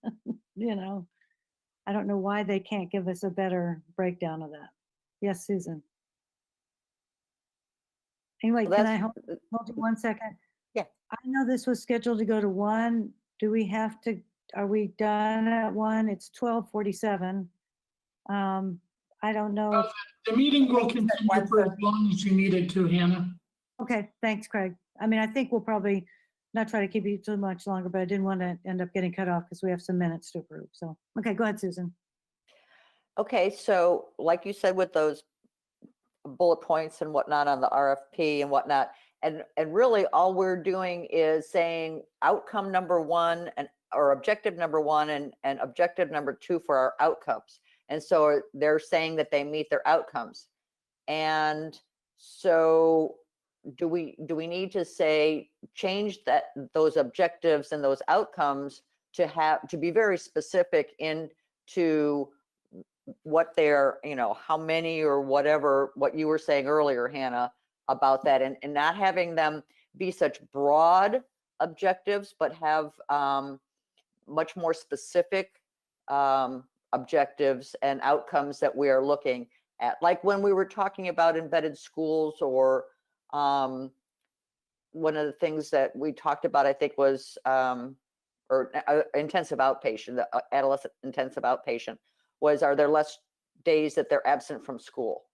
You know, I don't know why they can't give us a better breakdown of that. Yes, Susan. Anyway, Well, can I that's- hold you 1 second? Yeah. I know this was scheduled to go to 1. Do we have to, are we done at 1? It's 12:47. I don't know. The meeting will continue for as 1:30. long as you need it to, Hannah. Okay, thanks, Craig. I mean, I think we'll probably not try to keep you too much longer, but I didn't want to end up getting cut off because we have some minutes to approve. So, okay, go ahead, Susan. Okay, so like you said, with those bullet points and whatnot on the RFP and whatnot, and really all we're doing is saying outcome number 1 or objective number 1 and objective number 2 for our outcomes. And so they're saying that they meet their outcomes. And so do we need to say change those objectives and those outcomes to be very specific into what they're, you know, how many or whatever, what you were saying earlier, Hannah, about that, and not having them be such broad objectives, but have much more specific objectives and outcomes that we are looking at. Like when we were talking about embedded schools, or one of the things that we talked about, I think, was intensive outpatient, adolescent intensive outpatient, was, are there less days that they're absent from school,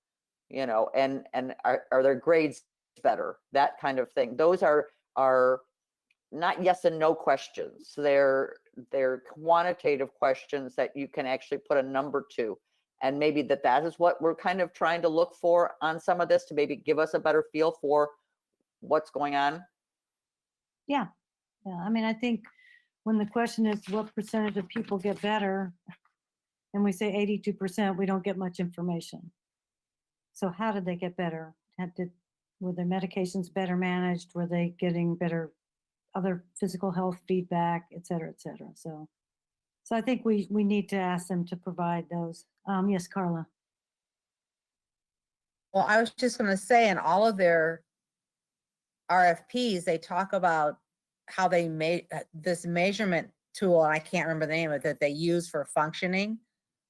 you know, and are their grades better, that kind of thing. Those are not yes and no questions. They're quantitative questions that you can actually put a number to. And maybe that is what we're kind of trying to look for on some of this, to maybe give us a better feel for what's going on. Yeah, I mean, I think when the question is what percentage of people get better, and we say 82%, we don't get much information. So how did they get better? Were their medications better managed? Were they getting better other physical health feedback, et cetera, et cetera? So I think we need to ask them to provide those. Yes, Carla. Well, I was just going to say, in all of their RFPs, they talk about how they made this measurement tool, and I can't remember the name of it, that they use for functioning.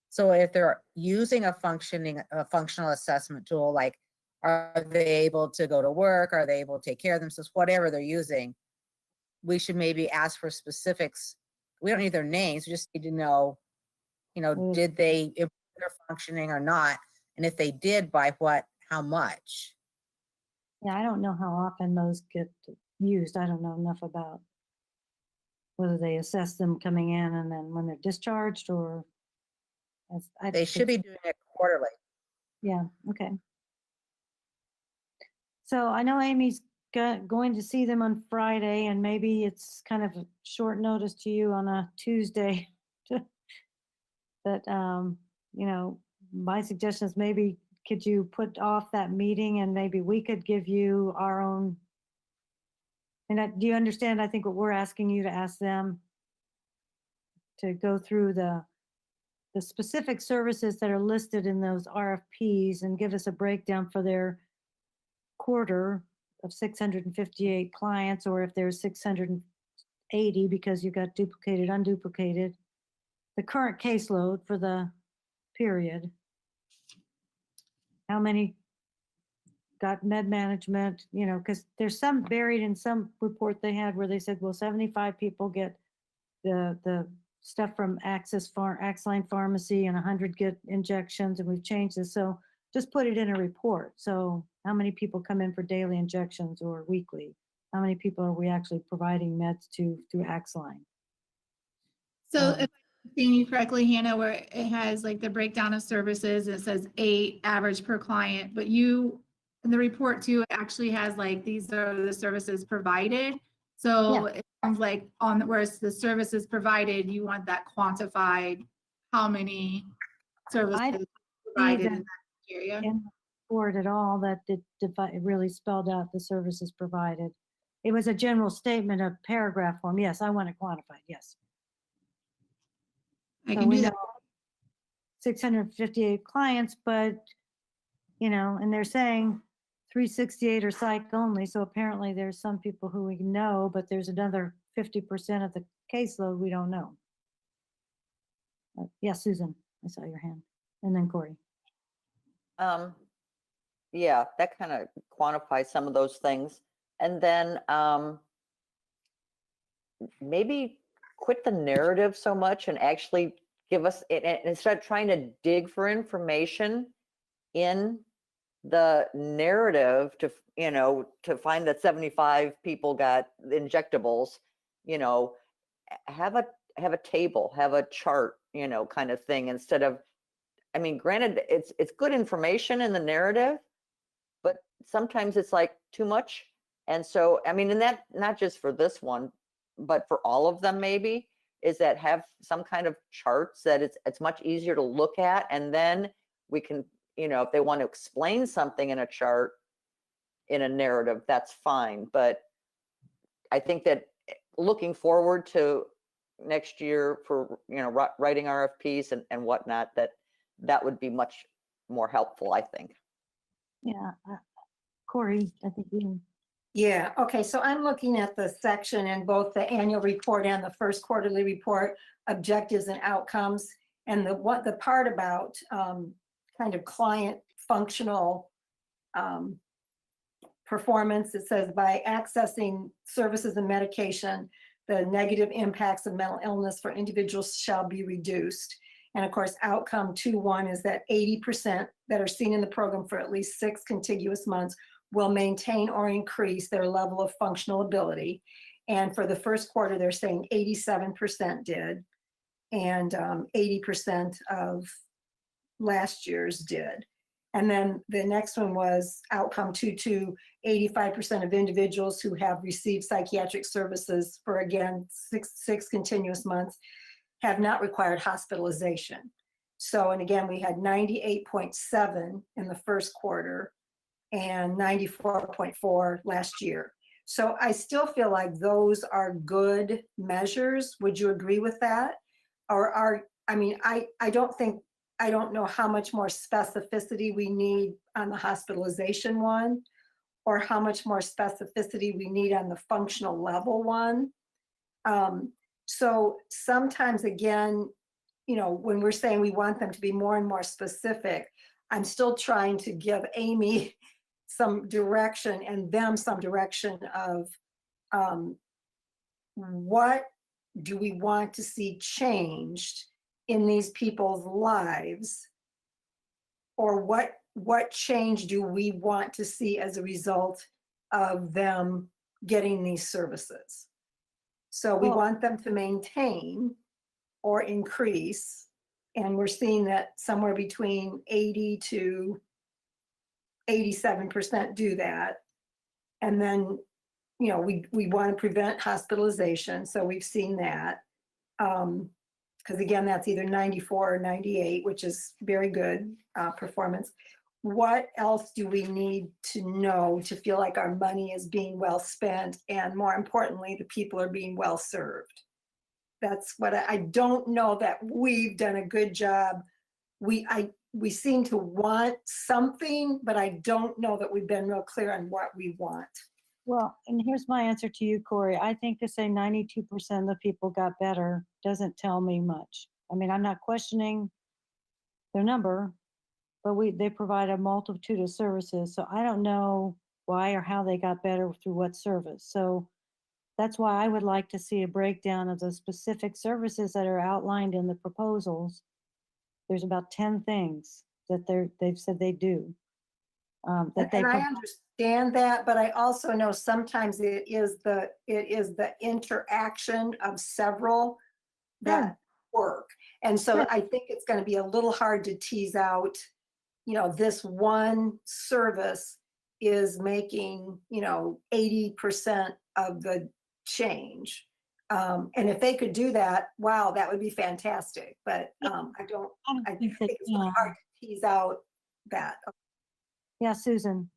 So if they're using a functional assessment tool, like, are they able to go to work? Are they able to take care of themselves? Whatever they're using, we should maybe ask for specifics. We don't need their names. We just need to know, did they improve their functioning or not? And if they did, by what, how much? Yeah, I don't know how often those get used. I don't know enough about whether they assess them coming in and then when they're discharged, or They should be doing it quarterly. Yeah, okay. So I know Amy's going to see them on Friday, and maybe it's kind of a short notice to you on a Tuesday. But, my suggestion is maybe could you put off that meeting and maybe we could give you our own. And do you understand, I think, what we're asking you to ask them? To go through the specific services that are listed in those RFPs and give us a breakdown for their quarter of 658 clients, or if there's 680 because you got duplicated, unduplicated, the current caseload for the period. How many got med management, because there's some buried in some report they had where they said, well, 75 people get the stuff from Axline Pharmacy and 100 get injections, and we've changed this. So just put it in a report. So how many people come in for daily injections or weekly? How many people are we actually providing meds to through Axline? So if I'm seeing you correctly, Hannah, where it has like the breakdown of services, it says 8 average per client, but you, in the report too, it actually has like, these are the services provided. So it sounds like whereas the services provided, you want that quantified, how many services provided in that area. In the report at all that it really spelled out the services provided. It was a general statement of paragraph form. Yes, I want it quantified. Yes. I So can we do know that. 658 clients, but, and they're saying 368 are psych only. So apparently there's some people who we know, but there's another 50% of the caseload we don't know. Yeah, Susan, I saw your hand. And then Corey. Yeah, that kind of quantifies some of those things. And then maybe quit the narrative so much and actually give us, and instead of trying to dig for information in the narrative to find that 75 people got injectables, have a table, have a chart, kind of thing, instead of, I mean, granted, it's good information in the narrative, but sometimes it's like too much. And so, I mean, and that, not just for this one, but for all of them, maybe, is that have some kind of charts that it's much easier to look at. And then we can, if they want to explain something in a chart, in a narrative, that's fine. But I think that looking forward to next year for, writing RFPs and whatnot, that would be much more helpful, I think. Yeah, Corey, I think you. Yeah, okay, so I'm looking at the section in both the annual report and the first quarterly report, objectives and outcomes, and the part about kind of client functional performance. It says by accessing services and medication, the negative impacts of mental illness for individuals shall be reduced. And of course, outcome 2.1 is that 80% that are seen in the program for at least 6 contiguous months will maintain or increase their level of functional ability. And for the first quarter, they're saying 87% did, and 80% of last year's did. And then the next one was outcome 2.2, 85% of individuals who have received psychiatric services for, again, six continuous months have not required hospitalization. So, and again, we had 98.7 in the first quarter and 94.4 last year. So I still feel like those are good measures. Would you agree with that? Or I mean, I don't know how much more specificity we need on the hospitalization one, or how much more specificity we need on the functional level one. So sometimes, again, when we're saying we want them to be more and more specific, I'm still trying to give Amy some direction and them some direction of what do we want to see changed in these people's lives, or what change do we want to see as a result of them getting these services. So we want them to maintain or increase, and we're seeing that somewhere between 80 to 87% do that. And then, we want to prevent hospitalization, so we've seen that. Because again, that's either 94 or 98, which is very good performance. What else do we need to know to feel like our money is being well spent, and more importantly, the people are being well served? That's what I don't know that we've done a good job. We seem to want something, but I don't know that we've been real clear on what we want. Well, and here's my answer to you, Corey. I think to say 92% of the people got better doesn't tell me much. I mean, I'm not questioning their number, but they provide a multitude of services. So I don't know why or how they got better through what service. So that's why I would like to see a breakdown of the specific services that are outlined in the proposals. There's about 10 things that they've said they do. And I understand that, but I also know sometimes it is the interaction of several that work. And so I think it's going to be a little hard to tease out, this one service is making, 80% of the change. And if they could do that, wow, that would be fantastic. But I think it's really hard to tease out that. Yeah, Susan.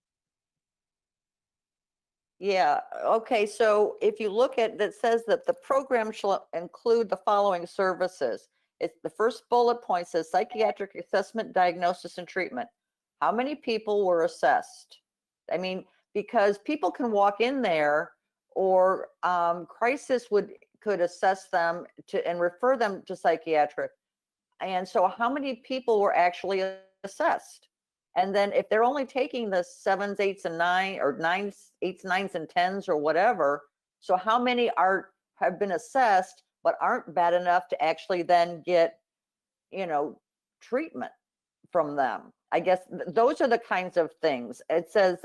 Yeah, okay, so if you look at, that says that the program shall include the following services. It's the first bullet point says psychiatric assessment, diagnosis, and treatment. How many people were assessed? I mean, because people can walk in there, or crisis could assess them and refer them to psychiatric. And so how many people were actually assessed? And then if they're only taking the 7s, 8s, and 9, or 9s, 8s, 9s, and 10s, or whatever, so how many have been assessed but aren't bad enough to actually then get, treatment from them? I guess those are the kinds of things. It says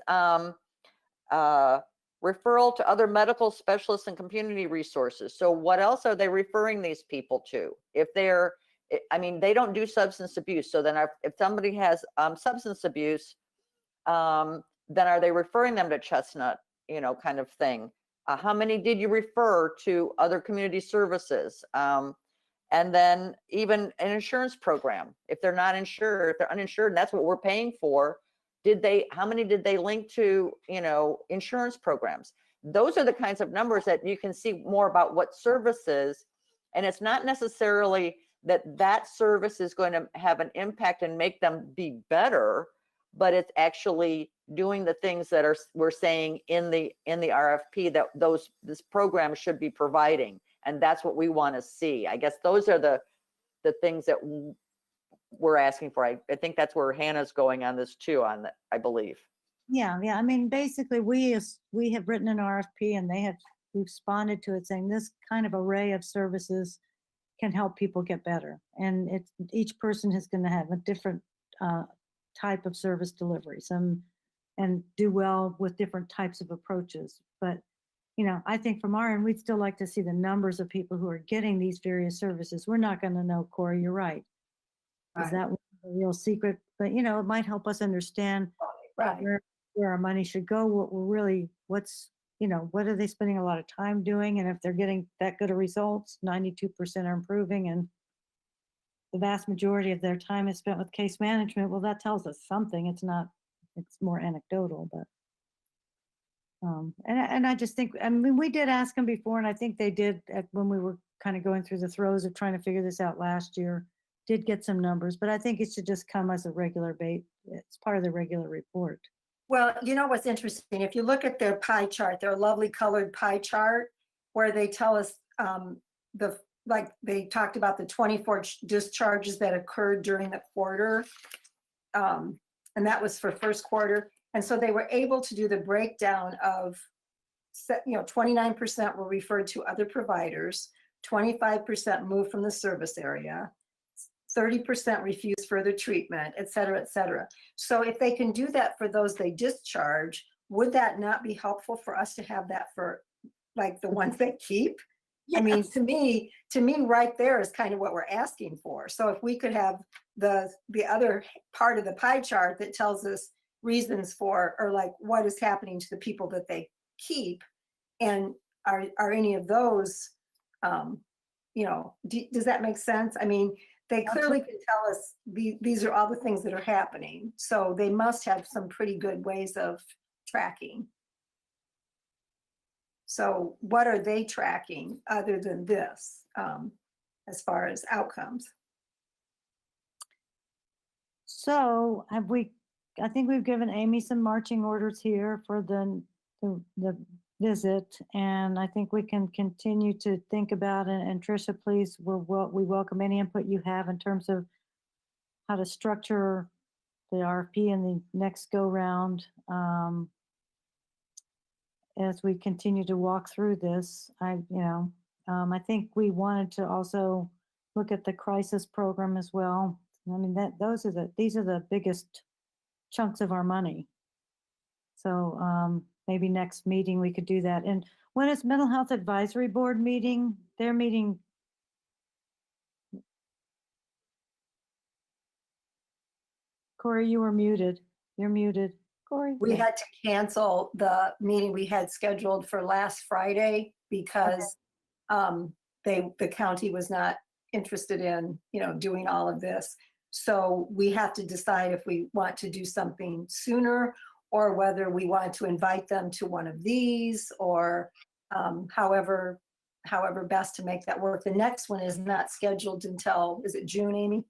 referral to other medical specialists and community resources. So what else are they referring these people to? If they don't do substance abuse. So then if somebody has substance abuse, then are they referring them to Chestnut, kind of thing? How many did you refer to other community services? And then even an insurance program. If they're not insured, if they're uninsured, and that's what we're paying for, how many did they link to, insurance programs? Those are the kinds of numbers that you can see more about what services, and it's not necessarily that service is going to have an impact and make them be better, but it's actually doing the things that we're saying in the RFP that this program should be providing, and that's what we want to see. I guess those are the things that we're asking for. I think that's where Hannah's going on this too, I believe. Yeah. I mean, basically, we have written an RFP, and they have responded to it saying this kind of array of services can help people get better. And each person is going to have a different type of service delivery, and do well with different types of approaches. But I think from our end, we'd still like to see the numbers of people who are getting these various services. We're not going to know, Corey, you're right. Is Right. that a real secret? But, it might help us understand Right. where our money should go, what are they spending a lot of time doing? And if they're getting that good of results, 92% are improving, and the vast majority of their time is spent with case management, well, that tells us something. It's more anecdotal, but. And I just think, we did ask them before, and I think they did when we were kind of going through the throes of trying to figure this out last year, did get some numbers, but I think it should just come as a regular it's part of the regular report. Well, you know what's interesting? If you look at their pie chart, their lovely colored pie chart, where they tell us like they talked about the 24 discharges that occurred during the quarter. And that was for first quarter. And so they were able to do the breakdown of, 29% were referred to other providers, 25% moved from the service area, 30% refused further treatment, et cetera, et cetera. So if they can do that for those they discharge, would that not be helpful for us to have that for like the ones they keep? I mean, to me, right there is kind of what we're asking for. So if we could have the other part of the pie chart that tells us reasons for, or like what is happening to the people that they keep, and are any of those, does that make sense? I mean, they clearly can tell us these are all the things that are happening. So they must have some pretty good ways of tracking. So what are they tracking other than this, as far as outcomes? So I think we've given Amy some marching orders here for the visit, and I think we can continue to think about it. And Tricia, please, we welcome any input you have in terms of how to structure the RFP in the next go round. As we continue to walk through this, I think we wanted to also look at the crisis program as well. I mean, these are the biggest chunks of our money. So maybe next meeting we could do that. And when is Mental Health Advisory Board meeting? They're meeting. Corey, you were muted. You're muted. Corey? We had to cancel the meeting we had scheduled for last Friday because the county was not interested in, doing all of this. So we have to decide if we want to do something sooner, or whether we want to invite them to one of these, or however best to make that work. The next one is not scheduled until, is it June, Amy?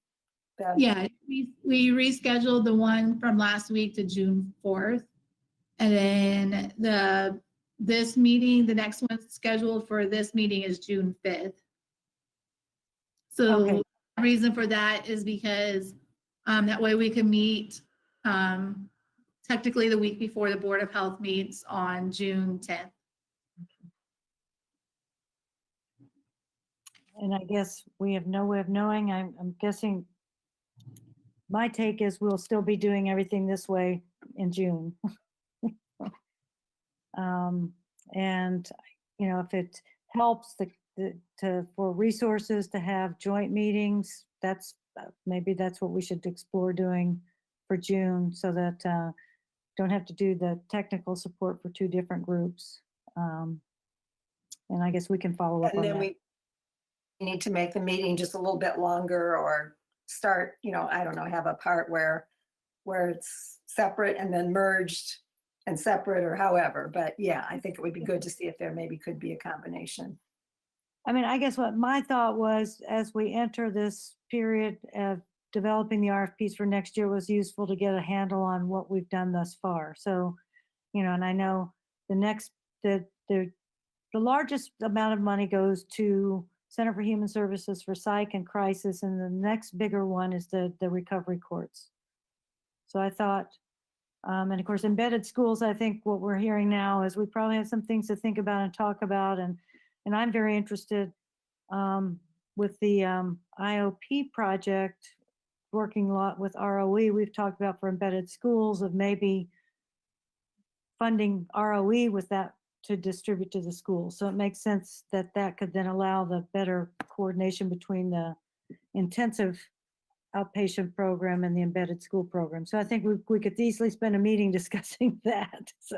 Yeah, we rescheduled the one from last week to June 4th. And then this meeting, the next one scheduled for this meeting is June 5th. So Okay. the reason for that is because that way we can meet technically the week before the Board of Health meets on June 10th. And I guess we have no way of knowing. I'm guessing my take is we'll still be doing everything this way in June. And if it helps for resources to have joint meetings, maybe that's what we should explore doing for June, so that don't have to do the technical support for two different groups. And I guess we can follow up And on then that. we need to make the meeting just a little bit longer, or start, I don't know, have a part where it's separate and then merged and separate, or however. But yeah, I think it would be good to see if there maybe could be a combination. I mean, I guess what my thought was, as we enter this period of developing the RFPs for next year, was useful to get a handle on what we've done thus far. So, and I know the largest amount of money goes to Center for Human Services for psych and crisis, and the next bigger one is the recovery courts. So I thought, and of course, embedded schools, I think what we're hearing now is we probably have some things to think about and talk about. And I'm very interested with the IOP project, working a lot with ROE. We've talked about for embedded schools of maybe funding ROE with that to distribute to the school. So it makes sense that that could then allow the better coordination between the intensive outpatient program and the embedded school program. So I think we could easily spend a meeting discussing that, so.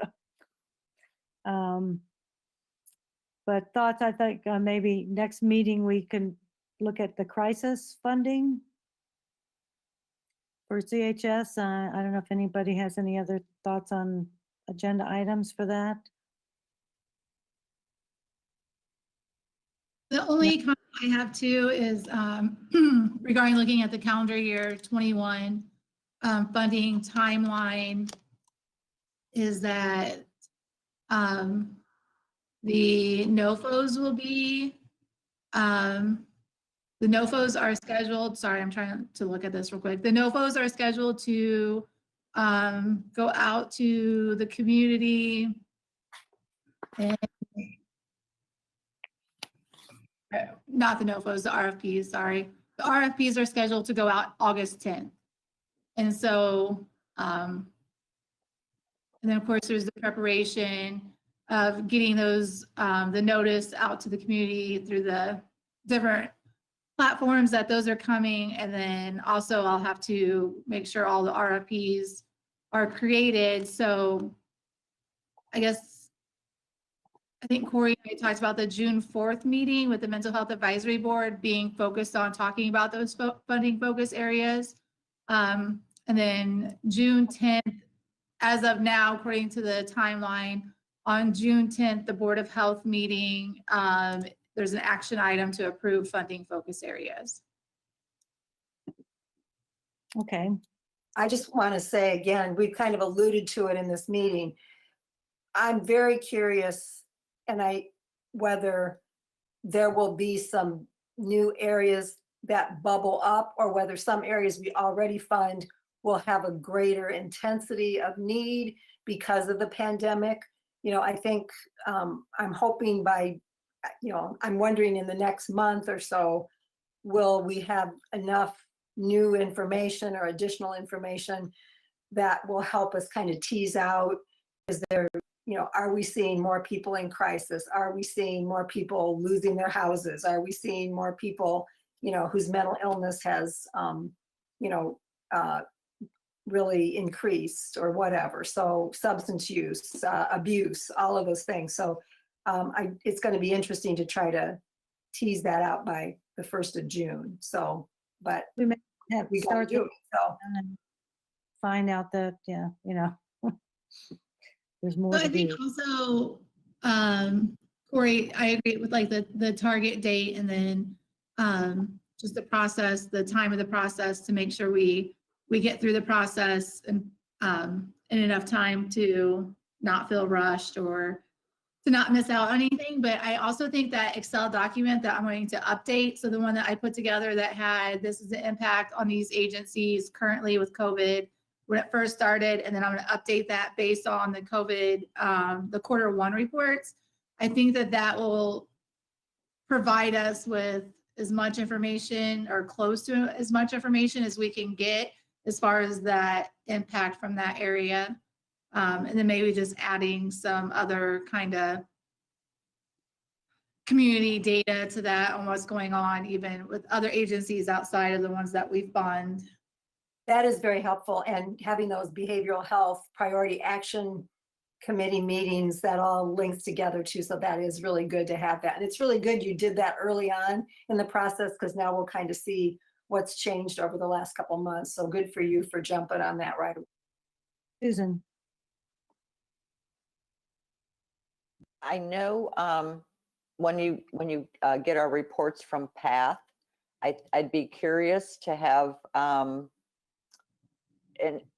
But thoughts, I think maybe next meeting we can look at the crisis funding for CHS. I don't know if anybody has any other thoughts on agenda items for that. The only comment I have too is regarding looking at the calendar year 21 funding timeline is that the NOFOs will be, the NOFOs are scheduled, sorry, I'm trying to look at this real quick. The NOFOs are scheduled to go out to the community and not the NOFOs, the RFPs, sorry. The RFPs are scheduled to go out August 10th. And so, and then of course there's the preparation of getting those, the notice out to the community through the different platforms that those are coming. And then also I'll have to make sure all the RFPs are created. So I guess, I think Corey talked about the June 4th meeting with the Mental Health Advisory Board being focused on talking about those funding focus areas. And then June 10th, as of now, according to the timeline, on June 10th, the Board of Health meeting, there's an action item to approve funding focus areas. Okay, I just want to say again, we've kind of alluded to it in this meeting. I'm very curious whether there will be some new areas that bubble up or whether some areas we already fund will have a greater intensity of need because of the pandemic. You know, I think I'm hoping by, I'm wondering in the next month or so, will we have enough new information or additional information that will help us kind of tease out, is there, are we seeing more people in crisis? Are we seeing more people losing their houses? Are we seeing more people, whose mental illness has, really increased or whatever? So substance use, abuse, all of those things. So it's going to be interesting to try to tease that out by the 1st of June. So, but we may have we to got to start do it. So. and find out that, there's more So to I think do. also, Corey, I agree with like the target date and then just the process, the time of the process to make sure we get through the process and in enough time to not feel rushed or to not miss out on anything. But I also think that Excel document that I'm going to update, so the one that I put together that had, this is the impact on these agencies currently with COVID when it first started, and then I'm going to update that based on the COVID, the Q1 reports. I think that will provide us with as much information or close to as much information as we can get as far as that impact from that area. And then maybe just adding some other kind of community data to that on what's going on, even with other agencies outside of the ones that we fund. That is very helpful, and having those behavioral health priority action committee meetings, that all links together too. So that is really good to have that. And it's really good you did that early on in the process, because now we'll kind of see what's changed over the last couple of months. So good for you for jumping on that right away. Susan, I know when you get our reports from PATH, I'd be curious to have and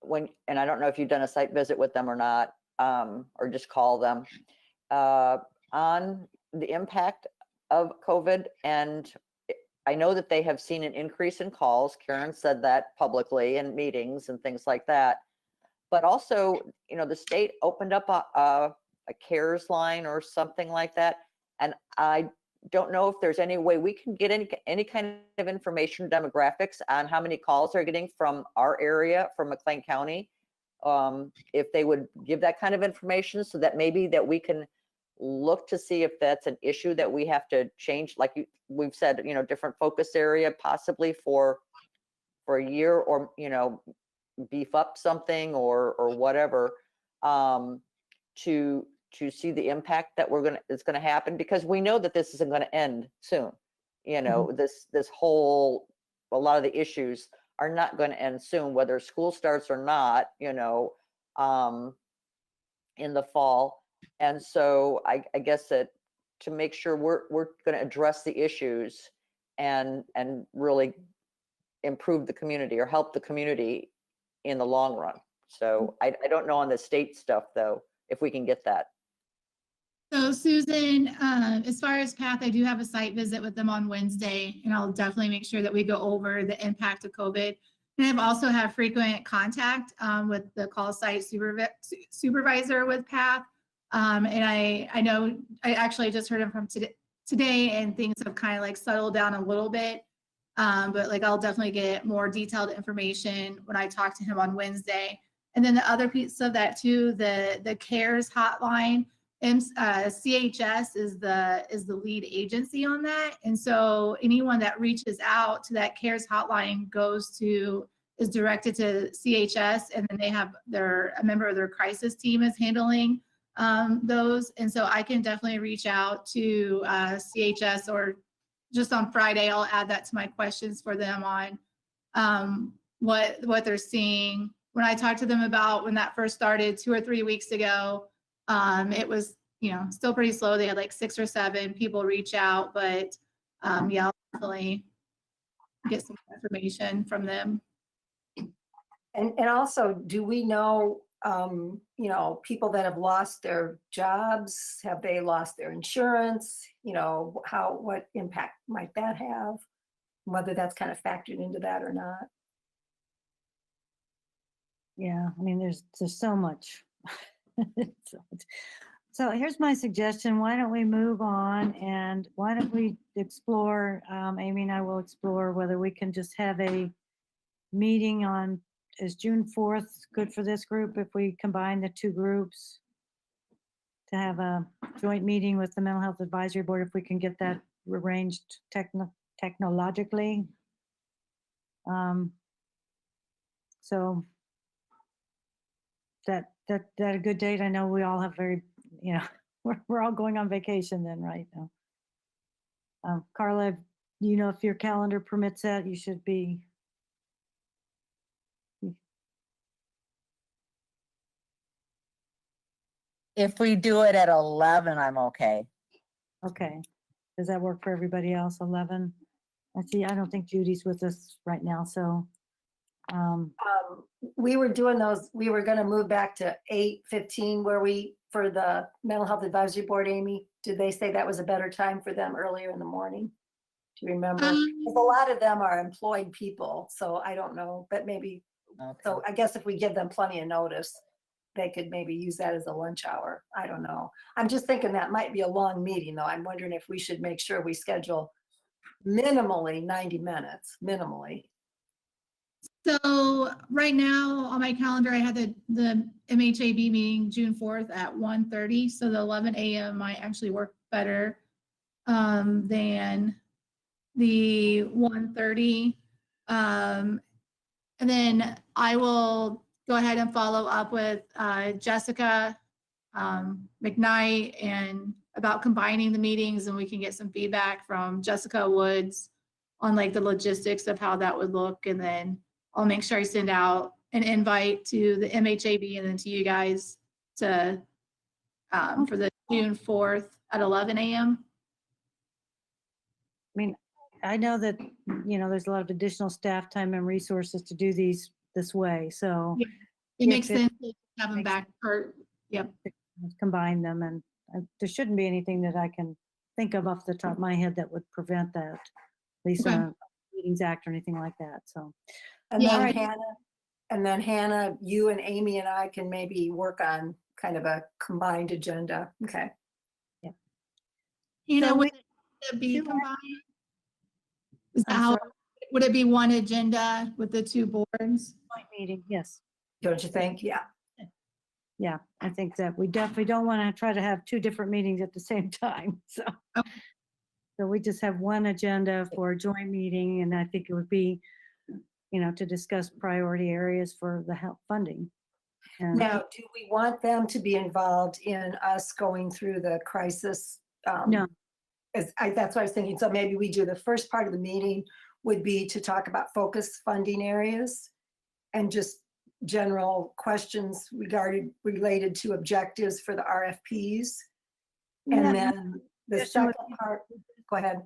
I don't know if you've done a site visit with them or not, or just call them on the impact of COVID. And I know that they have seen an increase in calls. Karen said that publicly in meetings and things like that. But also, the state opened up a CARES line or something like that. And I don't know if there's any way we can get any kind of information, demographics on how many calls they're getting from our area, from McLean County. If they would give that kind of information, so that maybe that we can look to see if that's an issue that we have to change, like we've said, different focus area possibly for a year, or, beef up something or whatever, to see the impact that it's gonna happen, because we know that this isn't gonna end soon. This whole, a lot of the issues are not gonna end soon, whether school starts or not, in the fall. And so I guess that to make sure we're gonna address the issues and really improve the community or help the community in the long run. So I don't know on the state stuff though, if we can get that. So Susan, as far as PATH, I do have a site visit with them on Wednesday, and I'll definitely make sure that we go over the impact of COVID. And I've also had frequent contact with the call site supervisor with PATH. And I know, I actually just heard him from today, and things have kind of like settled down a little bit. But like, I'll definitely get more detailed information when I talk to him on Wednesday. And then the other piece of that too, the CARES hotline, CHS is the lead agency on that. And so anyone that reaches out to that CARES hotline is directed to CHS, and then they have a member of their crisis team is handling those. And so I can definitely reach out to CHS, or just on Friday, I'll add that to my questions for them on what they're seeing. When I talked to them about when that first started 2 or 3 weeks ago, it was, still pretty slow. They had like 6 or 7 people reach out, but yeah, I'll definitely get some information from them. And also, do we know, people that have lost their jobs? Have they lost their insurance? What impact might that have? Whether that's kind of factored into that or not? Yeah, I mean, there's so much. So here's my suggestion. Why don't we move on, and why don't we explore, Amy and I will explore whether we can just have a meeting is June 4th good for this group if we combine the 2 groups to have a joint meeting with the Mental Health Advisory Board, if we can get that arranged technologically. So that a good date? I know we all have we're all going on vacation then right now. Carla, if your calendar permits that, you should be. If we do it at 11, I'm okay. Okay. Does that work for everybody else? 11? I don't think Judy's with us right now, so. We were doing those, we were gonna move back to 8:15 for the Mental Health Advisory Board, Amy. Did they say that was a better time for them earlier in the morning? Do you remember? 'Cause a lot of them are employed people, so I don't know, but maybe, Okay. so I guess if we give them plenty of notice, they could maybe use that as a lunch hour. I don't know. I'm just thinking that might be a long meeting though. I'm wondering if we should make sure we schedule minimally 90 minutes, minimally. So right now on my calendar, I had the MHAB meeting June 4th at 1:30. So the 11 a.m. might actually work better than the 1:30. And then I will go ahead and follow up with Jessica McKnight and about combining the meetings, and we can get some feedback from Jessica Woods on like the logistics of how that would look. And then I'll make sure I send out an invite to the MHAB and then to you guys to for the June 4th at 11 a.m. I mean, I know that, there's a lot of additional staff time and resources to do these this way, so. Yeah, it if makes sense to have them makes back for, yep. Combine them, and there shouldn't be anything that I can think of off the top of my head that would prevent that, at least Okay. on Meetings Act or anything like that, so. And Yeah. then Hannah, you and Amy and I can maybe work on kind of a combined agenda. Okay. You know, So would we- it be two- combined? Is that I'm how, sorry? would it be one agenda with the 2 boards? Joint meeting, yes. Don't you think? Yeah. yeah, I think that we definitely don't want to try to have two different meetings at the same time, so. Okay. So we just have one agenda for a joint meeting, and I think it would be, to discuss priority areas for the help funding. And Now, do we want them to be involved in us going through the crisis? No. That's what I was thinking. So maybe we do the first part of the meeting would be to talk about focus funding areas and just general questions related to objectives for the RFPs. Yeah, And then the suggestion would second part, go ahead.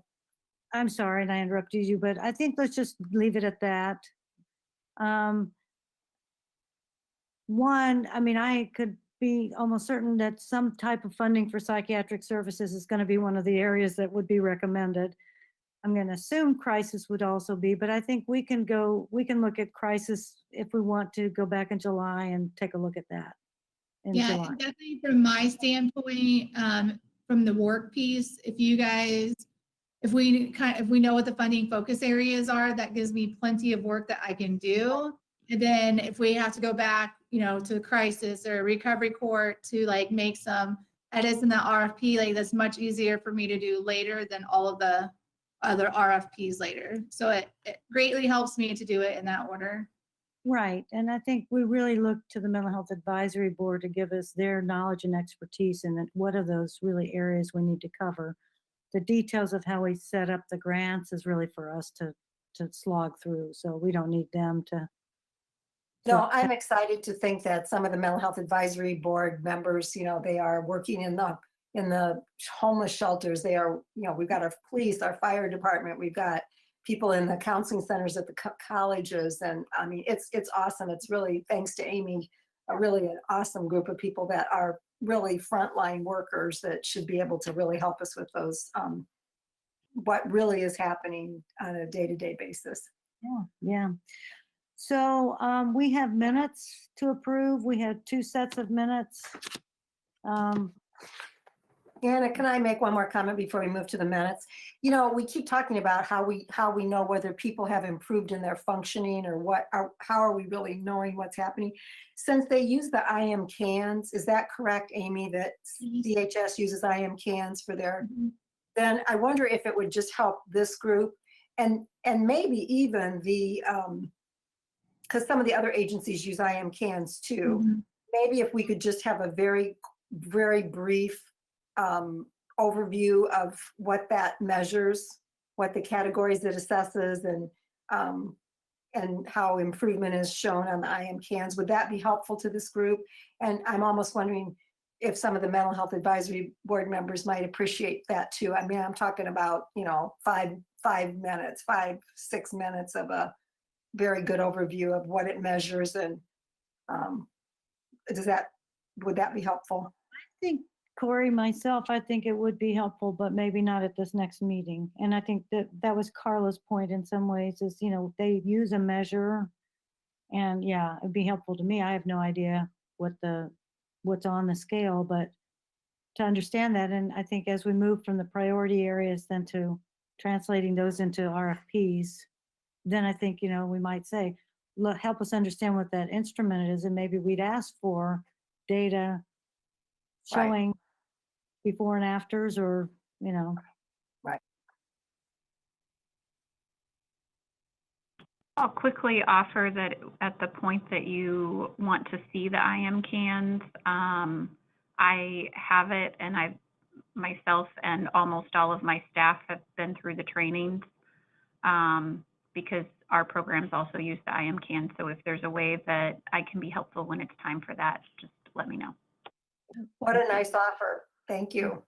I'm sorry, and I interrupted you, but I think let's just leave it at that. One, I mean, I could be almost certain that some type of funding for psychiatric services is going to be one of the areas that would be recommended. I'm going to assume crisis would also be, but I think we can look at crisis if we want to go back in July and take a look at that in Yeah, July. definitely from my standpoint, from the work piece, if we know what the funding focus areas are, that gives me plenty of work that I can do. And then if we have to go back, to the crisis or recovery court to like make some edits in the RFP, like that's much easier for me to do later than all of the other RFPs later. So it greatly helps me to do it in that order. Right, and I think we really look to the Mental Health Advisory Board to give us their knowledge and expertise and what are those really areas we need to cover. The details of how we set up the grants is really for us to slog through, so we don't need them to. No, I'm excited to think that some of the mental health advisory board members, they are working in the homeless shelters. They are, we've got our police, our fire department, we've got people in the counseling centers at the colleges. And I mean, it's awesome. It's really, thanks to Amy, really an awesome group of people that are really frontline workers that should be able to really help us with those, what really is happening on a day-to-day basis. Yeah. So we have minutes to approve. We had 2 sets of minutes. Anna, can I make one more comment before we move to the minutes? We keep talking about how we know whether people have improved in their functioning or how are we really knowing what's happening? Since they use the IM cans, is that correct, Amy, that DHS uses IM cans for their, then I wonder if it would just help this group and maybe even because some of the other agencies use IM cans too. Maybe if we could just have a very, very brief overview of what that measures, what the categories it assesses, and how improvement is shown on the IM cans. Would that be helpful to this group? And I'm almost wondering if some of the mental health advisory board members might appreciate that too. I mean, I'm talking about, 5 minutes, 6 minutes of a very good overview of what it measures. And would that be helpful? I think, Corey, myself, I think it would be helpful, but maybe not at this next meeting. And I think that was Carla's point in some ways is, they use a measure and yeah, it'd be helpful to me. I have no idea what's on the scale, but to understand that. And I think as we move from the priority areas then to translating those into RFPs, then I think, we might say, look, help us understand what that instrument is. And maybe we'd ask for data showing before and afters or, Right. I'll quickly offer that at the point that you want to see the IM cans, I have it and myself and almost all of my staff have been through the trainings because our programs also use the IM cans. So if there's a way that I can be helpful when it's time for that, just let me know. What a nice offer. Thank you.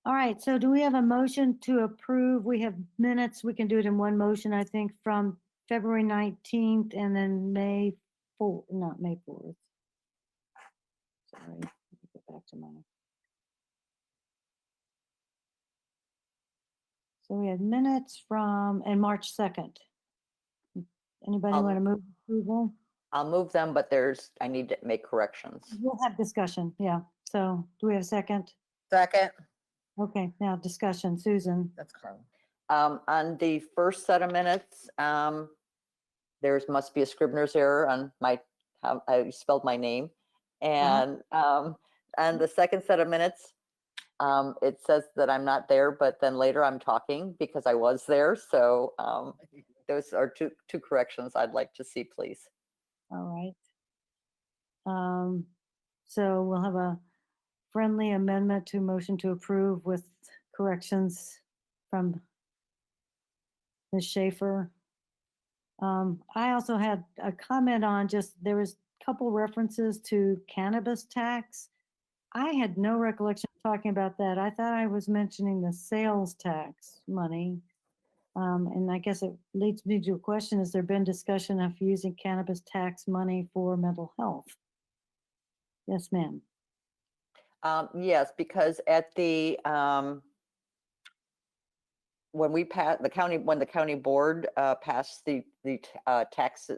All right, so do we have a motion to approve? We have minutes, we can do it in one motion, I think, from February 19th and then May 4th, not May 4th. Sorry, let me get back to mine. So we have minutes and March 2nd. Anybody want to move approval? I'll move them, but I need to make corrections. We'll have discussion, yeah. So do we have a second? Second, Okay, now discussion, Susan. that's Carla. On the first set of minutes, there must be a Scribner's error on my how I spelled my name. And the second set of minutes, it says that I'm not there, but then later I'm talking because I was there. So those are two corrections I'd like to see, please. All right. So we'll have a friendly amendment to motion to approve with corrections from Ms. Schaefer. I also had a comment on just, there was a couple references to cannabis tax. I had no recollection of talking about that. I thought I was mentioning the sales tax money. And I guess it leads me to a question, has there been discussion of using cannabis tax money for mental health? Yes, ma'am. Yes, because at the when the county board passed the tax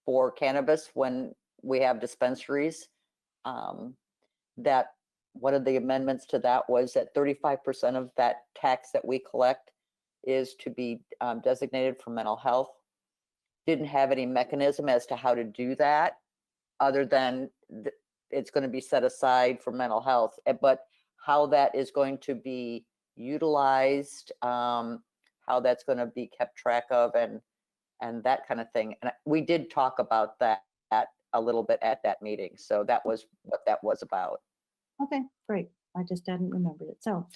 for cannabis when we have dispensaries, that one of the amendments to that was that 35% of that tax that we collect is to be designated for mental health. Didn't have any mechanism as to how to do that other than it's going to be set aside for mental health, but how that is going to be utilized, how that's going to be kept track of, and that kind of thing. And we did talk about that a little bit at that meeting. So that was what that was about. Okay, great. I just hadn't remembered it. So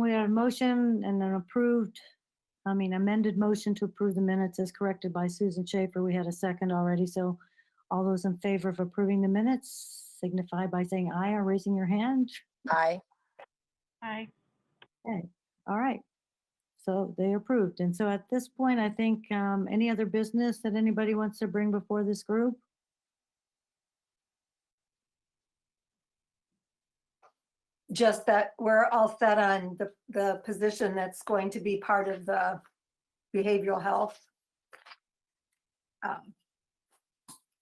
we had a motion and an amended motion to approve the minutes as corrected by Susan Schaefer. We had a second already. So all those in favor of approving the minutes signify by saying aye or raising your hand. Aye. Aye. Okay, all right. So they approved. And so at this point, I think any other business that anybody wants to bring before this group? Just that we're all set on the position that's going to be part of the behavioral health.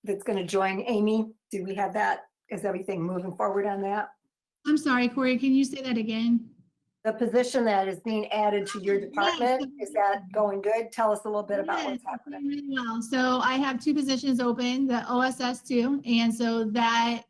That's going to join Amy. Do we have that? Is everything moving forward on that? I'm sorry, Corey, can you say that again? The position that is being added to your department, is that going good? Tell us a little bit about what's Yes, it's happening. going really well. So I have 2 positions open, the OSS 2, and so that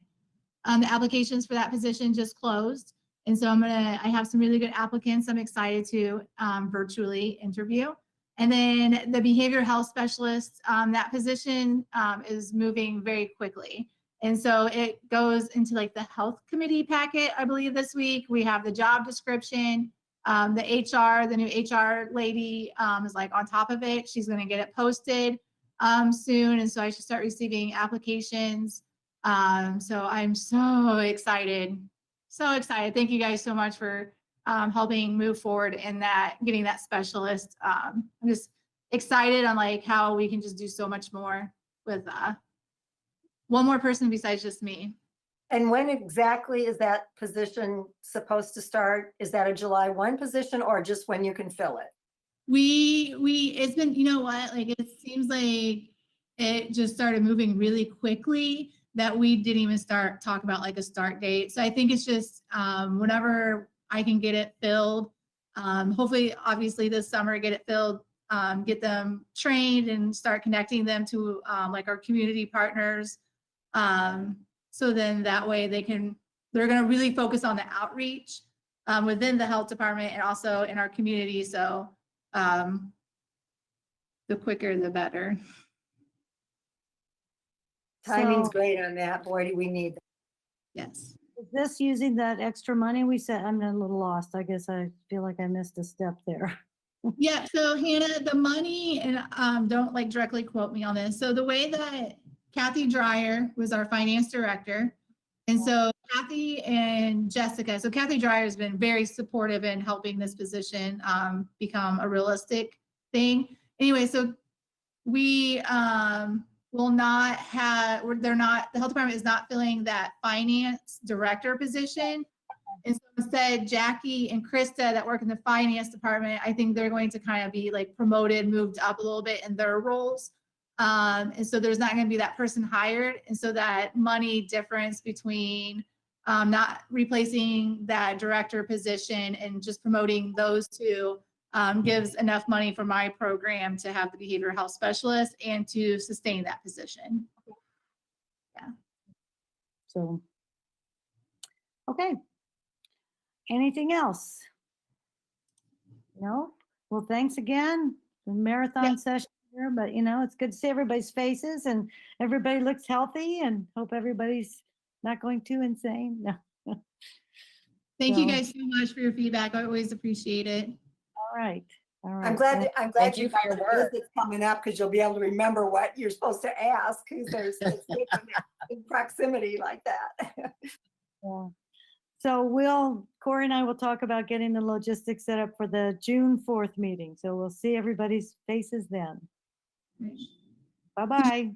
the applications for that position just closed. And so I have some really good applicants I'm excited to virtually interview. And then the behavioral health specialist, that position is moving very quickly. And so it goes into like the health committee packet, I believe this week. We have the job description. The new HR lady is like on top of it. She's gonna get it posted soon. And so I should start receiving applications. So I'm so excited. So excited. Thank you guys so much for helping move forward in that, getting that specialist. I'm just excited on like how we can just do so much more with one more person besides just me. And when exactly is that position supposed to start? Is that a July 1 position or just when you can fill it? It's been, you know what, like it seems like it just started moving really quickly that we didn't even talk about like a start date. So I think it's just whenever I can get it filled, hopefully obviously this summer get it filled, get them trained and start connecting them to like our community partners. So then that way they're going to really focus on the outreach within the health department and also in our community. So the quicker, the better. Timing's So- great on that. Boy, do we need that. Yes. Is this using that extra money we said? I'm a little lost. I guess I feel like I missed a step there. Yeah. So Hannah, the money, and don't like directly quote me on this. So the way that Kathy Dreyer was our finance director. And so Kathy and Jessica, so Kathy Dreyer has been very supportive in helping this position become a realistic thing. Anyway, so we will not have, the health department is not filling that finance director position. And so instead, Jackie and Krista that work in the finance department, I think they're going to kind of be like promoted, moved up a little bit in their roles. And so there's not going to be that person hired. And so that money difference between not replacing that director position and just promoting those two gives enough money for my program to have the behavioral health specialist and to sustain that position. So, okay. Anything else? No? Well, thanks again. The marathon session here, but it's good to see everybody's faces and everybody looks healthy and hope everybody's not going too insane. No. Thank you So, guys so much for your feedback. I always appreciate it. All right. All right. I'm glad, Well, I'm Thank glad you you for got your the work. visits coming up because you'll be able to remember what you're supposed to ask because there's it's taken in proximity like that. yeah. So Corey and I will talk about getting the logistics set up for the June 4th meeting. So we'll see everybody's faces then. Bye-bye.